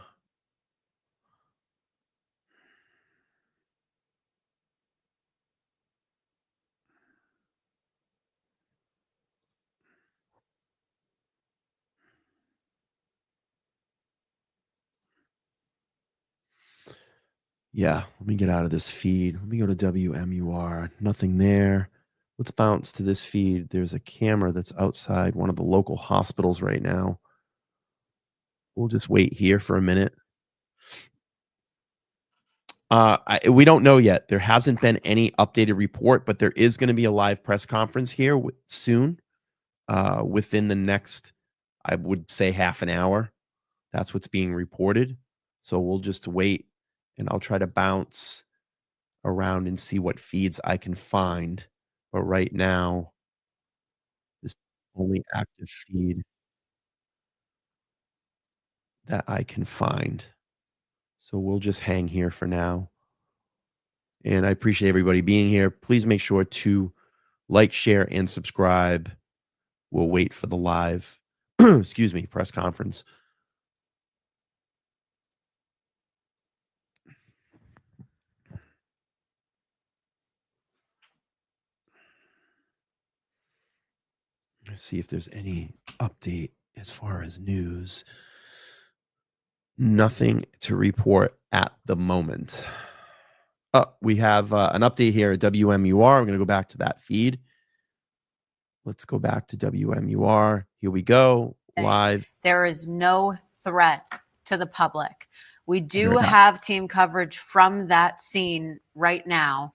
[SPEAKER 1] Yeah, let me get out of this feed. Let me go to WMUR. Nothing there. Let's bounce to this feed. There's a camera that's outside one of the local hospitals right now. We'll just wait here for a minute. We don't know yet. There hasn't been any updated report, but there is going to be a live press conference here soon, within the next, I would say, half an hour. That's what's being reported. So we'll just wait, and I'll try to bounce around and see what feeds I can find. But right now, this is the only active feed that I can find. So we'll just hang here for now. And I appreciate everybody being here. Please make sure to like, share, and subscribe. We'll wait for the live, excuse me, press conference. Let's see if there's any update as far as news. Nothing to report at the moment. We have an update here at WMUR. I'm going to go back to that feed. Let's go back to WMUR. Here we go. Live.
[SPEAKER 13] There is no threat to the public. We do have team coverage from that scene right now.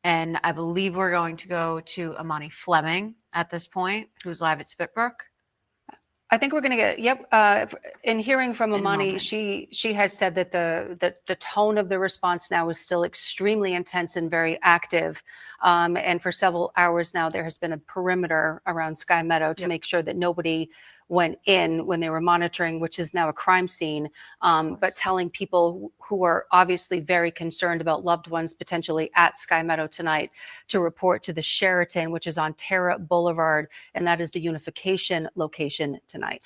[SPEAKER 13] And I believe we're going to go to Amani Fleming at this point, who's live at Spitbrook.
[SPEAKER 6] I think we're going to get, in hearing from Amani, she has said that the tone of the response now is still extremely intense and very active. And for several hours now, there has been a perimeter around Sky Meadow to make sure that nobody went in when they were monitoring, which is now a crime scene, but telling people who are obviously very concerned about loved ones potentially at Sky Meadow tonight to report to the Sheraton, which is on Terra Boulevard, and that is the Unification location tonight.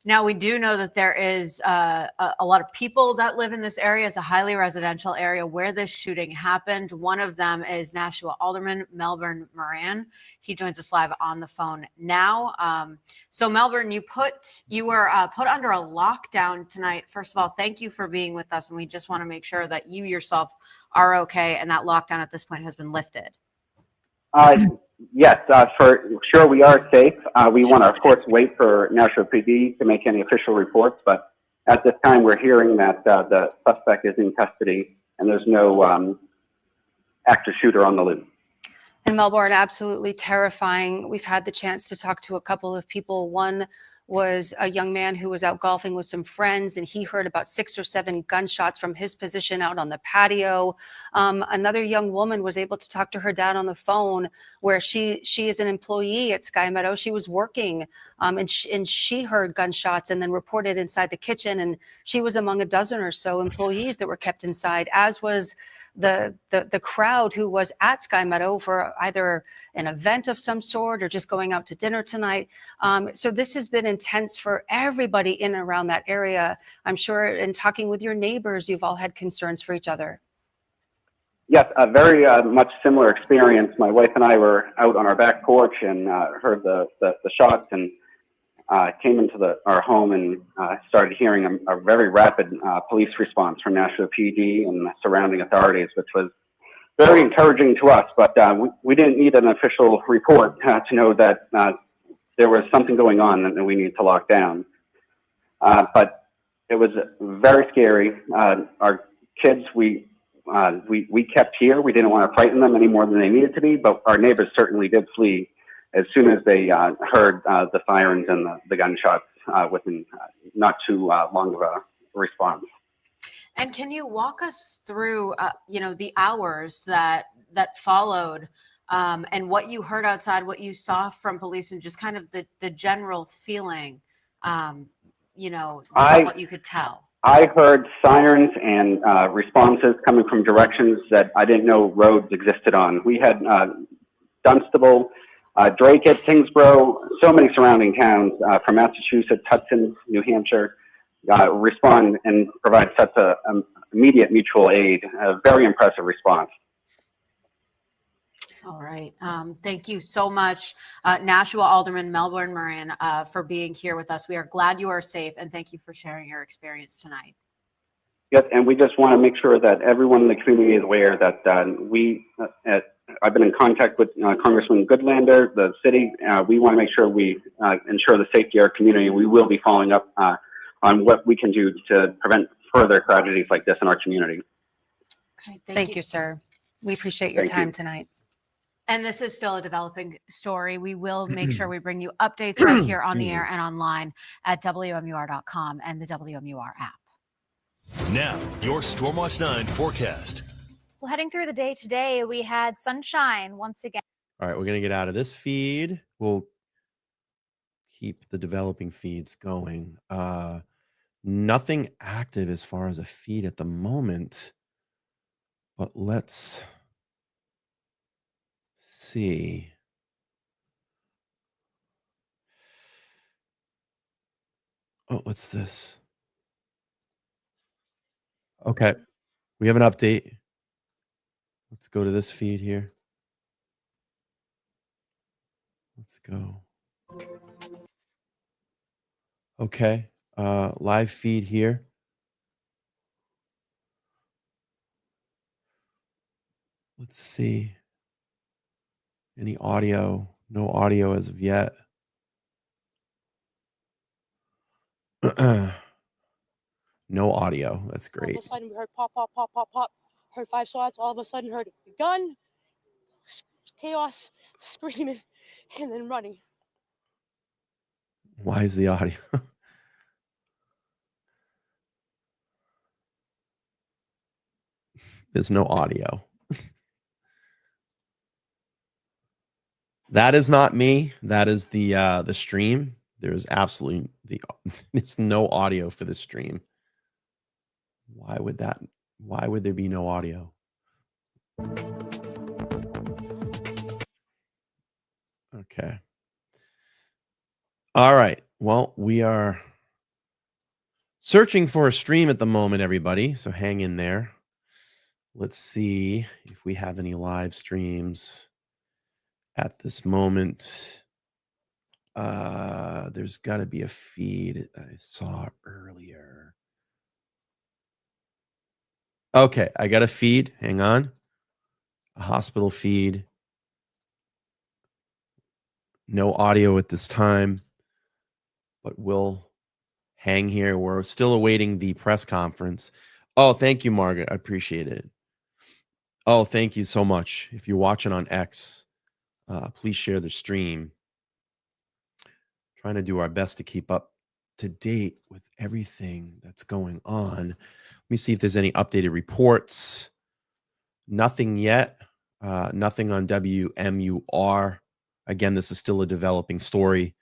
[SPEAKER 13] Now, we do know that there is a lot of people that live in this area. It's a highly residential area where this shooting happened. One of them is Nashua Alderman Melbourne Moran. He joins us live on the phone now. So, Melbourne, you were put under a lockdown tonight. First of all, thank you for being with us, and we just want to make sure that you yourself are okay and that lockdown at this point has been lifted.
[SPEAKER 14] Yes, for sure we are safe. We want to, of course, wait for NASHUA PD to make any official reports, but at this time we're hearing that the suspect is in custody and there's no active shooter on the loose.
[SPEAKER 6] And Melbourne, absolutely terrifying. We've had the chance to talk to a couple of people. One was a young man who was out golfing with some friends, and he heard about 6 or 7 gunshots from his position out on the patio. Another young woman was able to talk to her dad on the phone, where she is an employee at Sky Meadow. She was working, and she heard gunshots and then reported inside the kitchen. And she was among a dozen or so employees that were kept inside, as was the crowd who was at Sky Meadow for either an event of some sort or just going out to dinner tonight. So this has been intense for everybody in and around that area. I'm sure in talking with your neighbors, you've all had concerns for each other.
[SPEAKER 14] Yes, a very much similar experience. My wife and I were out on our back porch and heard the shots, and came into our home and started hearing a very rapid police response from NASHUA PD and the surrounding authorities, which was very encouraging to us. But we didn't need an official report to know that there was something going on and we needed to lock down. But it was very scary. Our kids, we kept here. We didn't want to frighten them any more than they needed to be, but our neighbors certainly did flee as soon as they heard the sirens and the gunshots within not too long of a response.
[SPEAKER 13] And can you walk us through, the hours that followed, and what you heard outside, what you saw from police, and just kind of the general feeling, from what you could tell?
[SPEAKER 14] I heard sirens and responses coming from directions that I didn't know roads existed on. We had Dunstable, Drake, Kingsborough, so many surrounding towns from Massachusetts, Hudson, New Hampshire, respond and provide such a immediate mutual aid. A very impressive response.
[SPEAKER 13] All right. Thank you so much, Nashua Alderman Melbourne Moran, for being here with us. We are glad you are safe, and thank you for sharing your experience tonight.
[SPEAKER 14] Yes, and we just want to make sure that everyone in the community is aware that I've been in contact with Congressman Goodlander, the city. We want to make sure we ensure the safety of our community. We will be following up on what we can do to prevent further tragedies like this in our community.
[SPEAKER 13] Okay,
[SPEAKER 6] Thank you, sir. We appreciate your time tonight.
[SPEAKER 13] And this is still a developing story. We will make sure we bring you updates right here on the air and online at WMUR.com and the WMUR app.
[SPEAKER 15] Now, your Stormwatch 9 forecast.
[SPEAKER 16] Well, heading through the day today, we had sunshine once again.
[SPEAKER 1] All right, we're going to get out of this feed. We'll keep the developing feeds going. Nothing active as far as a feed at the moment, but let's see. Oh, what's this? Okay, we have an update. Let's go to this feed here. Let's go. Okay, live feed here. Let's see. Any audio? No audio as of yet. No audio. That's
[SPEAKER 17] All
[SPEAKER 1] great.
[SPEAKER 17] of a sudden, we heard pop, pop, pop, pop, pop. Heard 5 shots. All of a sudden, heard gun, chaos, screaming, and then running.
[SPEAKER 1] Why is the audio? There's no audio. That is not me. That is the stream. There's absolutely there's no audio for the stream. Why would there be no audio? Okay. All right. Well, we are searching for a stream at the moment, everybody. So hang in there. Let's see if we have any live streams at this moment. There's got to be a feed I saw earlier. Okay, I got a feed. Hang on. A hospital feed. No audio at this time, but we'll hang here. We're still awaiting the press conference. Oh, thank you, Margaret. I appreciate it. Oh, thank you so much. If you're watching on X, please share the stream. Trying to do our best to keep up to date with everything that's going on. Let me see if there's any updated reports. Nothing yet. Nothing on WMUR. Again, this is still a developing story.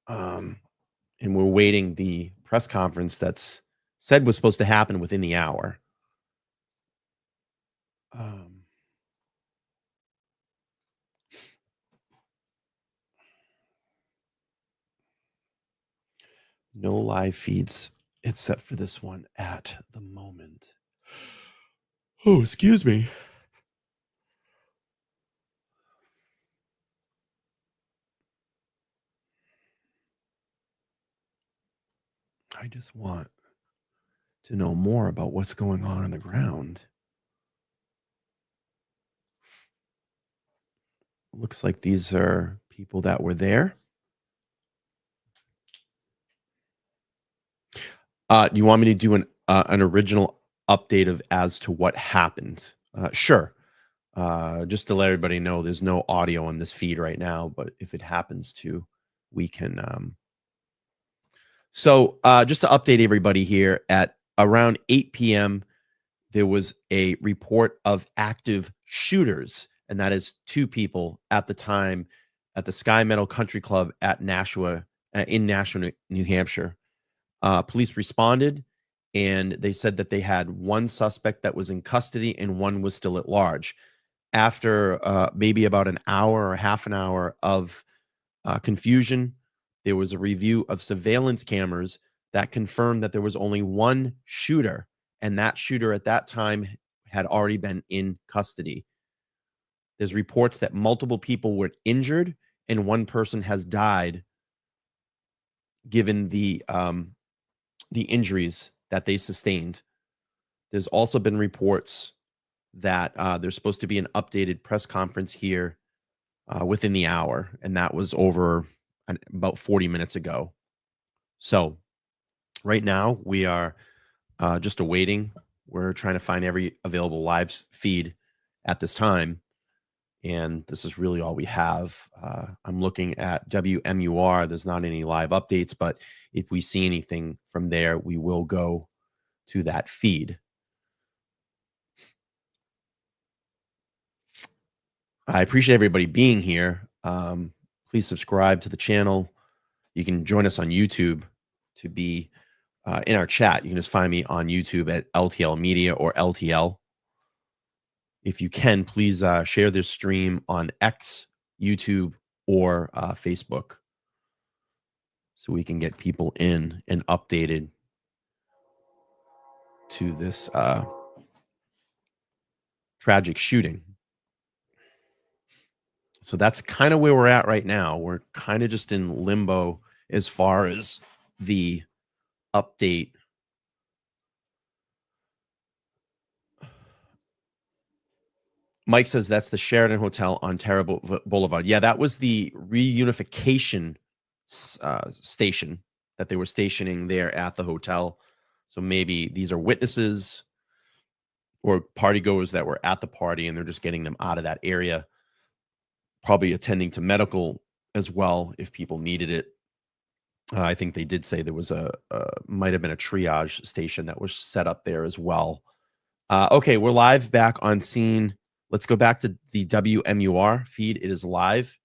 [SPEAKER 1] And we're waiting the press conference that's said was supposed to happen within the hour. No live feeds except for this one at the moment. Oh, excuse me. I just want to know more about what's going on the ground. Looks like these are people that were there. Do you want me to do an original update of as to what happened? Sure. Just to let everybody know, there's no audio on this feed right now, but if it happens to, we can. Just to update everybody here, at around 8 p.m., there was a report of active shooters, and that is 2 people at the time at the Sky Meadow Country Club at Nashua, in Nashua, New Hampshire. Police responded, and they said that they had 1 suspect that was in custody and 1 was still at large. After maybe about an hour or half an hour of confusion, there was a review of surveillance cameras that confirmed that there was only 1 shooter, and that shooter at that time had already been in custody. There's reports that multiple people were injured and 1 person has died given the injuries that they sustained. There's also been reports that there's supposed to be an updated press conference here within the hour, and that was over about 40 minutes ago. So right now we are just awaiting. We're trying to find every available live feed at this time, and this is really all we have. I'm looking at WMUR. There's not any live updates, but if we see anything from there, we will go to that feed. I appreciate everybody being here. Please subscribe to the channel. You can join us on YouTube to be in our chat. You can just find me on YouTube at LTL Media or LTL. If you can, please share this stream on X, YouTube, or Facebook so we can get people in and updated to this tragic shooting. So that's kind of where we're at right now. We're kind of just in limbo as far as the update. Mike says that's the Sheraton Hotel on Terra Boulevard. Yeah, that was the Reunification station that they were stationing there at the hotel. So maybe these are witnesses or party goers that were at the party and they're just getting them out of that area. Probably attending to medical as well if people needed it. I think they did say there was might have been a triage station that was set up there as well. Okay, we're live back on scene. Let's go back to the WMUR feed. It is live.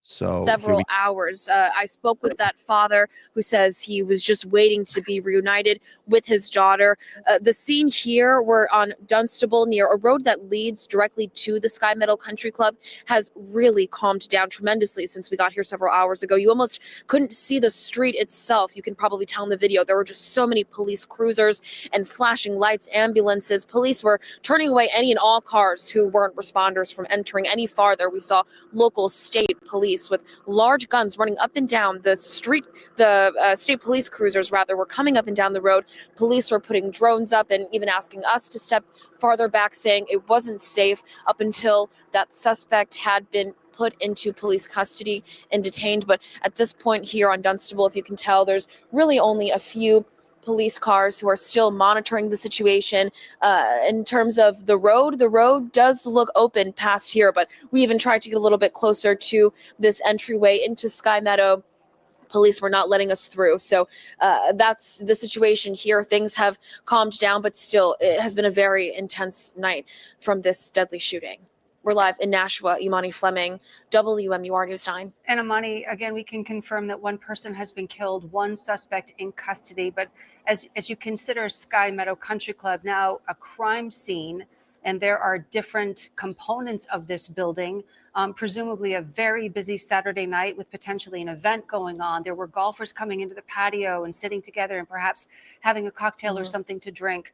[SPEAKER 1] So
[SPEAKER 2] several hours. I spoke with that father who says he was just waiting to be reunited with his daughter. The scene here, we're on Dunstable near a road that leads directly to the Sky Meadow Country Club, has really calmed down tremendously since we got here several hours ago. You almost couldn't see the street itself. You can probably tell in the video. There were just so many police cruisers and flashing lights, ambulances. Police were turning away any and all cars who weren't responders from entering any farther. We saw local state police with large guns running up and down the street. The state police cruisers, rather, were coming up and down the road. Police were putting drones up and even asking us to step farther back, saying it wasn't safe up until that suspect had been put into police custody and detained. But at this point here on Dunstable, if you can tell, there's really only a few police cars who are still monitoring the situation. In terms of the road does look open past here, but we even tried to get a little bit closer to this entryway into Sky Meadow. Police were not letting us through. So that's the situation here. Things have calmed down, but still it has been a very intense night from this deadly shooting. We're live in Nashua. Imani Fleming, WMUR News 9.
[SPEAKER 6] And Imani, again, we can confirm that 1 person has been killed, 1 suspect in custody. But as you consider Sky Meadow Country Club now a crime scene, and there are different components of this building, presumably a very busy Saturday night with potentially an event going on. There were golfers coming into the patio and sitting together and perhaps having a cocktail or something to drink,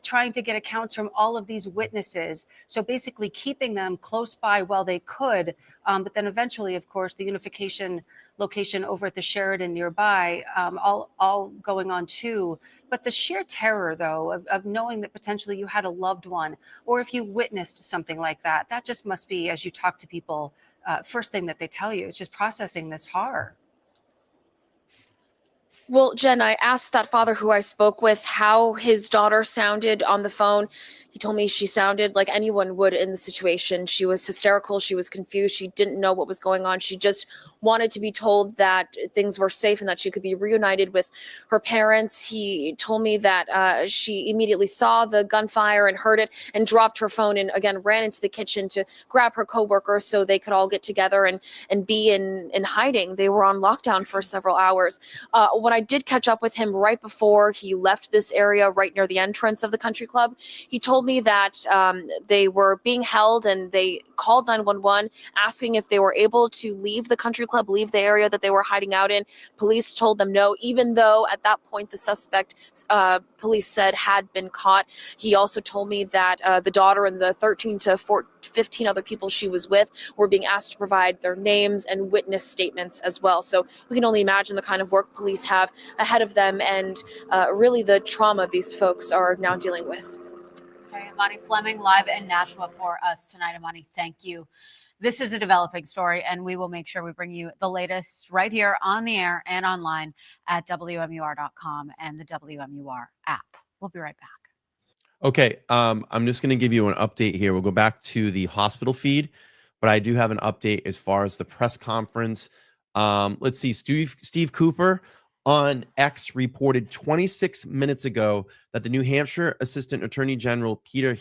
[SPEAKER 6] trying to get accounts from all of these witnesses. So basically keeping them close by while they could, but then eventually, of course, the Unification location over at the Sheraton nearby, all going on too. But the sheer terror, though, of knowing that potentially you had a loved one, or if you witnessed something like that, that just must be, as you talk to people, first thing that they tell you is just processing this horror.
[SPEAKER 2] Well, Jen, I asked that father who I spoke with how his daughter sounded on the phone. He told me she sounded like anyone would in the situation. She was hysterical. She was confused. She didn't know what was going on. She just wanted to be told that things were safe and that she could be reunited with her parents. He told me that she immediately saw the gunfire and heard it and dropped her phone and again ran into the kitchen to grab her coworker so they could all get together and be in hiding. They were on lockdown for several hours. When I did catch up with him right before he left this area, right near the entrance of the country club, he told me that they were being held and they called 911 asking if they were able to leave the country club, leave the area that they were hiding out in. Police told them no, even though at that point the suspect, police said, had been caught. He also told me that the daughter and the 13 to 15 other people she was with were being asked to provide their names and witness statements as well. So we can only imagine the kind of work police have ahead of them and really the trauma these folks are now dealing with.
[SPEAKER 13] Okay, Amani Fleming live in Nashua for us tonight. Amani, thank you. This is a developing story, and we will make sure we bring you the latest right here on the air and online at WMUR.com and the WMUR app. We'll be right back.
[SPEAKER 1] Okay, I'm just going to give you an update here. We'll go back to the hospital feed, but I do have an update as far as the press conference. Let's see, Steve Cooper on X reported 26 minutes ago that the New Hampshire Assistant Attorney General Peter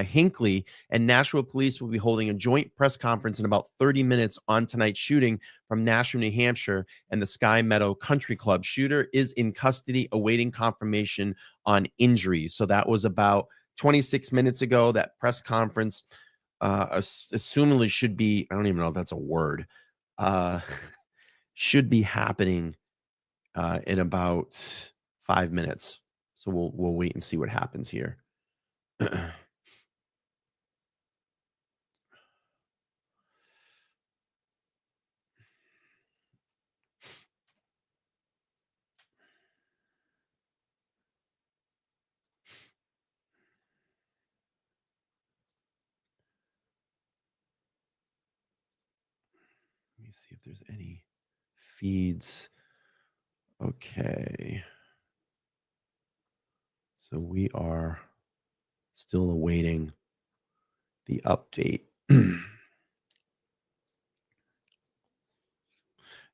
[SPEAKER 1] Hinckley and Nashua Police will be holding a joint press conference in about 30 minutes on tonight's shooting from Nashua, New Hampshire, and the Sky Meadow Country Club. Shooter is in custody, awaiting confirmation on injuries. So that was about 26 minutes ago. That press conference, assumingly, should be, I don't even know if that's a word, should be happening in about 5 minutes. So we'll wait and see what happens here. Let me see if there's any feeds. Okay. So we are still awaiting the update.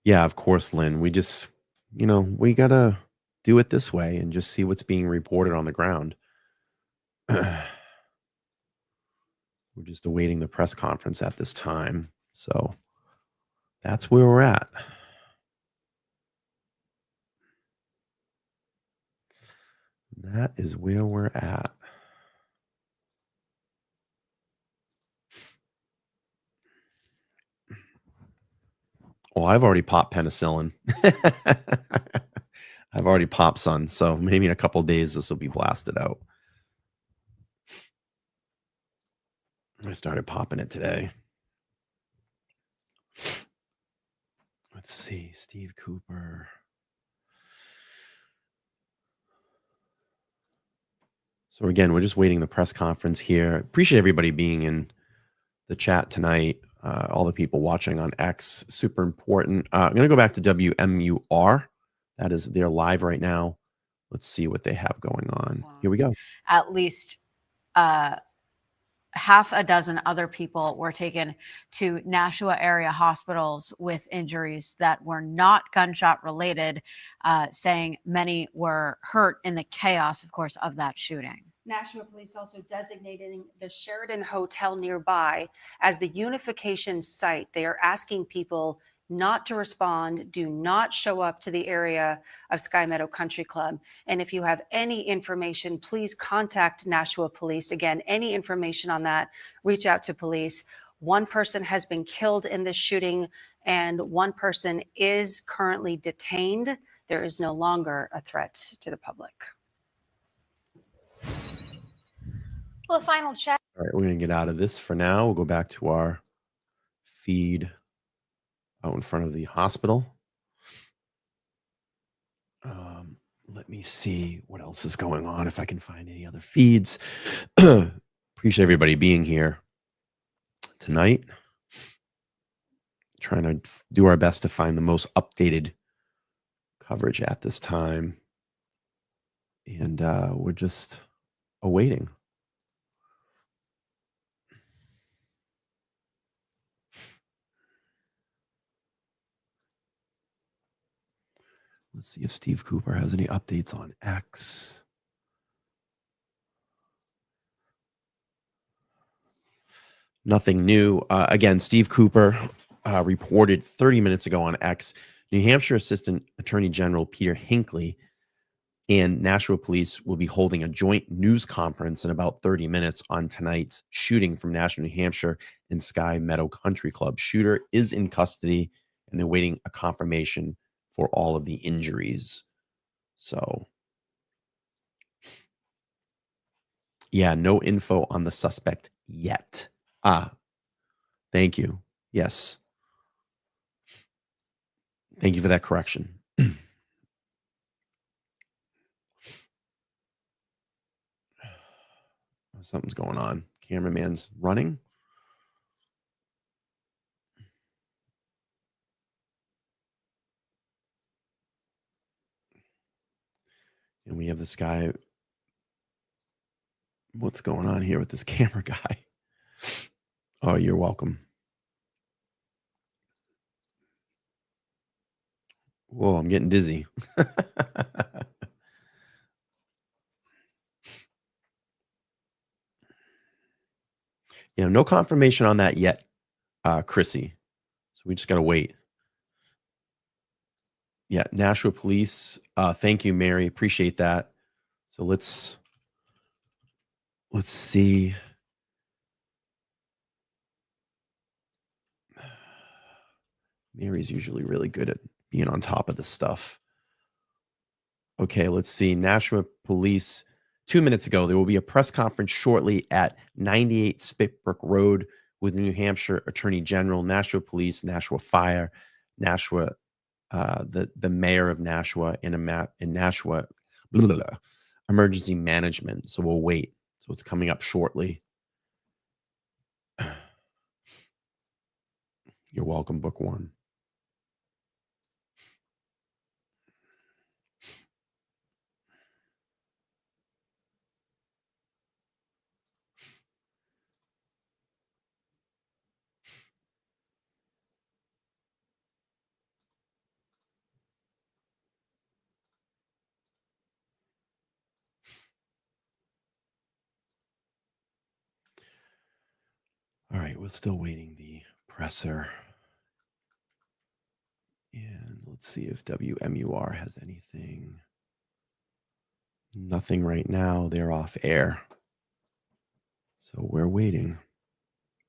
[SPEAKER 1] Yeah, of course, Lynn. We just, we got to do it this way and just see what's being reported on the ground. We're just awaiting the press conference at this time. So that's where we're at. That is where we're at. Oh, I've already popped penicillin. I've already popped some, so maybe in a couple of days this will be blasted out. I started popping it today. Let's see, Steve Cooper. So again, we're just waiting the press conference here. Appreciate everybody being in the chat tonight. All the people watching on X, super important. I'm going to go back to WMUR. They're live right now. Let's see what they have going on. Here we go.
[SPEAKER 13] At least half a dozen other people were taken to Nashua area hospitals with injuries that were not gunshot related, saying many were hurt in the chaos, of course, of that shooting.
[SPEAKER 6] Nashua Police also designating the Sheridan Hotel nearby as the Unification site. They are asking people not to respond, do not show up to the area of Sky Meadow Country Club. And if you have any information, please contact Nashua Police. Again, any information on that, reach out to police. One person has been killed in this shooting and one person is currently detained. There is no longer a threat to the public.
[SPEAKER 16] Well, the final check.
[SPEAKER 1] All right, we're going to get out of this for now. We'll go back to our feed out in front of the hospital. Let me see what else is going on, if I can find any other feeds. Appreciate everybody being here tonight. Trying to do our best to find the most updated coverage at this time. And we're just awaiting. Let's see if Steve Cooper has any updates on X. Nothing new. Again, Steve Cooper reported 30 minutes ago on X, New Hampshire Assistant Attorney General Peter Hinckley and Nashua Police will be holding a joint news conference in about 30 minutes on tonight's shooting from Nashua, New Hampshire in Sky Meadow Country Club. Shooter is in custody, and they're waiting a confirmation for all of the injuries. So, yeah, no info on the suspect yet. Thank you. Yes. Thank you for that correction. Something's going on. Cameraman's running. And we have this guy. What's going on here with this camera guy? Oh, you're welcome. Whoa, I'm getting dizzy. No confirmation on that yet, Chrissy. So we just got to wait. Yeah, Nashua Police. Thank you, Mary. Appreciate that. So let's see. Mary's usually really good at being on top of this stuff. Okay, let's see. Nashua Police, 2 minutes ago, there will be a press conference shortly at 98 Spitbrook Road with New Hampshire Attorney General, Nashua Police, Nashua Fire, Nashua, the mayor of Nashua, and Nashua Emergency Management. So we'll wait. So it's coming up shortly. You're welcome, Book One. All right, we're still waiting the presser. And let's see if WMUR has anything. Nothing right now. They're off air. So we're waiting.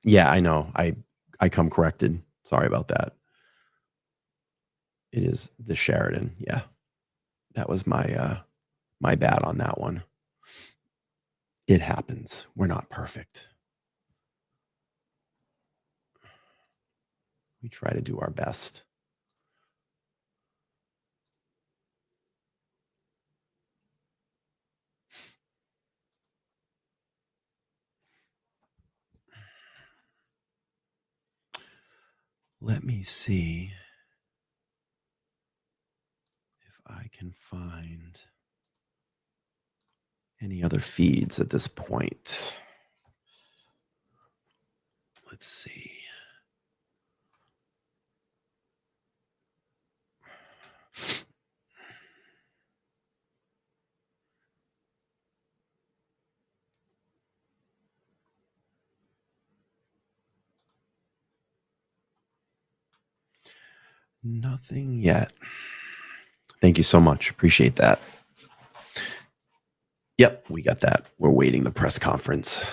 [SPEAKER 1] Yeah, I know. I come corrected. Sorry about that. It is the Sheridan. Yeah. That was my bad on that one. It happens. We're not perfect. We try to do our best. Let me see if I can find any other feeds at this point. Let's see. Nothing yet. Thank you so much. Appreciate that. Yep, we got that. We're waiting the press conference.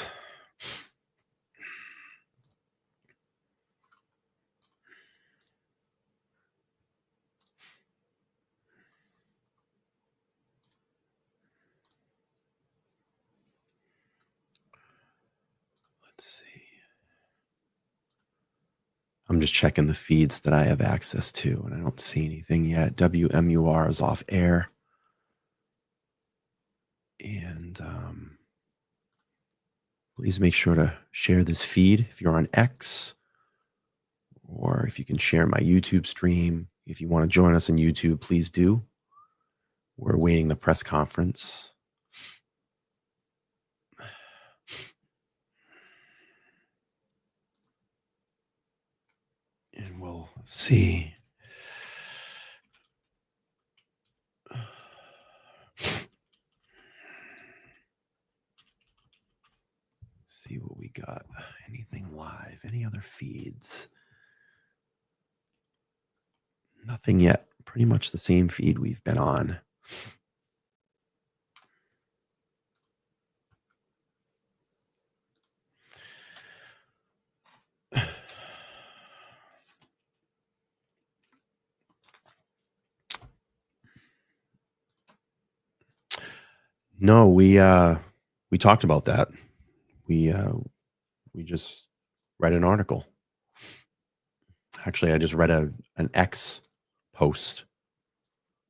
[SPEAKER 1] Let's see. I'm just checking the feeds that I have access to, and I don't see anything yet. WMUR is off air. And please make sure to share this feed if you're on X, or if you can share my YouTube stream. If you want to join us on YouTube, please do. We're awaiting the press conference. And we'll see. See what we got. Anything live? Any other feeds? Nothing yet. Pretty much the same feed we've been on. No, we talked about that. We just read an article. Actually, I just read an X post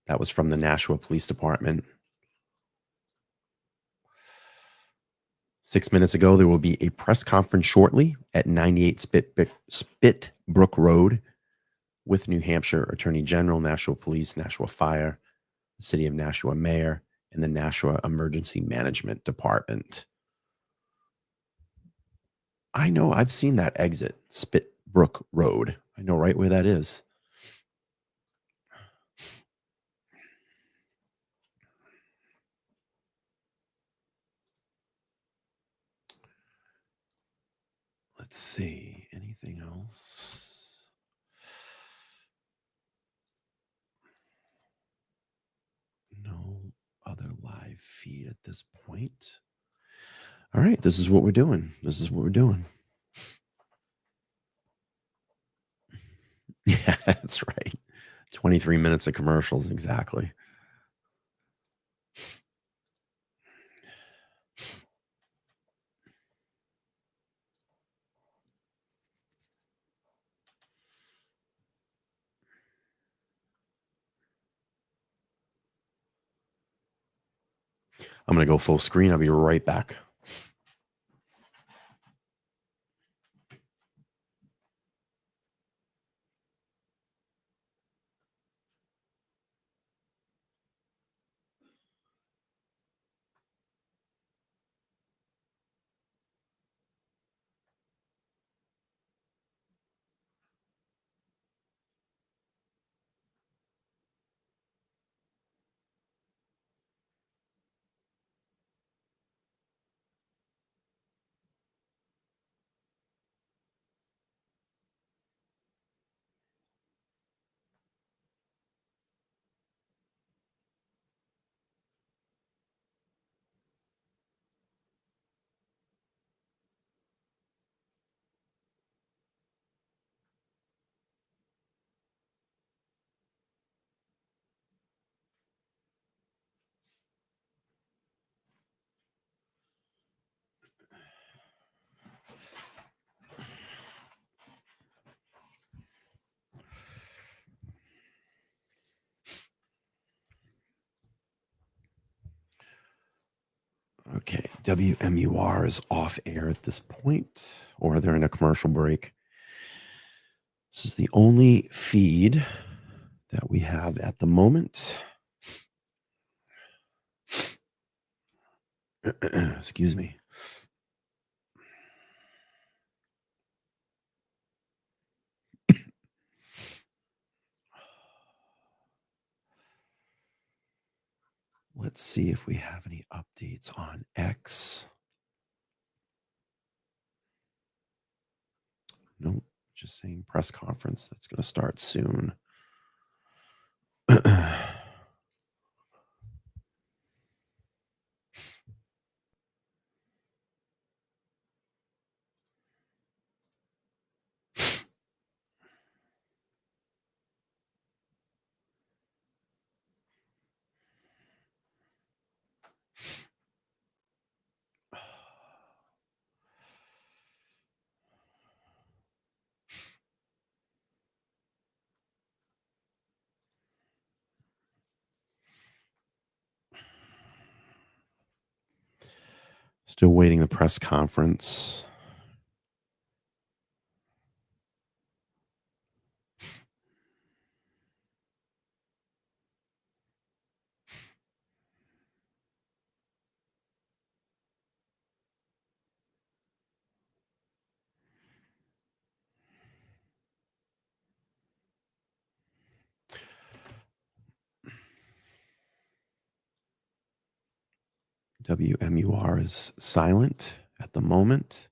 [SPEAKER 1] that was from the Nashua Police Department. 6 minutes ago, there will be a press conference shortly at 98 Spitbrook Road with New Hampshire Attorney General, Nashua Police, Nashua Fire, the City of Nashua Mayor, and the Nashua Emergency Management Department. I know, I've seen that exit, Spitbrook Road. I know right where that is. Let's see, anything else? No other live feed at this point. All right, this is what we're doing. This is what we're doing. Yeah, that's right. 23 minutes of commercials, exactly. I'm going to go full screen. I'll be right back. Okay, WMUR is off air at this point, or they're in a commercial break. This is the only feed that we have at the moment. Excuse me. Let's see if we have any updates on X. Nope, just saying press conference. That's going to start soon. Still waiting the press conference. WMUR is silent at the moment.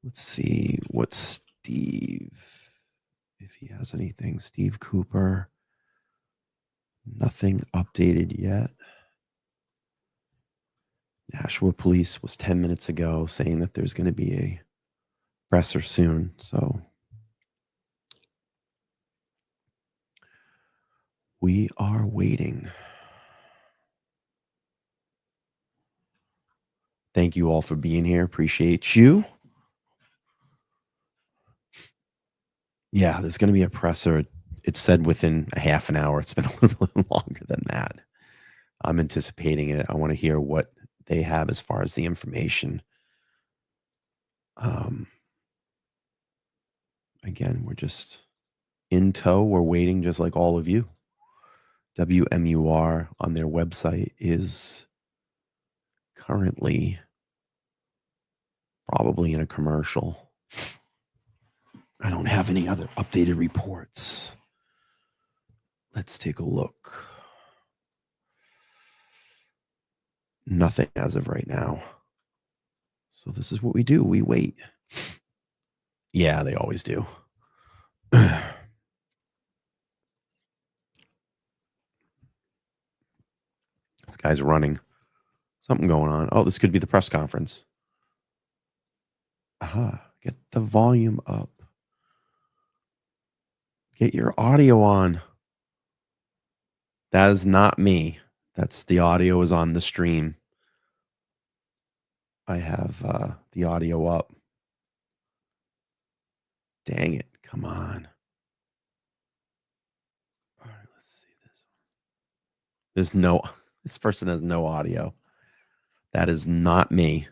[SPEAKER 1] Let's see what Steve, if he has anything. Steve Cooper, nothing updated yet. Nashua Police was 10 minutes ago saying that there's going to be a presser soon. So we are waiting. Thank you all for being here. Appreciate you. Yeah, there's going to be a presser. It said within a half an hour. It's been a little bit longer than that. I'm anticipating it. I want to hear what they have as far as the information. Again, we're just in tow. We're waiting just like all of you. WMUR on their website is currently probably in a commercial. I don't have any other updated reports. Let's take a look. Nothing as of right now. So this is what we do. We wait. Yeah, they always do. This guy's running. Something going on. Oh, this could be the press conference. Get the volume up. Get your audio on. That is not me. That's the audio is on the stream. I have the audio up. Dang it. Come on. All right, let's see this. This person has no audio. That is not me.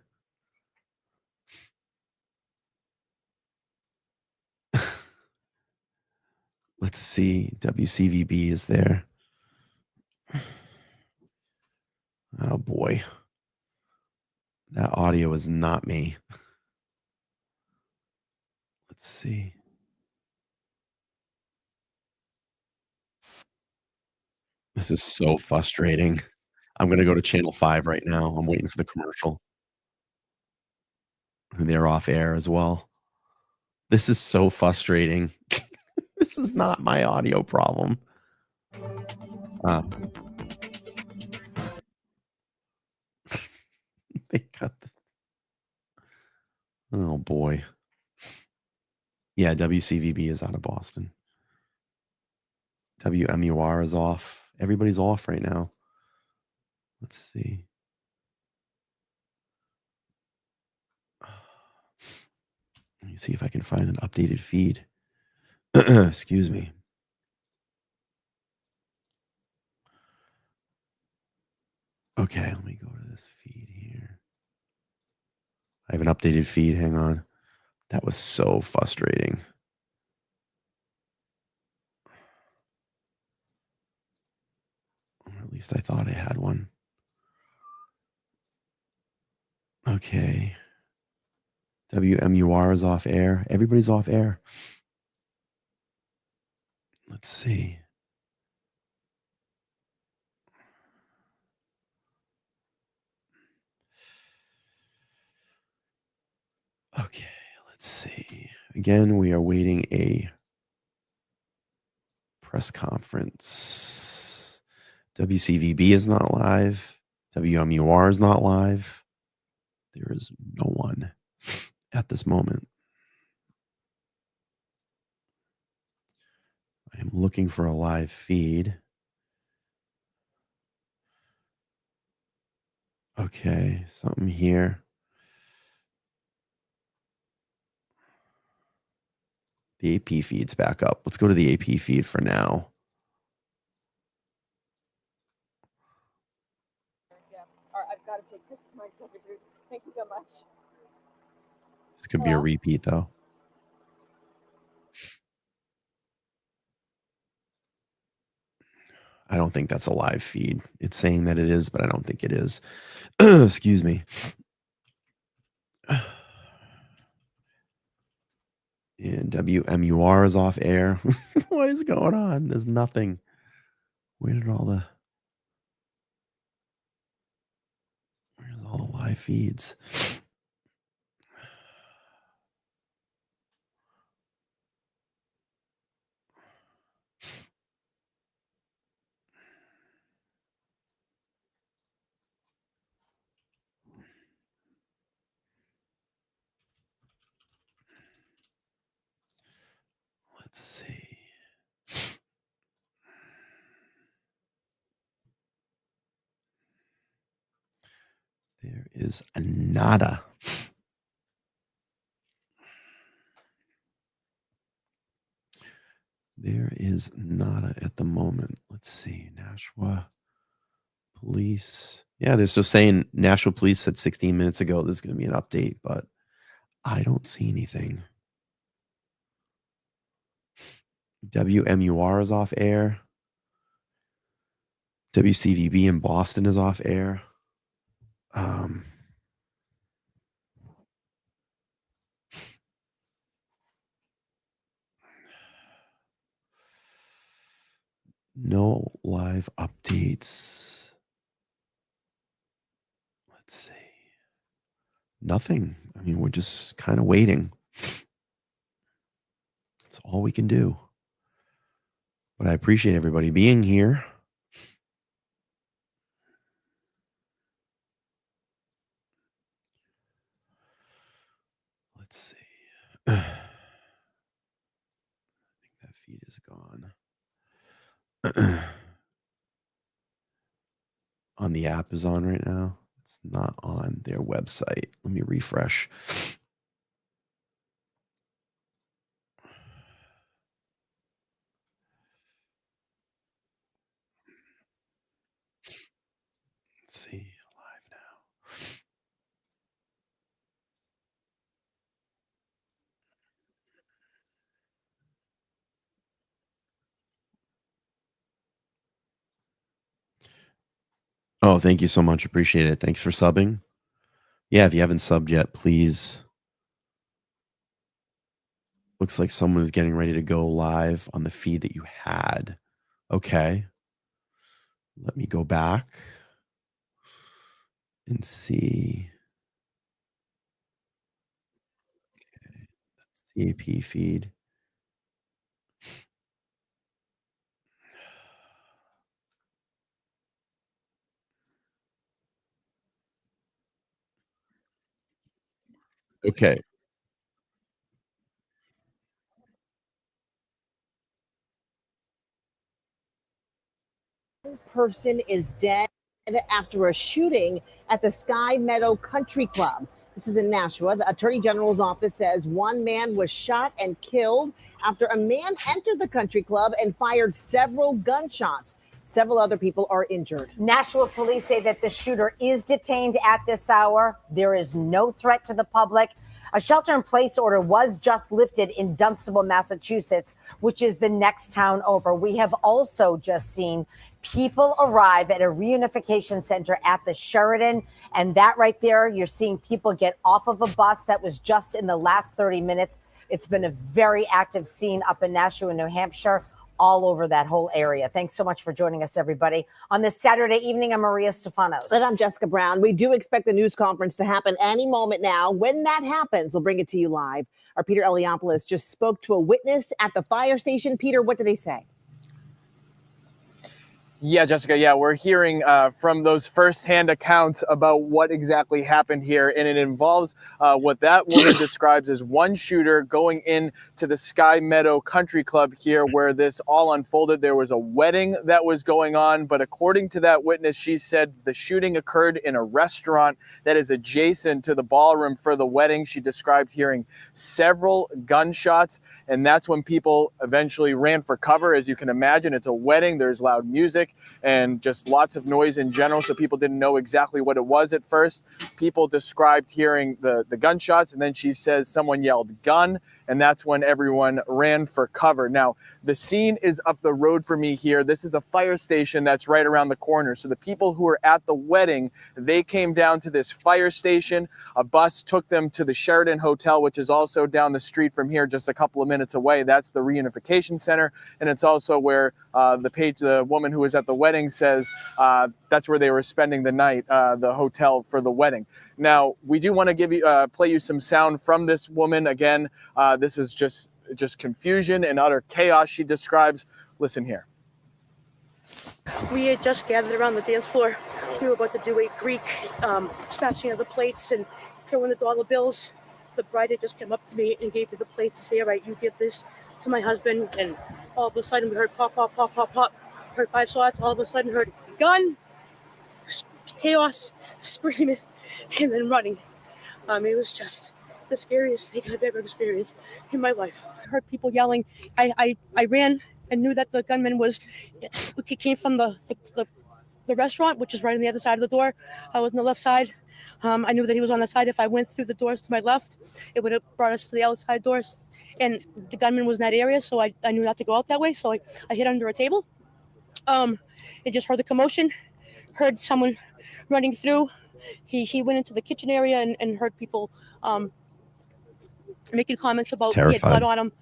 [SPEAKER 1] Let's see. WCVB is there. Oh boy. That audio is not me. Let's see. This is so frustrating. I'm going to go to channel 5 right now. I'm waiting for the commercial. They're off air as well. This is so frustrating. This is not my audio problem. They cut oh boy. Yeah, WCVB is out of Boston. WMUR is off. Everybody's off right now. Let's see. Let me see if I can find an updated feed. Excuse me. Okay, let me go to this feed here. I have an updated feed. Hang on. That was so frustrating. Or at least I thought I had one. Okay. WMUR is off air. Everybody's off air. Let's see. Okay, let's see. Again, we are waiting a press conference. WCVB is not live. WMUR is not live. There is no one at this moment. I am looking for a live feed. Okay, something here. The AP feed's back up. Let's go to the AP feed for now.
[SPEAKER 2] Yeah. All right, I've got to take this as my executive. Thank you so much.
[SPEAKER 1] This could be a repeat, though. I don't think that's a live feed. It's saying that it is, but I don't think it is. Excuse me. And WMUR is off air. What is going on? There's nothing. Where did all the... feeds. Let's see. There is nada. There is nada at the moment. Let's see. Nashua Police. Yeah, they're still saying Nashua Police said 16 minutes ago there's going to be an update, but I don't see anything. WMUR is off air. WCVB in Boston is off air. No live updates. Let's see. Nothing. I mean, we're just kind of waiting. That's all we can do. But I appreciate everybody being here. Let's see. I think that feed is gone. On the app is on right now. It's not on their website. Let me refresh. Let's see. Live now. Oh, thank you so much. Appreciate it. Thanks for subbing. Yeah, if you haven't subbed yet, please. Looks like someone is getting ready to go live on the feed that you had. Okay. Let me go back and see. Okay. That's the AP feed. Okay.
[SPEAKER 18] Person is dead after a shooting at the Sky Meadow Country Club. This is in Nashua. The Attorney General's office says one man was shot and killed after a man entered the country club and fired several gunshots. Several other people are injured.
[SPEAKER 19] Nashua police say that the shooter is detained at this hour. There is no threat to the public. A shelter-in-place order was just lifted in Dunstable, Massachusetts, which is the next town over. We have also just seen people arrive at a reunification center at the Sheridan. And that right there, you're seeing people get off of a bus. That was just in the last 30 minutes. It's been a very active scene up in Nashua, New Hampshire, all over that whole area. Thanks so much for joining us, everybody. On this Saturday evening, I'm Maria Stefanos.
[SPEAKER 18] And I'm Jessica Brown. We do expect the news conference to happen any moment now. When that happens, we'll bring it to you live. Our Peter Eliopoulos just spoke to a witness at the fire station. Peter, what did they say?
[SPEAKER 20] Yeah, Jessica, we're hearing from those firsthand accounts about what exactly happened here. And it involves what that woman describes as one shooter going into the Sky Meadow Country Club here where this all unfolded. There was a wedding that was going on. But according to that witness, she said the shooting occurred in a restaurant that is adjacent to the ballroom for the wedding. She described hearing several gunshots. And that's when people eventually ran for cover. As you can imagine, it's a wedding. There's loud music and just lots of noise in general. So people didn't know exactly what it was at first. People described hearing the gunshots. And then she says someone yelled gun. and that's when everyone ran for cover. Now, the scene is up the road for me here. This is a fire station that's right around the corner. So the people who were at the wedding, they came down to this fire station. A bus took them to the Sheraton Hotel, which is also down the street from here, just a couple of minutes away. That's the Reunification Center, and it's also where the woman who was at the wedding says that's where they were spending the night, the hotel for the wedding. Now, we do want to give you play you some sound from this woman. Again, this is just confusion and utter chaos she describes. Listen here.
[SPEAKER 17] We had just gathered around the dance floor. We were about to do a Greek smashing of the plates and throwing the dollar bills. The bride had just come up to me and gave me the plates to say, all right, you give this to my husband. And all of a sudden we heard pop, pop, pop, pop, pop. Heard 5 shots. All of a sudden heard gun, chaos, screaming, and then running. It was just the scariest thing I've ever experienced in my life. I heard people yelling. I ran and knew that the gunman came from the restaurant, which is right on the other side of the door. I was on the left side. I knew that he was on the side. If I went through the doors to my left, it would have brought us to the outside doors. And the gunman was in that area, so I knew not to go out that way. So I hid under a table. I just heard the commotion, heard someone running through. He went into the kitchen area and heard people making comments about he had blood on him.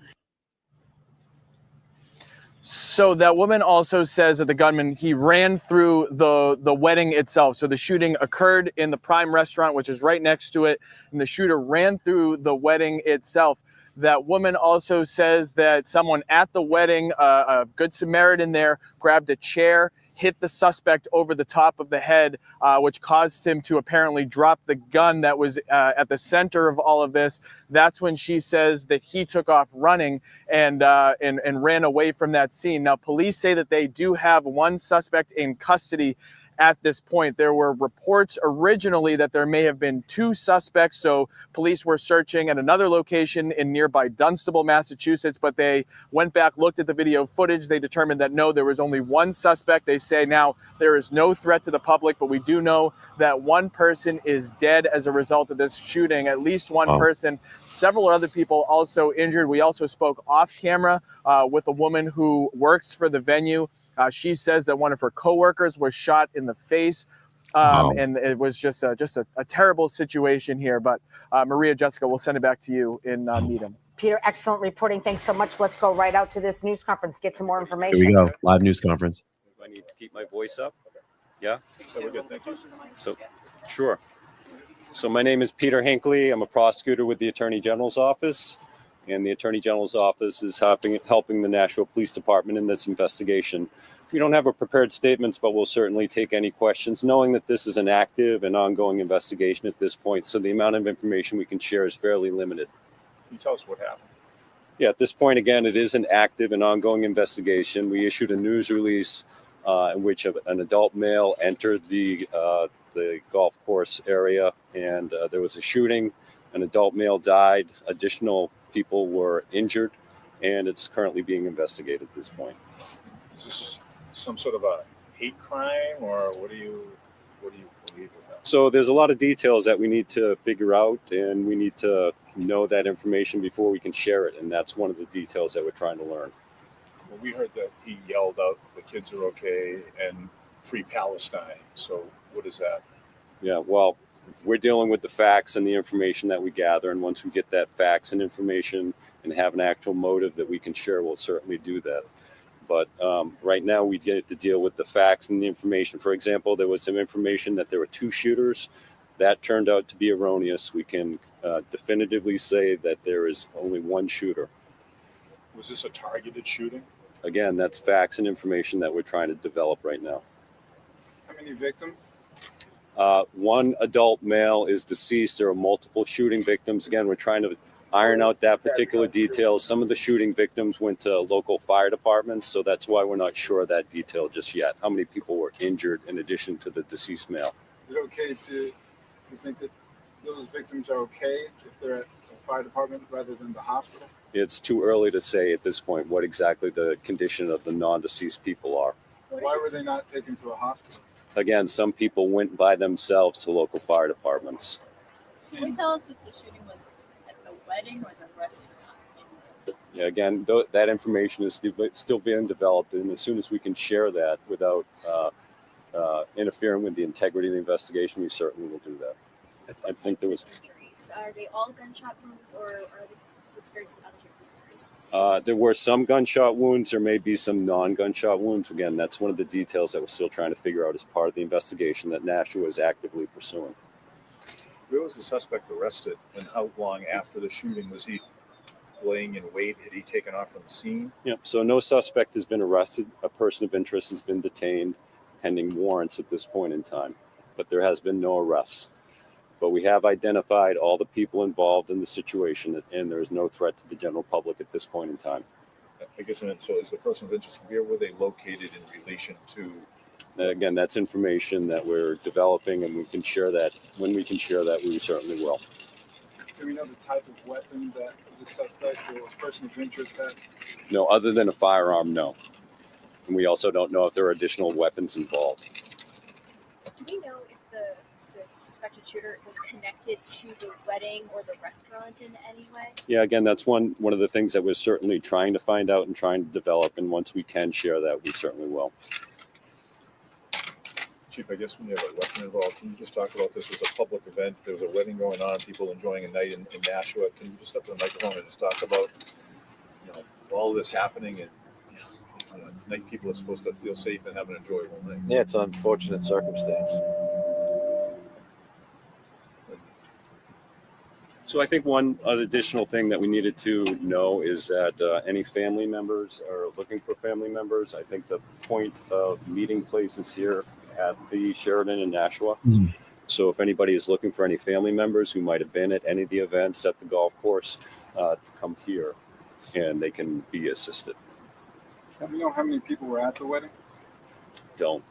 [SPEAKER 20] So that woman also says that the gunman, he ran through the wedding itself. So the shooting occurred in the Prime restaurant, which is right next to it, and the shooter ran through the wedding itself. That woman also says that someone at the wedding, a Good Samaritan there, grabbed a chair, hit the suspect over the top of the head, which caused him to apparently drop the gun that was at the center of all of this. That's when she says that he took off running and ran away from that scene. Now, police say that they do have one suspect in custody at this point. There were reports originally that there may have been 2 suspects, so police were searching at another location in nearby Dunstable, Massachusetts, but they went back, looked at the video footage. They determined that no, there was only 1 suspect. They say now there is no threat to the public, but we do know that 1 person is dead as a result of this shooting, at least 1 person. Several other people also injured. We also spoke off camera with a woman who works for the venue. She says that one of her coworkers was shot in the face, and it was just a terrible situation here. But Maria, Jessica, we'll send it back to you in Meadow.
[SPEAKER 19] Peter, excellent reporting. Thanks so much. Let's go right out to this news conference, get some more information.
[SPEAKER 1] Here we go. Live news conference.
[SPEAKER 21] Do I need to keep my voice up? Yeah?
[SPEAKER 12] So we're good. Thank you.
[SPEAKER 21] So, sure. So my name is Peter Hinckley. I'm a prosecutor with the Attorney General's office. And the Attorney General's office is helping the Nashua Police Department in this investigation. We don't have a prepared statements, but we'll certainly take any questions, knowing that this is an active and ongoing investigation at this point. So the amount of information we can share is fairly limited.
[SPEAKER 12] Can you tell us what happened?
[SPEAKER 21] Yeah, at this point, again, it is an active and ongoing investigation. We issued a news release in which an adult male entered the golf course area, and there was a shooting. An adult male died. Additional people were injured, and it's currently being investigated at this point.
[SPEAKER 12] Is this some sort of a hate crime, or what do you believe with that?
[SPEAKER 21] So there's a lot of details that we need to figure out, and we need to know that information before we can share it, and that's one of the details that we're trying to learn.
[SPEAKER 12] Well, we heard that he yelled out, "The kids are okay," and "Free Palestine." So what is that?
[SPEAKER 21] Yeah, well, we're dealing with the facts and the information that we gather, and once we get that facts and information and have an actual motive that we can share, we'll certainly do that. But right now we get to deal with the facts and the information. For example, there was some information that there were 2 shooters. That turned out to be erroneous. We can definitively say that there is only 1 shooter.
[SPEAKER 12] Was this a targeted shooting?
[SPEAKER 21] Again, that's facts and information that we're trying to develop right now.
[SPEAKER 12] How many victims?
[SPEAKER 21] 1 adult male is deceased. There are multiple shooting victims. Again, we're trying to iron out that particular detail. Some of the shooting victims went to local fire departments, so that's why we're not sure of that detail just yet. How many people were injured in addition to the deceased male?
[SPEAKER 12] Is it okay to think that those victims are okay if they're at the fire department rather than the hospital?
[SPEAKER 21] It's too early to say at this point what exactly the condition of the non-deceased people are.
[SPEAKER 12] Why were they not taken to a hospital?
[SPEAKER 21] Again, some people went by themselves to local fire departments.
[SPEAKER 22] Can you tell us if the shooting was at the wedding or the restaurant in
[SPEAKER 21] Yeah, again, that information is still being developed, and as soon as we can share that without interfering with the integrity of the investigation, we certainly will do that. I think there was.
[SPEAKER 11] Are they all gunshot wounds, or are they experiencing other types of injuries?
[SPEAKER 21] There were some gunshot wounds. There may be some non-gunshot wounds. Again, that's one of the details that we're still trying to figure out as part of the investigation that NASHUA is actively pursuing.
[SPEAKER 12] Where was the suspect arrested, and how long after the shooting was he laying in wait? Had he taken off from the scene?
[SPEAKER 21] Yep. So no suspect has been arrested. A person of interest has been detained pending warrants at this point in time, but there has been no arrests. But we have identified all the people involved in the situation, and there is no threat to the general public at this point in time.
[SPEAKER 12] I guess, and so is the person of interest, where were they located in relation to?
[SPEAKER 21] Again, that's information that we're developing, and we can share that. When we can share that, we certainly will.
[SPEAKER 4] Do we know the type of weapon that the suspect or person of interest had?
[SPEAKER 21] No, other than a firearm, no. And we also don't know if there are additional weapons involved.
[SPEAKER 11] Do we know if the suspected shooter was connected to the wedding or the restaurant in any way?
[SPEAKER 21] Yeah, again, that's one of the things that we're certainly trying to find out and trying to develop. And once we can share that, we certainly will.
[SPEAKER 12] Chief, I guess when you have a weapon involved, can you just talk about this was a public event? There was a wedding going on, people enjoying a night in Nashua. Can you just step to the microphone and just talk about, all of this happening, and on a night people are supposed to feel safe and have an enjoyable night?
[SPEAKER 22] Yeah, it's an unfortunate circumstance.
[SPEAKER 21] So I think one additional thing that we needed to know is that any family members are looking for family members. I think the point of meeting place is here at the Sheraton in Nashua. Mm-hmm. So if anybody is looking for any family members who might have been at any of the events at the golf course, come here and they can be assisted.
[SPEAKER 4] Do we know how many people were at the wedding?
[SPEAKER 21] Don't.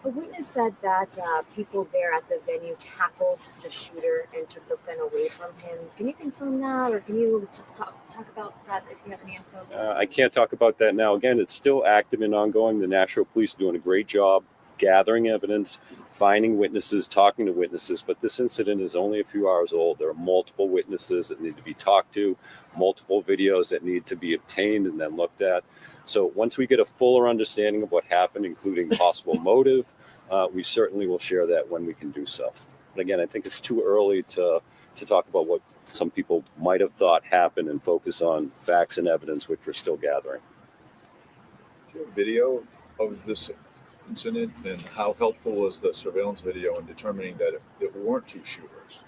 [SPEAKER 23] A witness said that people there at the venue tackled the shooter and took the gun away from him. Can you confirm that, or can you talk about that if you have any info?
[SPEAKER 21] I can't talk about that now. Again, it's still active and ongoing. The Nashua Police are doing a great job gathering evidence, finding witnesses, talking to witnesses, but this incident is only a few hours old. There are multiple witnesses that need to be talked to, multiple videos that need to be obtained and then looked at. So once we get a fuller understanding of what happened, including possible motive, we certainly will share that when we can do so. But again, I think it's too early to talk about what some people might have thought happened and focus on facts and evidence, which we're still gathering.
[SPEAKER 12] Do you have video of this incident, and how helpful was the surveillance video in determining that there weren't two shooters?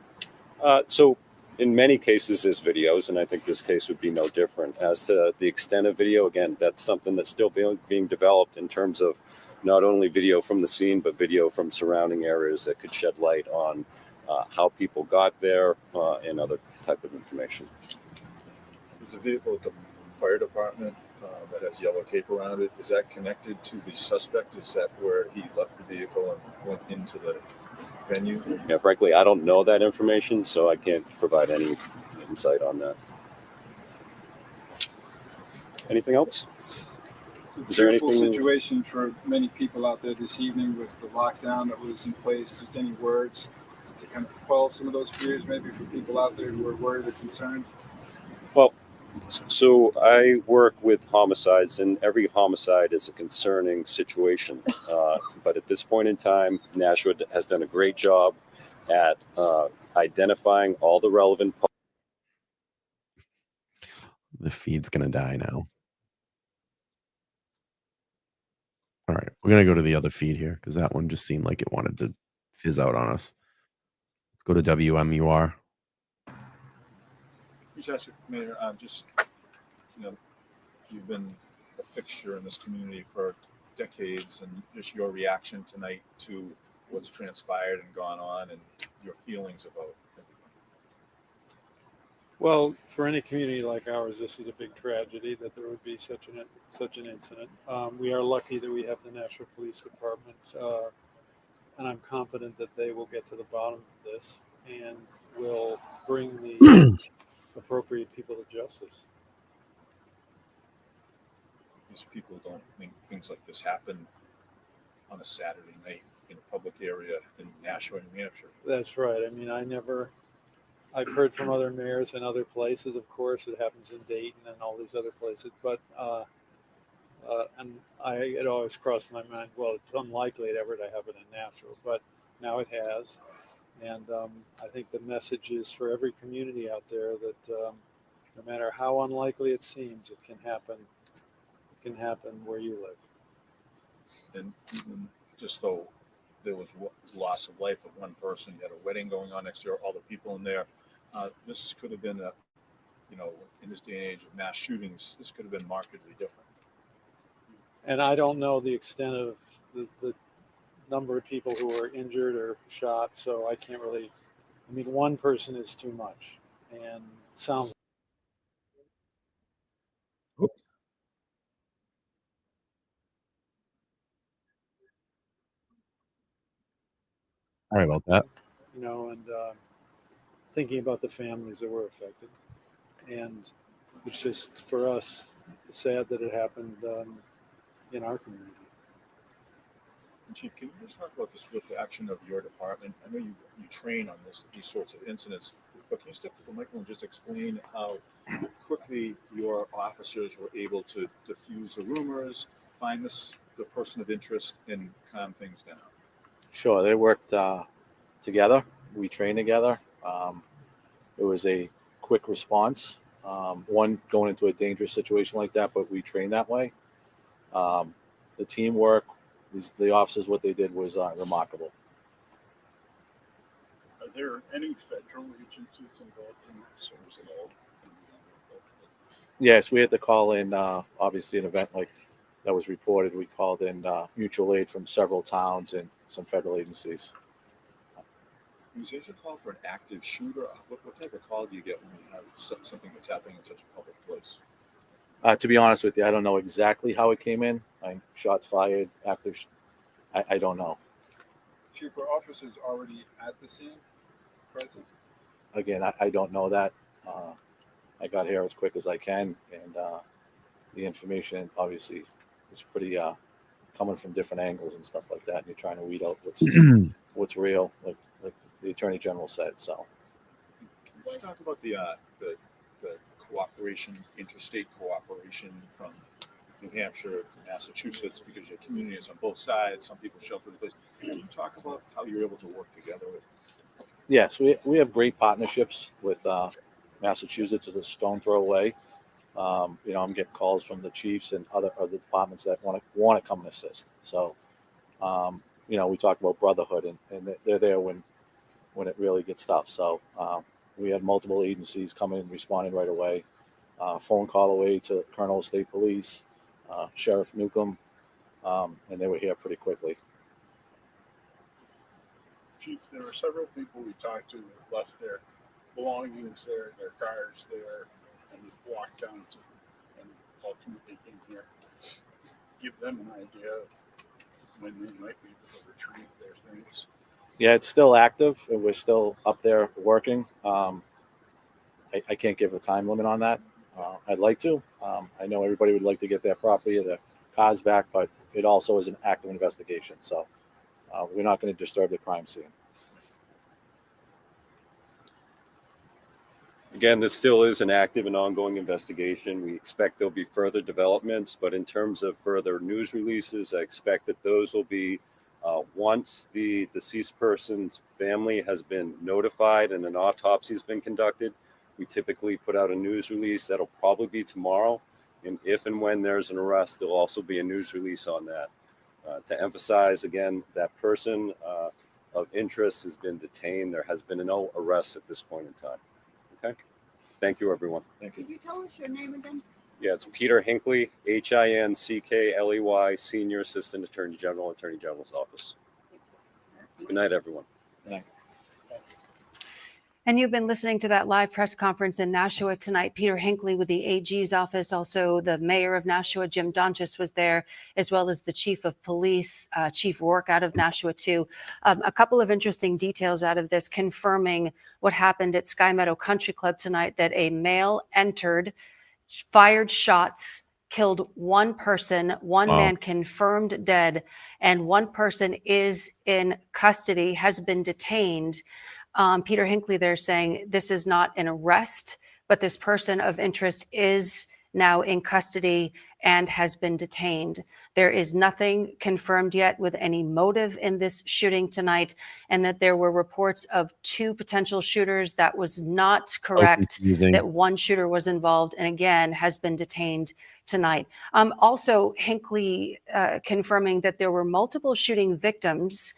[SPEAKER 21] So in many cases, there's videos, and I think this case would be no different. As to the extent of video, again, that's something that's still being developed in terms of not only video from the scene, but video from surrounding areas that could shed light on how people got there and other type of information.
[SPEAKER 12] There's a vehicle at the fire department that has yellow tape around it. Is that connected to the suspect? Is that where he left the vehicle and went into the venue?
[SPEAKER 21] Yeah, frankly, I don't know that information, so I can't provide any insight on that. Anything else?
[SPEAKER 4] It's a fearful situation for many people out there this evening with the lockdown that was in place. Just any words to kind of quell some of those fears, maybe for people out there who are worried or concerned?
[SPEAKER 21] Well, so I work with homicides, and every homicide is a concerning situation. But at this point in time, Nashua has done a great job at identifying all the relevant.
[SPEAKER 1] The feed's going to die now. All right, we're going to go to the other feed here because that one just seemed like it wanted to fizz out on us. Let's go to WMUR.
[SPEAKER 12] Mayor, just, you've been a fixture in this community for decades, and just your reaction tonight to what's transpired and gone on and your feelings about everything.
[SPEAKER 24] Well, for any community like ours, this is a big tragedy that there would be such an incident. We are lucky that we have the Nashua Police Department, and I'm confident that they will get to the bottom of this and will bring the appropriate people to justice.
[SPEAKER 12] These people don't think things like this happen on a Saturday night in a public area in Nashua, New Hampshire.
[SPEAKER 24] That's right. I mean, I never I've heard from other mayors in other places. Of course, it happens in Dayton and all these other places. But and it always crossed my mind. Well, it's unlikely it ever to happen in Nashville, but now it has. And I think the message is for every community out there that no matter how unlikely it seems, it can happen. It can happen where you live.
[SPEAKER 3] And even just though there was loss of life of one person, you had a wedding going on next year, all the people in there. This could have been in this day and age of mass shootings, this could have been markedly different.
[SPEAKER 24] And I don't know the extent of the number of people who were injured or shot, so I can't really. I mean, one person is too much, and it sounds.
[SPEAKER 1] Oops. Sorry about that.
[SPEAKER 24] And thinking about the families that were affected, and it's just for us sad that it happened in our community.
[SPEAKER 3] Chief, can you just talk about the swift action of your department? I know you train on these sorts of incidents, but can you step to the microphone and just explain how quickly your officers were able to diffuse the rumors, find the person of interest, and calm things down?
[SPEAKER 5] Sure, they worked together. We trained together. It was a quick response. One going into a dangerous situation like that, but we trained that way. The teamwork, the officers, what they did was remarkable.
[SPEAKER 12] Are there any federal agencies involved in this, or is it all?
[SPEAKER 5] Yes, we had to call in, obviously, an event like that was reported. We called in mutual aid from several towns and some federal agencies.
[SPEAKER 3] When you say it's a call for an active shooter, what type of call do you get when you have something that's happening in such a public place?
[SPEAKER 5] To be honest with you, I don't know exactly how it came in. Shots fired, active. I don't know.
[SPEAKER 4] Chief, were officers already at the scene, present?
[SPEAKER 5] Again, I don't know that. I got here as quick as I can, and the information obviously is pretty coming from different angles and stuff like that. And you're trying to weed out what's real, like the Attorney General said. So,
[SPEAKER 3] Can you just talk about the cooperation, interstate cooperation from New Hampshire to Massachusetts, because your community is on both sides. Some people shelter in place. Can you talk about how you're able to work together with?
[SPEAKER 5] yes, we have great partnerships with Massachusetts. Is a stone throw away. I'm getting calls from the chiefs and other departments that want to come and assist. So, we talk about brotherhood, and they're there when it really gets tough. So we had multiple agencies coming and responding right away. Phone call away to Colonel of State Police, Sheriff Newcomb, and they were here pretty quickly.
[SPEAKER 12] Chiefs, there were several people we talked to that left their belongings there, their cars there, and walked down to, and ultimately came here. Give them an idea of when they might be able to retrieve their things.
[SPEAKER 5] Yeah, it's still active, and we're still up there working. I can't give a time limit on that. I'd like to. I know everybody would like to get their property or their cars back, but it also is an active investigation. So we're not going to disturb the crime scene.
[SPEAKER 21] Again, this still is an active and ongoing investigation. We expect there'll be further developments, but in terms of further news releases, I expect that those will be once the deceased person's family has been notified and an autopsy has been conducted. We typically put out a news release. That'll probably be tomorrow. And if and when there's an arrest, there'll also be a news release on that. To emphasize again, that person of interest has been detained. There has been no arrest at this point in time. Okay. Thank you, everyone.
[SPEAKER 3] Thank you.
[SPEAKER 7] Can you tell us your name again?
[SPEAKER 21] Yeah, it's Peter Hinckley, Hinkley, Senior Assistant Attorney General, Attorney General's Office. Good night, everyone.
[SPEAKER 3] Good night.
[SPEAKER 6] And you've been listening to that live press conference in Nashua tonight. Peter Hinckley with the AG's office, also the mayor of Nashua, Jim Donchis, was there, as well as the chief of police, Chief Rourke, out of Nashua too. A couple of interesting details out of this, confirming what happened at Sky Meadow Country Club tonight, that a male entered, fired shots, killed one person, one man confirmed dead, and one person is in custody, has been detained. Peter Hinckley there saying this is not an arrest, but this person of interest is now in custody and has been detained. There is nothing confirmed yet with any motive in this shooting tonight, and that there were reports of 2 potential shooters. That was not correct,
[SPEAKER 1] confusing.
[SPEAKER 6] that one shooter was involved and again has been detained tonight. Also, Hinckley confirming that there were multiple shooting victims.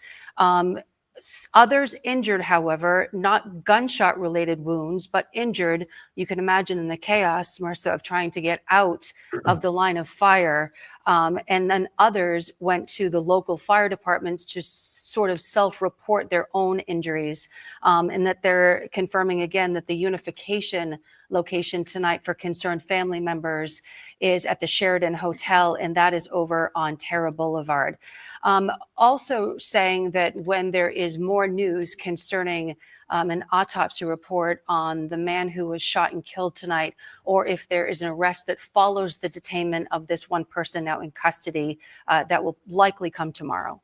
[SPEAKER 6] Others injured, however, not gunshot related wounds, but injured. You can imagine in the chaos, Marissa, of trying to get out of the line of fire. And then others went to the local fire departments to sort of self-report their own injuries. And that they're confirming again that the Unification location tonight for concerned family members is at the Sheridan Hotel, and that is over on Terra Boulevard. Also saying that when there is more news concerning an autopsy report on the man who was shot and killed tonight, or if there is an arrest that follows the detainment of this one person now in custody, that will likely come tomorrow.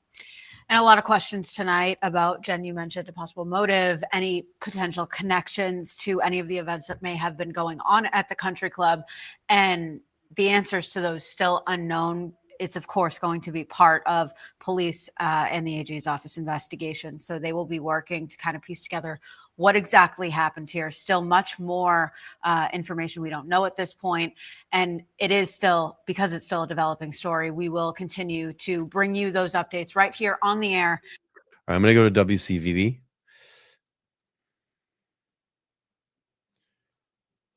[SPEAKER 13] And a lot of questions tonight about, Jen, you mentioned a possible motive, any potential connections to any of the events that may have been going on at the country club. And the answers to those still unknown. It's, of course, going to be part of police and the AG's office investigation. So they will be working to kind of piece together what exactly happened here. Still much more information we don't know at this point. And it is still, because it's still a developing story, we will continue to bring you those updates right here on the air.
[SPEAKER 1] All right, I'm going to go to WCVB.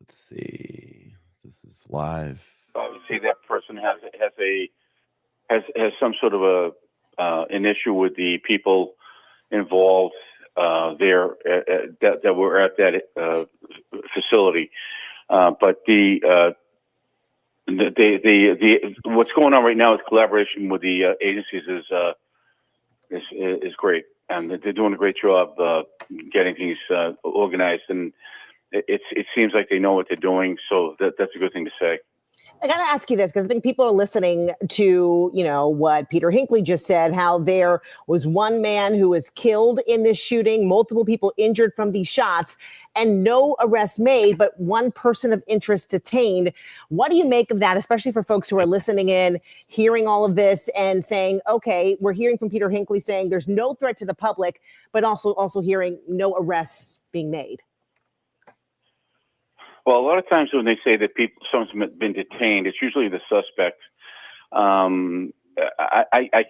[SPEAKER 1] Let's see. This is live.
[SPEAKER 7] Obviously, that person has some sort of an issue with the people involved there that were at that facility. But the what's going on right now with collaboration with the agencies is great, and they're doing a great job getting things organized, and it seems like they know what they're doing. So that's a good thing to say.
[SPEAKER 18] I got to ask you this, because I think people are listening to, what Peter Hinckley just said, how there was one man who was killed in this shooting, multiple people injured from these shots, and no arrests made, but one person of interest detained. What do you make of that, especially for folks who are listening in, hearing all of this and saying, okay, we're hearing from Peter Hinckley saying there's no threat to the public, but also hearing no arrests being made?
[SPEAKER 7] Well, a lot of times when they say that someone's been detained, it's usually the suspect. I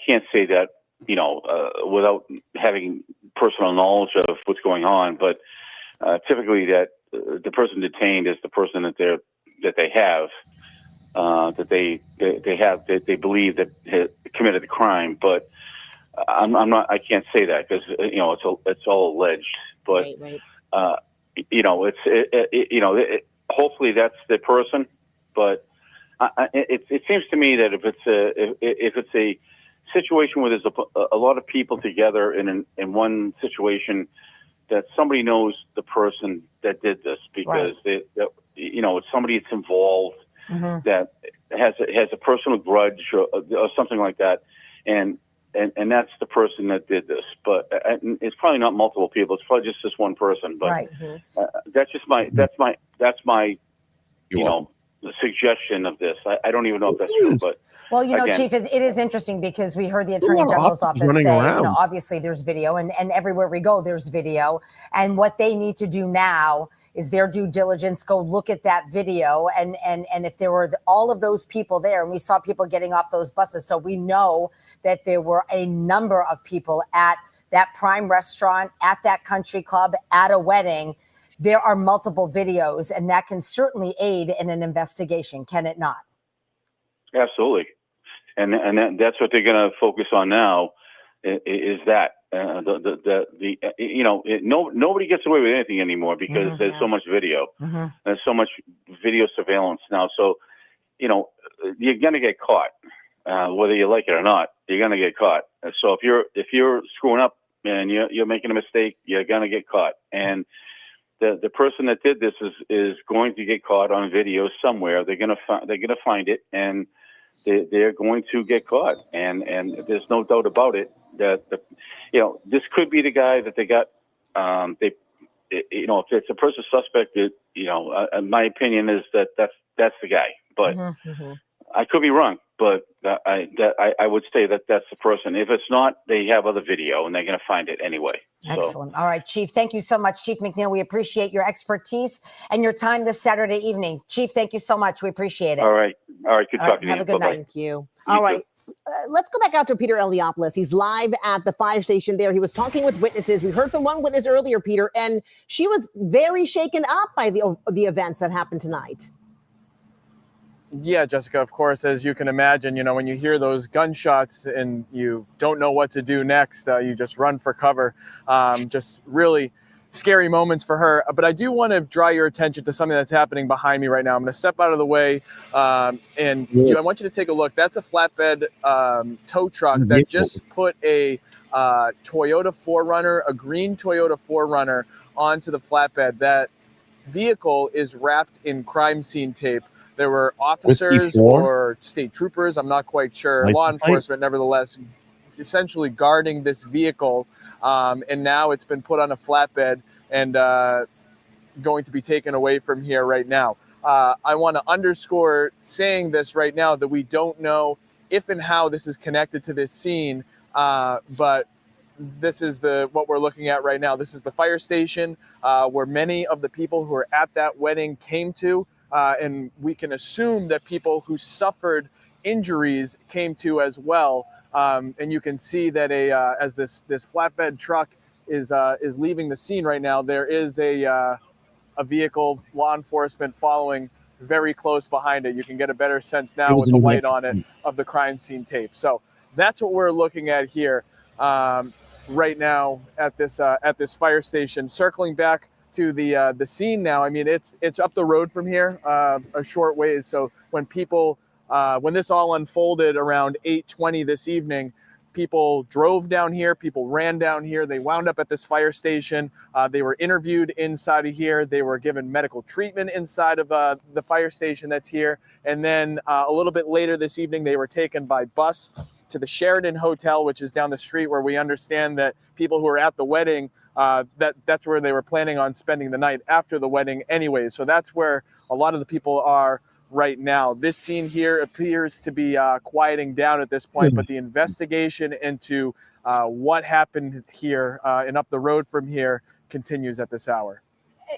[SPEAKER 7] can't say that, without having personal knowledge of what's going on. But typically, that the person detained is the person that they have, that they believe that has committed the crime. But I can't say that because it's all alleged. But
[SPEAKER 18] right.
[SPEAKER 7] Hopefully that's the person, but it seems to me that if it's a situation where there's a lot of people together in one situation, that somebody knows the person that did this, because it's somebody that's involved, that has a personal grudge or something like that, and that's the person that did this. But it's probably not multiple people. It's probably just this one person. But that's my the suggestion of this. I don't even know if that's true, but
[SPEAKER 19] well,
[SPEAKER 7] again,
[SPEAKER 19] Chief, it is interesting because we heard the Attorney General's office say, obviously there's video, and everywhere we go there's video, and what they need to do now is their due diligence, go look at that video, and if there were all of those people there, and we saw people getting off those buses, so we know that there were a number of people at that Prime restaurant, at that country club, at a wedding. There are multiple videos, and that can certainly aid in an investigation, can it not?
[SPEAKER 7] Absolutely, and that's what they're going to focus on now. Is that nobody gets away with anything anymore because there's so much video. There's so much video surveillance now. So you're going to get caught, whether you like it or not. You're going to get caught. So if you're screwing up and you're making a mistake, you're going to get caught. And the person that did this is going to get caught on video somewhere. They're going to find it, and they're going to get caught. And there's no doubt about it that this could be the guy that they got if it's a person suspect, my opinion is that that's the guy. But I could be wrong. But I would say that that's the person. If it's not, they have other video, and they're going to find it anyway.
[SPEAKER 19] Excellent. All right, Chief. Thank you so much, Chief McNeil. We appreciate your expertise and your time this Saturday evening. Chief, thank you so much. We appreciate it.
[SPEAKER 7] All right. Good talking to you.
[SPEAKER 19] Have a good night.
[SPEAKER 18] Thank you. All right. Let's go back out to Peter Eliopoulos. He's live at the fire station there. He was talking with witnesses. We heard from one witness earlier, Peter, and she was very shaken up by the events that happened tonight.
[SPEAKER 20] Yeah, Jessica, of course, as you can imagine, when you hear those gunshots and you don't know what to do next, you just run for cover. Just really scary moments for her. But I do want to draw your attention to something that's happening behind me right now. I'm going to step out of the way, and I want you to take a look. That's a flatbed tow truck that just put a Toyota 4Runner, a green Toyota 4Runner, onto the flatbed. That vehicle is wrapped in crime scene tape. There were officers or state troopers, I'm not quite sure, law enforcement, nevertheless, essentially guarding this vehicle. And now it's been put on a flatbed and going to be taken away from here right now. I want to underscore saying this right now, that we don't know if and how this is connected to this scene, but this is what we're looking at right now. This is the fire station where many of the people who were at that wedding came to. And we can assume that people who suffered injuries came to as well. And you can see that as this flatbed truck is leaving the scene right now, there is a vehicle, law enforcement following very close behind it. You can get a better sense now with the light on it of the crime scene tape. So that's what we're looking at here right now at this fire station. Circling back to the scene now. I mean, it's up the road from here, a short ways. So when this all unfolded around 8:20 this evening, people drove down here, people ran down here, they wound up at this fire station. They were interviewed inside of here. They were given medical treatment inside of the fire station that's here. And then a little bit later this evening, they were taken by bus to the Sheridan Hotel, which is down the street, where we understand that people who were at the wedding, that's where they were planning on spending the night after the wedding anyway. So that's where a lot of the people are right now. This scene here appears to be quieting down at this point, but the investigation into what happened here and up the road from here continues at this hour.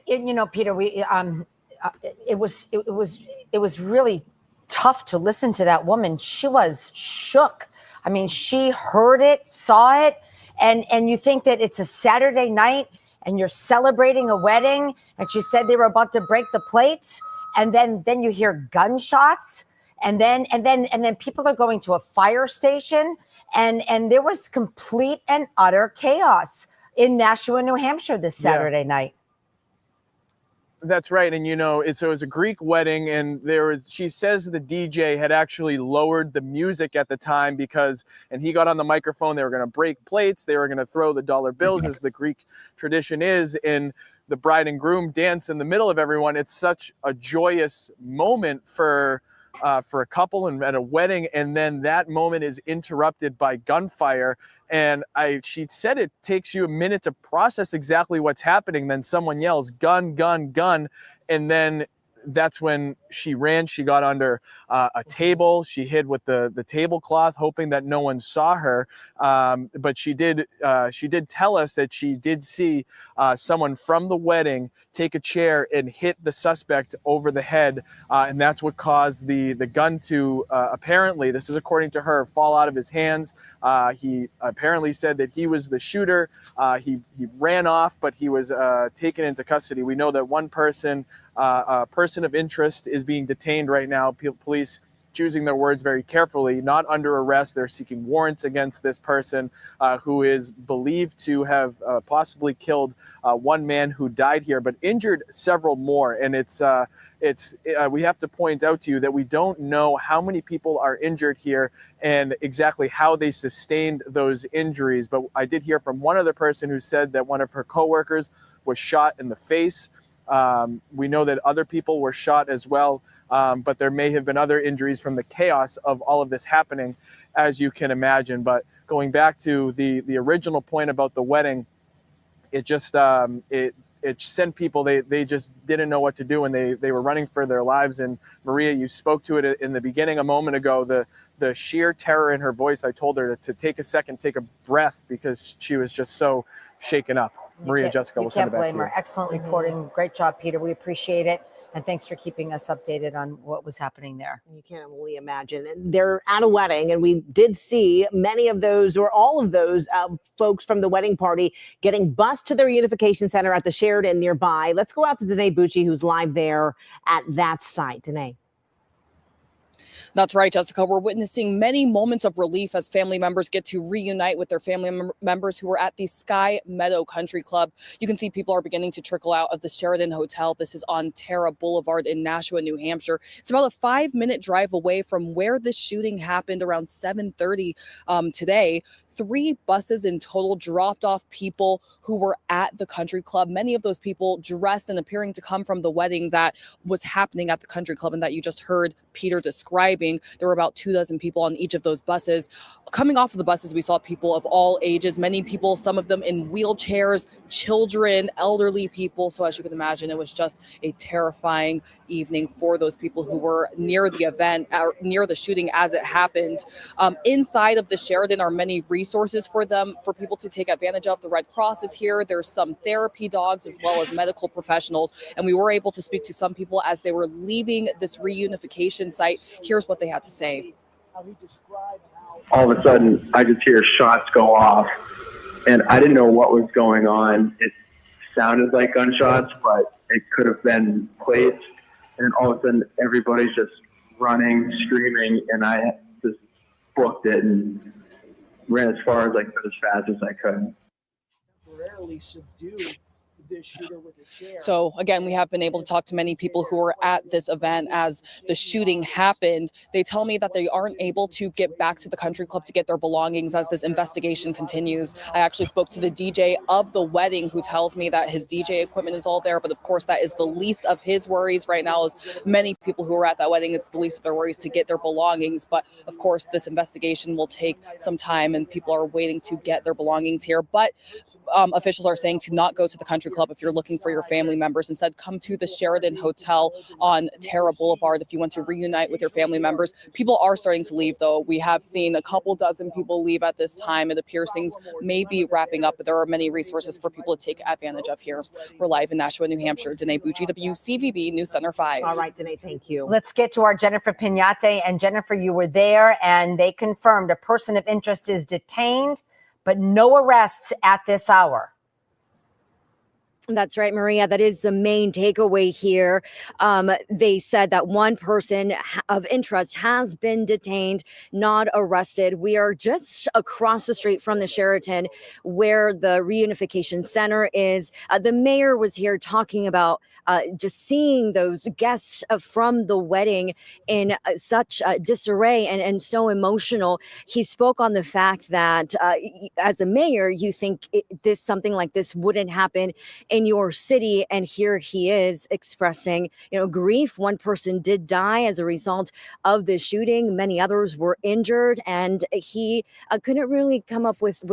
[SPEAKER 19] Peter, it was really tough to listen to that woman. She was shook. I mean, she heard it, saw it, and you think that it's a Saturday night and you're celebrating a wedding, and she said they were about to break the plates, and then you hear gunshots, and then people are going to a fire station, and there was complete and utter chaos in Nashua, New Hampshire this Saturday night.
[SPEAKER 20] That's right. And, it was a Greek wedding, and she says the DJ had actually lowered the music at the time and he got on the microphone. They were going to break plates. They were going to throw the dollar bills, as the Greek tradition is, and the bride and groom dance in the middle of everyone. It's such a joyous moment for a couple and at a wedding. And then that moment is interrupted by gunfire. And she said it takes you a minute to process exactly what's happening. Then someone yells, "Gun, gun, gun." And then that's when she ran. She got under a table. She hid with the tablecloth, hoping that no one saw her. But she did tell us that she did see someone from the wedding take a chair and hit the suspect over the head. And that's what caused the gun to apparently, this is according to her, fall out of his hands. He apparently said that he was the shooter. He ran off, but he was taken into custody. We know that one person, a person of interest, is being detained right now. Police choosing their words very carefully, not under arrest. They're seeking warrants against this person who is believed to have possibly killed one man who died here, but injured several more. And we have to point out to you that we don't know how many people are injured here and exactly how they sustained those injuries. But I did hear from one other person who said that one of her coworkers was shot in the face. We know that other people were shot as well, but there may have been other injuries from the chaos of all of this happening, as you can imagine. But going back to the original point about the wedding, it just it sent people, they just didn't know what to do, and they were running for their lives. And Maria, you spoke to it in the beginning a moment ago, the sheer terror in her voice. I told her to take a second, take a breath, because she was just so shaken up. Maria, Jessica, we'll send it back to you.
[SPEAKER 19] You can't blame her. Excellent reporting. Great job, Peter. We appreciate it. And thanks for keeping us updated on what was happening there.
[SPEAKER 18] You can't only imagine. They're at a wedding, and we did see many of those, or all of those folks from the wedding party getting bused to their Reunification Center at the Sheridan nearby. Let's go out to Danae Bucci, who's live there at that site. Danae.
[SPEAKER 8] That's right, Jessica. We're witnessing many moments of relief as family members get to reunite with their family members who were at the Sky Meadow Country Club. You can see people are beginning to trickle out of the Sheridan Hotel. This is on Terra Boulevard in Nashua, New Hampshire. It's about a 5-minute drive away from where this shooting happened around 7:30 today. 3 buses in total dropped off people who were at the country club. Many of those people dressed and appearing to come from the wedding that was happening at the country club and that you just heard Peter describing. There were about 24 people on each of those buses. Coming off of the buses, we saw people of all ages, many people, some of them in wheelchairs, children, elderly people. So as you can imagine, it was just a terrifying evening for those people who were near the event, or near the shooting as it happened. Inside of the Sheridan are many resources for them, for people to take advantage of. The Red Cross is here. There's some therapy dogs as well as medical professionals. And we were able to speak to some people as they were leaving this reunification site. Here's what they had to say.
[SPEAKER 9] All of a sudden, I just hear shots go off, and I didn't know what was going on. It sounded like gunshots, but it could have been plates. And all of a sudden, everybody's just running, screaming, and I just booked it and ran as far as I could, as fast as I could.
[SPEAKER 12] Temporarily subdue this shooter with a chair.
[SPEAKER 8] So again, we have been able to talk to many people who were at this event as the shooting happened. They tell me that they aren't able to get back to the country club to get their belongings as this investigation continues. I actually spoke to the DJ of the wedding who tells me that his DJ equipment is all there, but of course that is the least of his worries right now. As many people who were at that wedding, it's the least of their worries to get their belongings. But of course, this investigation will take some time and people are waiting to get their belongings here. But officials are saying to not go to the country club if you're looking for your family members. Instead, come to the Sheridan Hotel on Terra Boulevard if you want to reunite with your family members. People are starting to leave, though. We have seen a couple dozen people leave at this time. It appears things may be wrapping up, but there are many resources for people to take advantage of here. We're live in Nashua, New Hampshire. Danae Bucci, WCVB News Center 5.
[SPEAKER 18] All right, Danae, thank you.
[SPEAKER 19] Let's get to our Jennifer Pignate. And Jennifer, you were there, and they confirmed a person of interest is detained, but no arrests at this hour.
[SPEAKER 10] That's right, Maria. That is the main takeaway here. They said that one person of interest has been detained, not arrested. We are just across the street from the Sheraton where the Reunification Center is. The mayor was here talking about just seeing those guests from the wedding in such disarray and so emotional. He spoke on the fact that as a mayor, you think something like this wouldn't happen in your city, and here he is expressing, grief. One person did die as a result of the shooting. Many others were injured, and he couldn't really come up with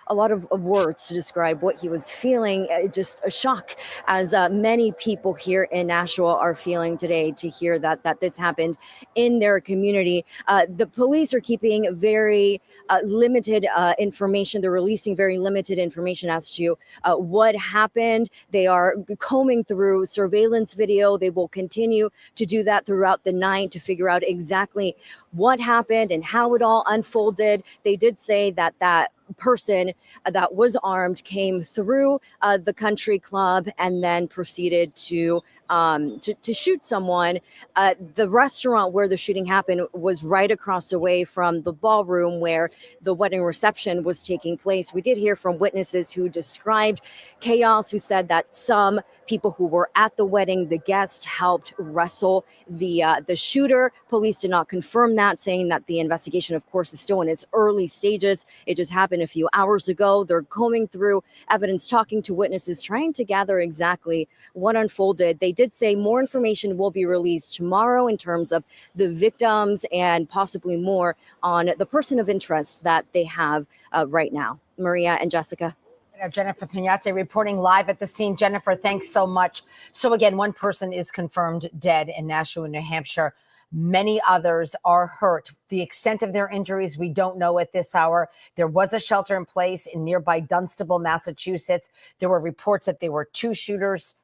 [SPEAKER 10] a lot of words to describe what he was feeling. Just a shock, as many people here in Nashua are feeling today to hear that this happened in their community. The police are keeping very limited information. They're releasing very limited information as to what happened. They are combing through surveillance video. They will continue to do that throughout the night to figure out exactly what happened and how it all unfolded. They did say that person that was armed came through the country club and then proceeded to shoot someone. The restaurant where the shooting happened was right across the way from the ballroom where the wedding reception was taking place. We did hear from witnesses who described chaos, who said that some people who were at the wedding, the guests, helped wrestle the shooter. Police did not confirm that, saying that the investigation, of course, is still in its early stages. It just happened a few hours ago. They're combing through evidence, talking to witnesses, trying to gather exactly what unfolded. They did say more information will be released tomorrow in terms of the victims and possibly more on the person of interest that they have right now. Maria and Jessica.
[SPEAKER 19] Jennifer Pignate reporting live at the scene. Jennifer, thanks so much. So again, one person is confirmed dead in Nashua, New Hampshire. Many others are hurt. The extent of their injuries, we don't know at this hour. There was a shelter in place in nearby Dunstable, Massachusetts. There were reports that there were 2 shooters.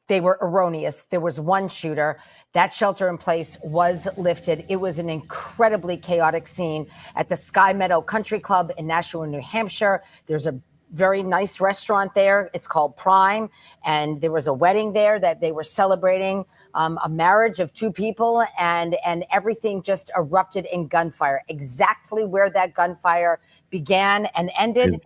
[SPEAKER 19] They were erroneous. There was 1 shooter. That shelter in place was lifted. It was an incredibly chaotic scene at the Sky Meadow Country Club in Nashua, New Hampshire. There's a very nice restaurant there. It's called Prime. And there was a wedding there that they were celebrating, a marriage of 2 people, and everything just erupted in gunfire. Exactly where that gunfire began and ended,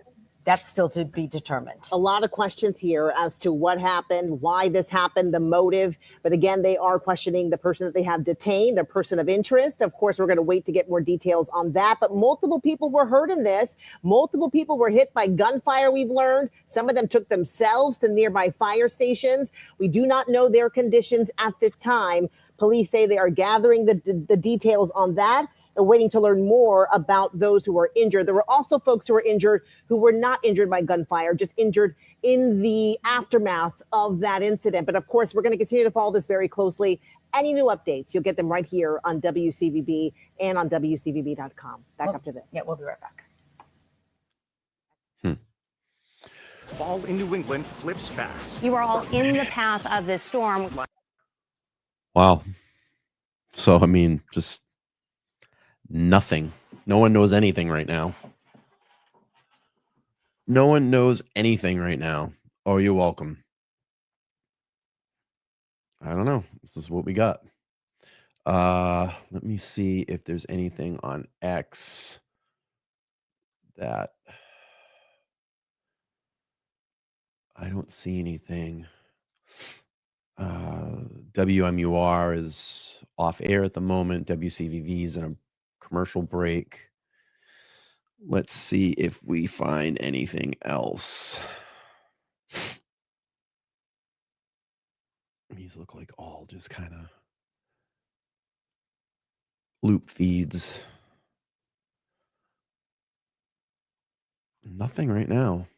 [SPEAKER 19] that's still to be determined.
[SPEAKER 18] A lot of questions here as to what happened, why this happened, the motive. But again, they are questioning the person that they have detained, the person of interest. Of course, we're going to wait to get more details on that. But multiple people were hurt in this. Multiple people were hit by gunfire, we've learned. Some of them took themselves to nearby fire stations. We do not know their conditions at this time. Police say they are gathering the details on that. They're waiting to learn more about those who were injured. There were also folks who were injured who were not injured by gunfire, just injured in the aftermath of that incident. But of course, we're going to continue to follow this very closely. Any new updates, you'll get them right here on WCVB and on WCVB.com. Back up to this.
[SPEAKER 19] Yeah, we'll be right back.
[SPEAKER 2] Fall in New England flips fast.
[SPEAKER 14] You are all in the path of this storm.
[SPEAKER 1] Wow. So, I mean, just nothing. No one knows anything right now. No one knows anything right now. Oh, you're welcome. I don't know. This is what we got. Let me see if there's anything on X that I don't see anything. WMUR is off air at the moment. WCVV is in a commercial break. Let's see if we find anything else. These look like all just kind of loop feeds. Nothing right now.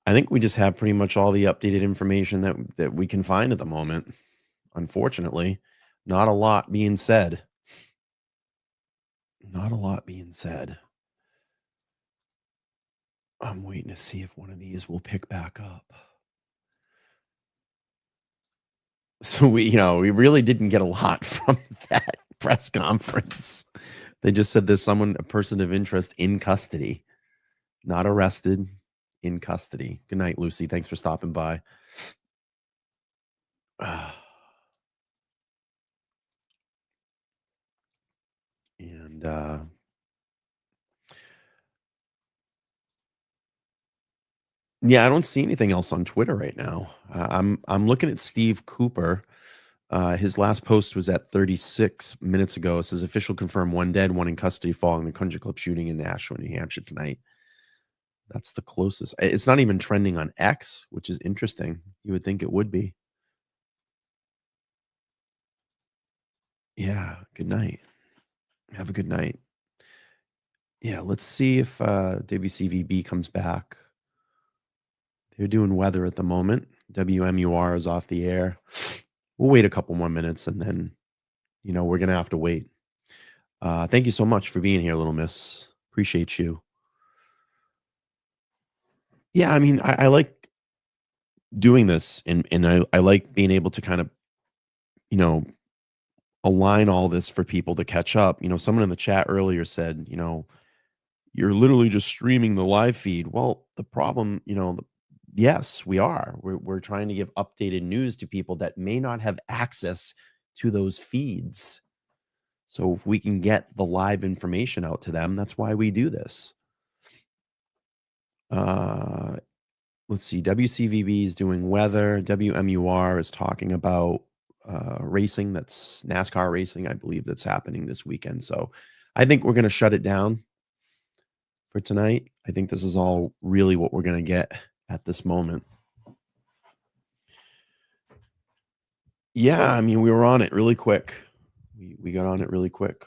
[SPEAKER 1] I think we just have pretty much all the updated information that we can find at the moment. Unfortunately, not a lot being said. Not a lot being said. I'm waiting to see if one of these will pick back up. So we really didn't get a lot from that press conference. They just said there's a person of interest in custody, not arrested, in custody. Good night, Lucy. Thanks for stopping by. And yeah, I don't see anything else on Twitter right now. I'm looking at Steve Cooper. His last post was at 36 minutes ago. It says official confirmed 1 dead, 1 in custody following the country club shooting in Nashua, New Hampshire tonight. That's the closest. It's not even trending on X, which is interesting. You would think it would be. Yeah. Good night. Have a good night. Yeah. Let's see if WCVB comes back. They're doing weather at the moment. WMUR is off the air. We'll wait a couple more minutes and then, we're going to have to wait. Thank you so much for being here, Little Miss. Appreciate you. Yeah, I mean, I like doing this and I like being able to kind of, align all this for people to catch up. Someone in the chat earlier said, you're literally just streaming the live feed. Well, the problem, yes, we are. We're trying to give updated news to people that may not have access to those feeds. So if we can get the live information out to them, that's why we do this. Let's see. WCVB is doing weather. WMUR is talking about racing. That's NASCAR racing, I believe, that's happening this weekend. So I think we're going to shut it down for tonight. I think this is all really what we're going to get at this moment. Yeah, I mean, we were on it really quick. We got on it really quick.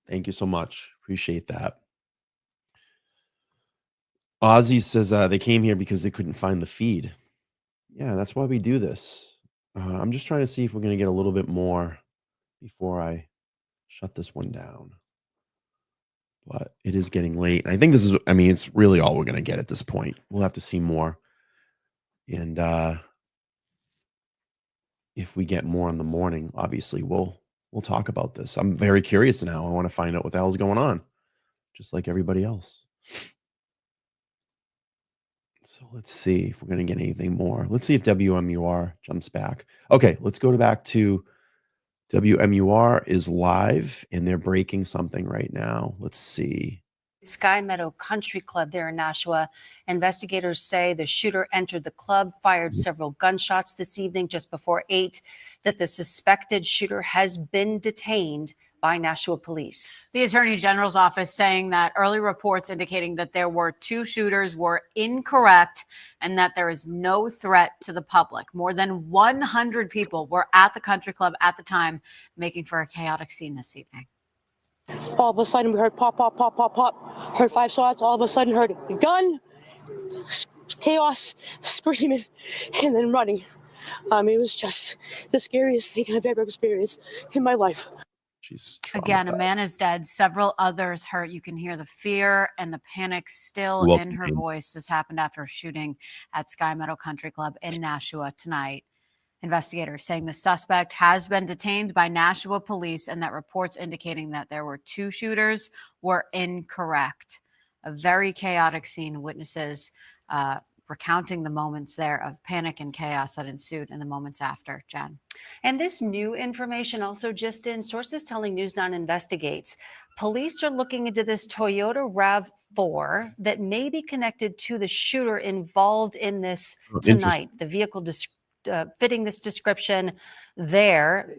[SPEAKER 1] Thank you so much. Appreciate that. Ozzy says they came here because they couldn't find the feed. Yeah, that's why we do this. I'm just trying to see if we're going to get a little bit more before I shut this one down. But it is getting late. And I think this is, I mean, it's really all we're going to get at this point. We'll have to see more. And if we get more in the morning, obviously we'll talk about this. I'm very curious now. I want to find out what the hell is going on, just like everybody else. So let's see if we're going to get anything more. Let's see if WMUR jumps back. Okay, let's go back to WMUR is live, and they're breaking something right now. Let's see.
[SPEAKER 6] Sky Meadow Country Club there in Nashua. Investigators say the shooter entered the club, fired several gunshots this evening just before 8, that the suspected shooter has been detained by Nashua police.
[SPEAKER 13] The Attorney General's office saying that early reports indicating that there were 2 shooters were incorrect and that there is no threat to the public. More than 100 people were at the country club at the time, making for a chaotic scene this evening.
[SPEAKER 11] All of a sudden, we heard pop, pop, pop, pop, pop. Heard 5 shots. All of a sudden, heard a gun, chaos, screaming, and then running. It was just the scariest thing I've ever experienced in my life.
[SPEAKER 13] Again, a man is dead, several others hurt. You can hear the fear and the panic still in her voice. This happened after a shooting at Sky Meadow Country Club in Nashua tonight. Investigators saying the suspect has been detained by Nashua police and that reports indicating that there were 2 shooters were incorrect. A very chaotic scene. Witnesses recounting the moments there of panic and chaos that ensued in the moments after. Jen.
[SPEAKER 6] And this new information also just in, sources telling News 9 investigates. Police are looking into this Toyota RAV4 that may be connected to the shooter involved in this tonight. The vehicle fitting this description there,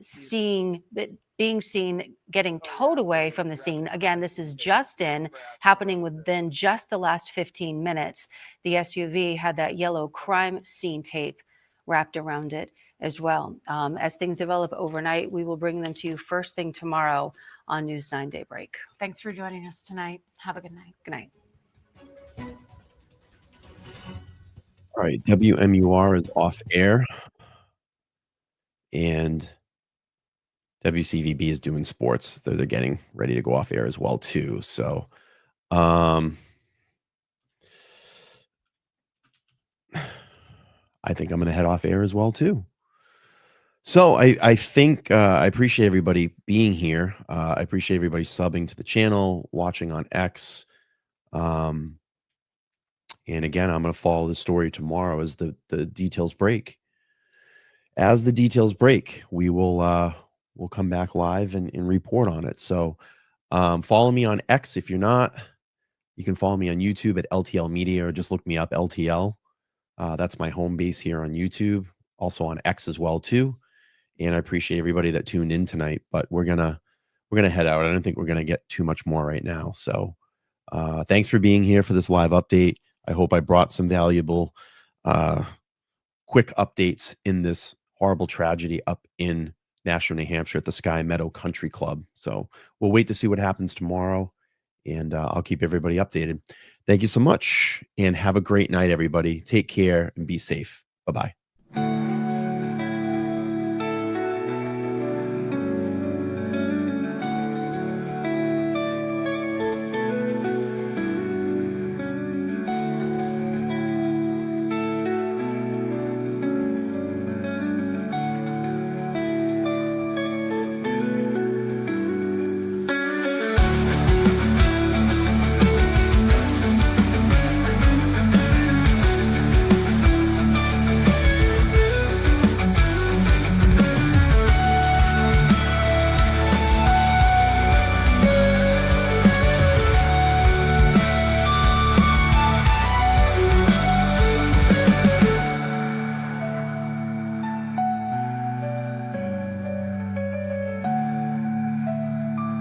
[SPEAKER 6] being seen getting towed away from the scene. Again, this is just happening within just the last 15 minutes. The SUV had that yellow crime scene tape wrapped around it as well. As things develop overnight, we will bring them to you first thing tomorrow on News 9 Daybreak.
[SPEAKER 13] Thanks for joining us tonight. Have a good night.
[SPEAKER 6] Good night.
[SPEAKER 1] All right, WMUR is off air, and WCVB is doing sports. They're getting ready to go off air as well too. So, I think I'm going to head off air as well too. So I think I appreciate everybody being here. I appreciate everybody subbing to the channel, watching on X. And again, I'm going to follow the story tomorrow as the details break. As the details break, we will we'll come back live and report on it. So follow me on X if you're not. You can follow me on YouTube at LTL Media, or just look me up, LTL. That's my home base here on YouTube, also on X as well too. And I appreciate everybody that tuned in tonight. But we're gonna head out. I don't think we're gonna get too much more right now. So thanks for being here for this live update. I hope I brought some valuable, quick updates in this horrible tragedy up in Nashua, New Hampshire at the Sky Meadow Country Club. So we'll wait to see what happens tomorrow, and I'll keep everybody updated. Thank you so much, and have a great night, everybody. Take care and be safe. Bye-bye.